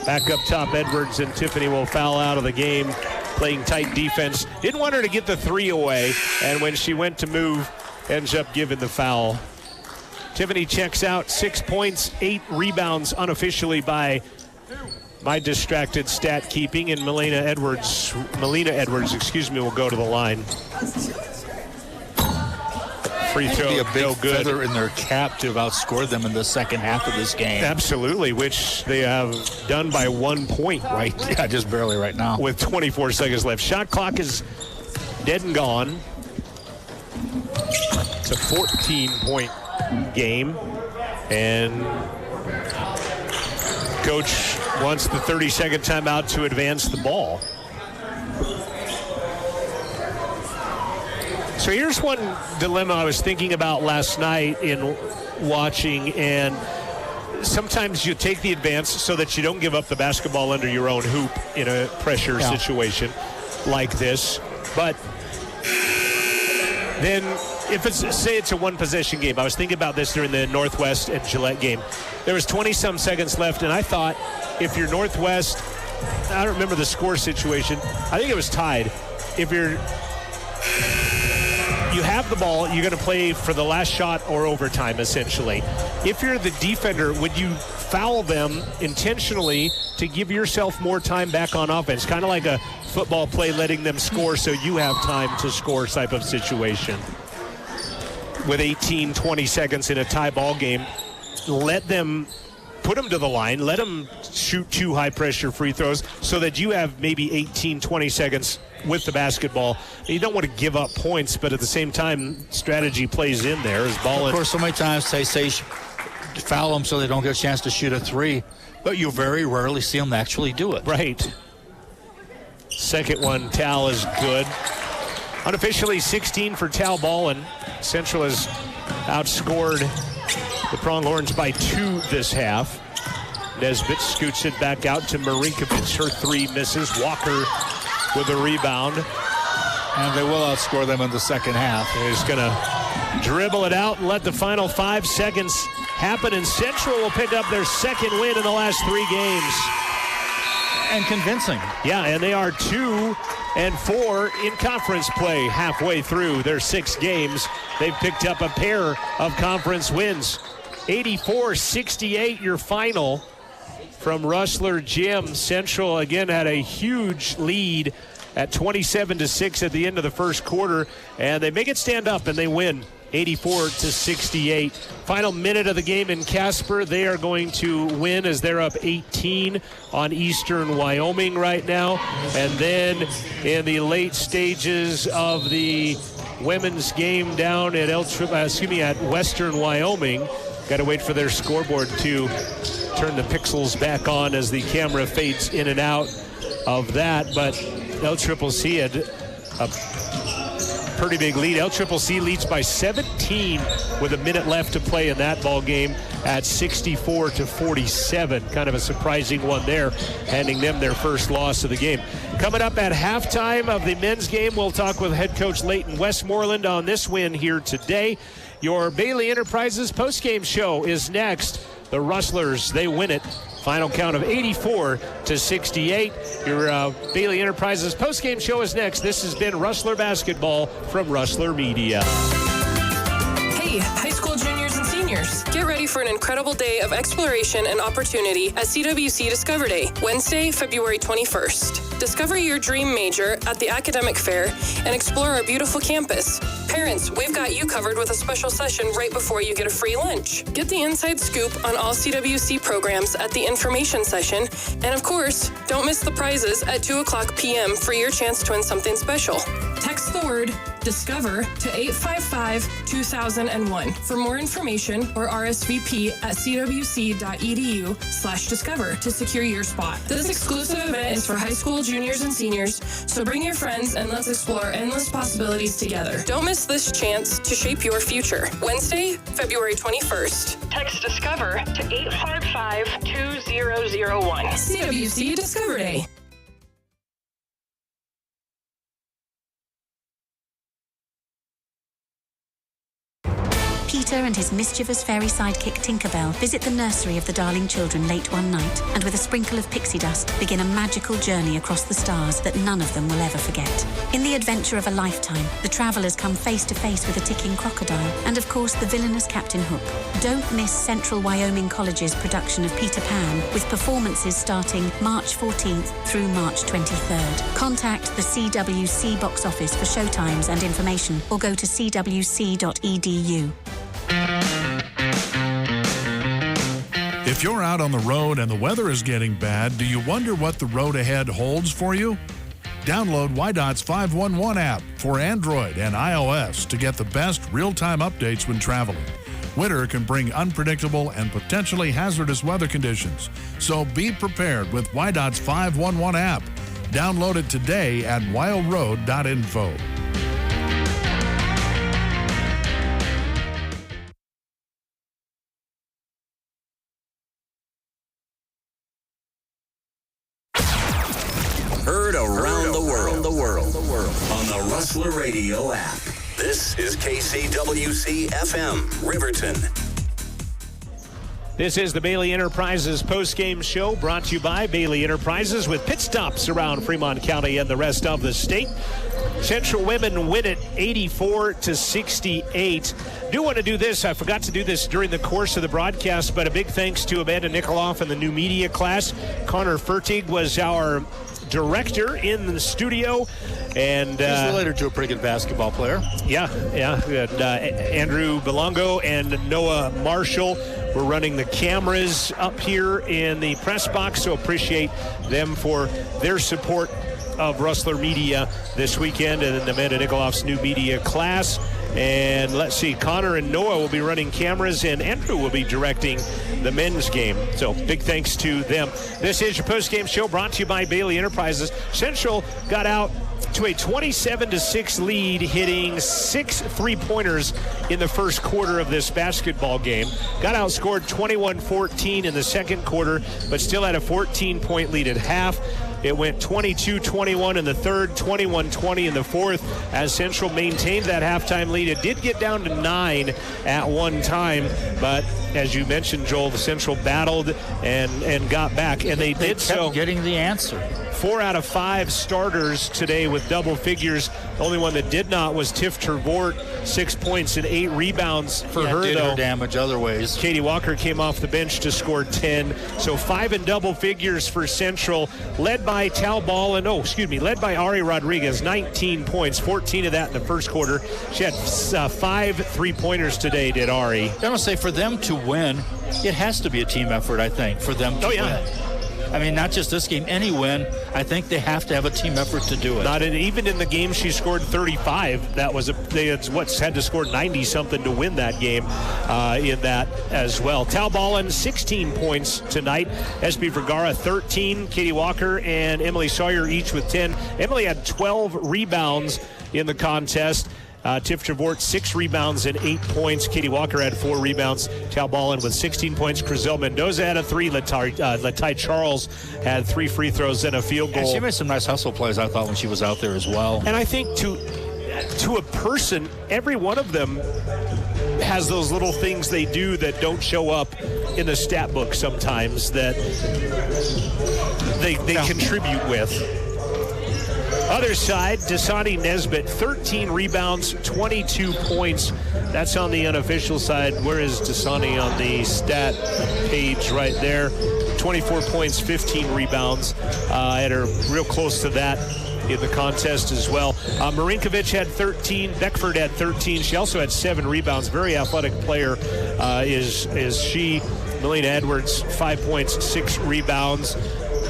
Speaker 5: Back up top, Edwards, and Tiffany will foul out of the game, playing tight defense. Didn't want her to get the 3 away, and when she went to move, ends up giving the foul. Tiffany checks out, 6 points, 8 rebounds unofficially by my distracted stat keeping, and Melina Edwards, will go to the line. Free throw,
Speaker 6: be a big
Speaker 5: no good.
Speaker 6: Feather in their cap to have outscored them in the second half of this game.
Speaker 5: Absolutely, which they have done by 1 point.
Speaker 6: Right, yeah, just barely right now.
Speaker 5: With 24 seconds left. Shot clock is dead and gone. It's a 14-point game, and coach wants the 30-second timeout to advance the ball. So here's one dilemma I was thinking about last night in watching, and sometimes you take the advance so that you don't give up the basketball under your own hoop in a pressure situation like this. But then if say it's a one-possession game, I was thinking about this during the Northwest and Gillette game. There was 20-some seconds left, and I thought if you're Northwest, I don't remember the score situation. I think it was tied. If you have the ball, you're going to play for the last shot or overtime, essentially. If you're the defender, would you foul them intentionally to give yourself more time back on offense? Kind of like a football play, letting them score so you have time to score type of situation. With 18, 20 seconds in a tie ball game, let them put them to the line, let them shoot 2 high-pressure free throws so that you have maybe 18, 20 seconds with the basketball. You don't want to give up points, but at the same time, strategy plays in there. As ball
Speaker 6: of course, so many times they say foul them so they don't get a chance to shoot a 3, but you very rarely see them actually do it.
Speaker 5: Right. Second one, Tal is good. Unofficially 16 for Tal Ballin. Central has outscored The Pronghorns by 2 this half. Nesbitt scoots it back out to Marinkovic. Her 3 misses. Walker with a rebound.
Speaker 6: And they will outscore them in the second half.
Speaker 5: He's going to dribble it out and let the final 5 seconds happen. And Central will pick up their second win in the last 3 games.
Speaker 6: And convincing.
Speaker 5: Yeah, and they are 2-4 in conference play halfway through their 6 games. They've picked up a pair of conference wins. 84-68 your final from Rustler Gym. Central again had a huge lead at 27-6 at the end of the first quarter, and they make it stand up and they win 84-68. Final minute of the game in Casper. They are going to win as they're up 18 on Eastern Wyoming right now. And then in the late stages of the women's game down at at Western Wyoming, got to wait for their scoreboard to turn the pixels back on as the camera fades in and out of that. But LCCC had a pretty big lead. LCCC leads by 17 with a minute left to play in that ball game at 64-47. Kind of a surprising one there, handing them their first loss of the game. Coming up at halftime of the men's game, we'll talk with head coach Leighton Westmoreland on this win here today. Your Bailey Enterprises postgame show is next. The Rustlers, they win it. Final count of 84-68. Your Bailey Enterprises postgame show is next. This has been Rustler Basketball from Rustler Media.
Speaker 19: Hey, high school juniors and seniors, get ready for an incredible day of exploration and opportunity at CWC Discover Day, Wednesday, February 21st. Discover your dream major at the academic fair and explore our beautiful campus. Parents, we've got you covered with a special session right before you get a free lunch. Get the inside scoop on all CWC programs at the information session. And of course, don't miss the prizes at 2:00 p.m. for your chance to win something special. Text the word DISCOVER to 855-2001 for more information or RSVP at cwc.edu/discover to secure your spot. This exclusive event is for high school juniors and seniors, so bring your friends and let's explore endless possibilities together. Don't miss this chance to shape your future. Wednesday, February 21st. Text DISCOVER to 855-2001. CWC Discover Day.
Speaker 21: Peter and his mischievous fairy sidekick Tinkerbell visit the nursery of the Darling Children late one night, and with a sprinkle of pixie dust, begin a magical journey across the stars that none of them will ever forget. In the adventure of a lifetime, the travellers come face to face with a ticking crocodile, and of course the villainous Captain Hook. Don't miss Central Wyoming College's production of Peter Pan, with performances starting March 14th through March 23rd. Contact the CWC box office for showtimes and information, or go to cwc.edu.
Speaker 16: If you're out on the road and the weather is getting bad, do you wonder what the road ahead holds for you? Download WYDOT's 511 app for Android and iOS to get the best real-time updates when traveling. Winter can bring unpredictable and potentially hazardous weather conditions, so be prepared with WYDOT's 511 app. Download it today at wildroad.info.
Speaker 3: Heard around the world on the Rustler Radio app. This is KCWC FM, Riverton.
Speaker 5: This is the Bailey Enterprises postgame show, brought to you by Bailey Enterprises, with pit stops around Fremont County and the rest of the state. Central women win it 84-68. Do want to do this. I forgot to do this during the course of the broadcast, but a big thanks to Amanda Nikoloff and the new media class. Connor Fertig was our director in the studio, and
Speaker 6: he's related to a pretty good basketball player.
Speaker 5: Yeah. And, Andrew Belongo and Noah Marshall were running the cameras up here in the press box, so appreciate them for their support of Rustler Media this weekend, and Amanda Nikoloff's new media class. And let's see, Connor and Noah will be running cameras, and Andrew will be directing the men's game. So big thanks to them. This is your post-game show, brought to you by Bailey Enterprises. Central got out to a 27-6 lead, hitting 6 3-pointers in the first quarter of this basketball game. Got outscored 21-14 in the second quarter, but still had a 14-point lead at half. It went 22-21 in the third, 21-20 in the fourth, as Central maintained that halftime lead. It did get down to 9 at one time, but as you mentioned, Joel, the Central battled and got back, and they did so.
Speaker 6: Getting the answer.
Speaker 5: 4 out of 5 starters today with double figures. The only one that did not was Tiff Trevort, 6 points and 8 rebounds for her,
Speaker 6: did
Speaker 5: though.
Speaker 6: Her damage other ways.
Speaker 5: Katie Walker came off the bench to score 10. So 5 in double figures for Central, led by led by Ari Rodriguez, 19 points, 14 of that in the first quarter. She had 5 3-pointers today, did Ari.
Speaker 6: I'm going to say for them to win, it has to be a team effort, I think, for them to win. I mean, not just this game, any win, I think they have to have a team effort to do it.
Speaker 5: Even in the game she scored 35, they had to score 90-something to win that game in that as well. Tal Ballin, 16 points tonight. SB Vergara, 13. Katie Walker and Emily Sawyer each with 10. Emily had 12 rebounds in the contest. Tiff Trevort, 6 rebounds and 8 points. Katie Walker had 4 rebounds. Tal Ballin with 16 points. Crizel Mendoza had a 3. Latai Charles had 3 free throws and a field goal.
Speaker 6: And she made some nice hustle plays, I thought, when she was out there as well.
Speaker 5: And I think to a person, every one of them has those little things they do that don't show up in the stat book sometimes that they contribute with. Other side, Dasani Nesbitt, 13 rebounds, 22 points. That's on the unofficial side. Where is Dasani on the stat page right there? 24 points, 15 rebounds. I had her real close to that in the contest as well. Marinkovic had 13. Beckford had 13. She also had 7 rebounds. Very athletic player is she. Melina Edwards, 5 points, 6 rebounds.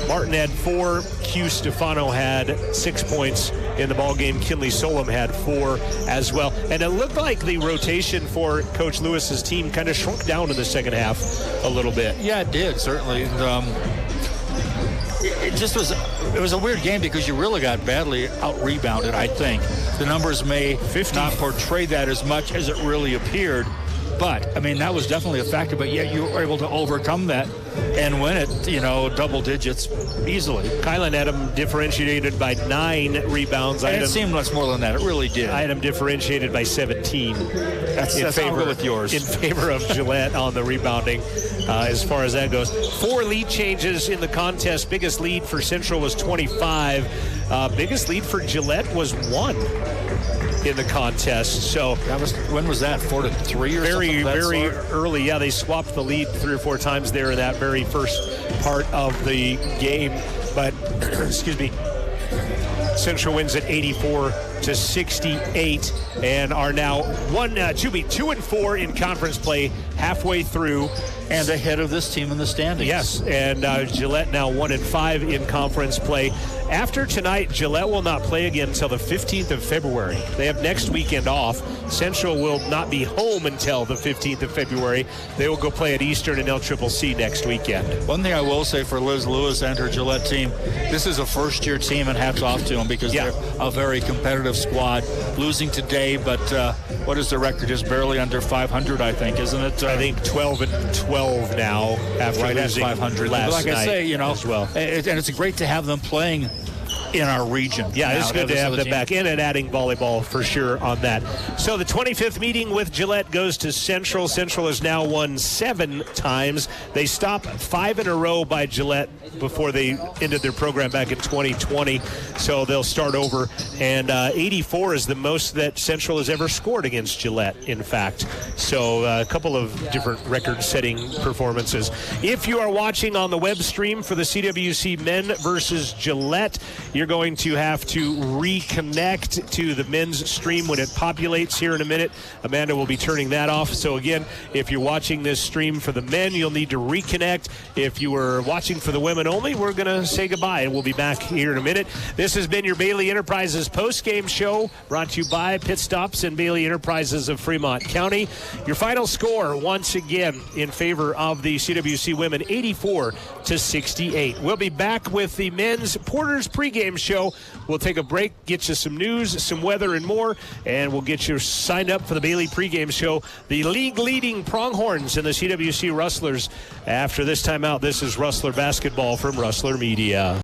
Speaker 5: Martin had 4. Q Stefano had 6 points in the ballgame. Kinley Solom had 4 as well. And it looked like the rotation for Coach Lewis's team kind of shrunk down in the second half a little bit.
Speaker 6: Yeah, it did, certainly. It was a weird game because you really got badly out-rebounded, I think. The numbers may not portray that as much as it really appeared. But, I mean, that was definitely a factor, but yet you were able to overcome that and win it, double digits easily.
Speaker 5: Kylan Adam differentiated by 9 rebounds.
Speaker 6: And it seemed much more than that. It really did.
Speaker 5: I had him differentiated by 17.
Speaker 6: That's I'll go with yours.
Speaker 5: In favor of Gillette on the rebounding as far as that goes. 4 lead changes in the contest. Biggest lead for Central was 25. Biggest lead for Gillette was 1. In the contest. So
Speaker 6: when was that? 4-3 or something?
Speaker 5: Very early. Yeah, they swapped the lead 3 or 4 times there in that very first part of the game. But excuse me, Central wins at 84-68 and are now 2-4 in conference play halfway through.
Speaker 6: And ahead of this team in the standings.
Speaker 5: Yes, and Gillette now 1-5 in conference play. After tonight, Gillette will not play again until the 15th of February. They have next weekend off. Central will not be home until the 15th of February. They will go play at Eastern and LCCC next weekend.
Speaker 6: One thing I will say for Liz Lewis and her Gillette team, this is a first-year team, and hats off to them because they're a very competitive squad. Losing today, but what is the record? Just barely under 500, I think, isn't it?
Speaker 5: I think 12-12 now after losing 500 last
Speaker 6: night. Like I say,
Speaker 5: as well.
Speaker 6: And it's great to have them playing in our region.
Speaker 5: Yeah, it's good to have them back in and adding volleyball for sure on that. So the 25th meeting with Gillette goes to Central. Central has now won 7 times. They stopped 5 in a row by Gillette before they ended their program back in 2020. So they'll start over. And 84 is the most that Central has ever scored against Gillette, in fact. So a couple of different record-setting performances. If you are watching on the web stream for the CWC men versus Gillette, you're going to have to reconnect to the men's stream when it populates here in a minute. Amanda will be turning that off. So again, if you're watching this stream for the men, you'll need to reconnect. If you were watching for the women only, we're going to say goodbye, and we'll be back here in a minute. This has been your Bailey Enterprises post-game show, brought to you by Pit Stops and Bailey Enterprises of Fremont County. Your final score, once again, in favor of the CWC women, 84-68. We'll be back with the men's Porter's pregame pregame show. We'll take a break, get you some news, some weather, and more, and we'll get you signed up for the Bailey pregame show. The league-leading Pronghorns and the CWC Rustlers. After this timeout, this is Rustler Basketball from Rustler Media.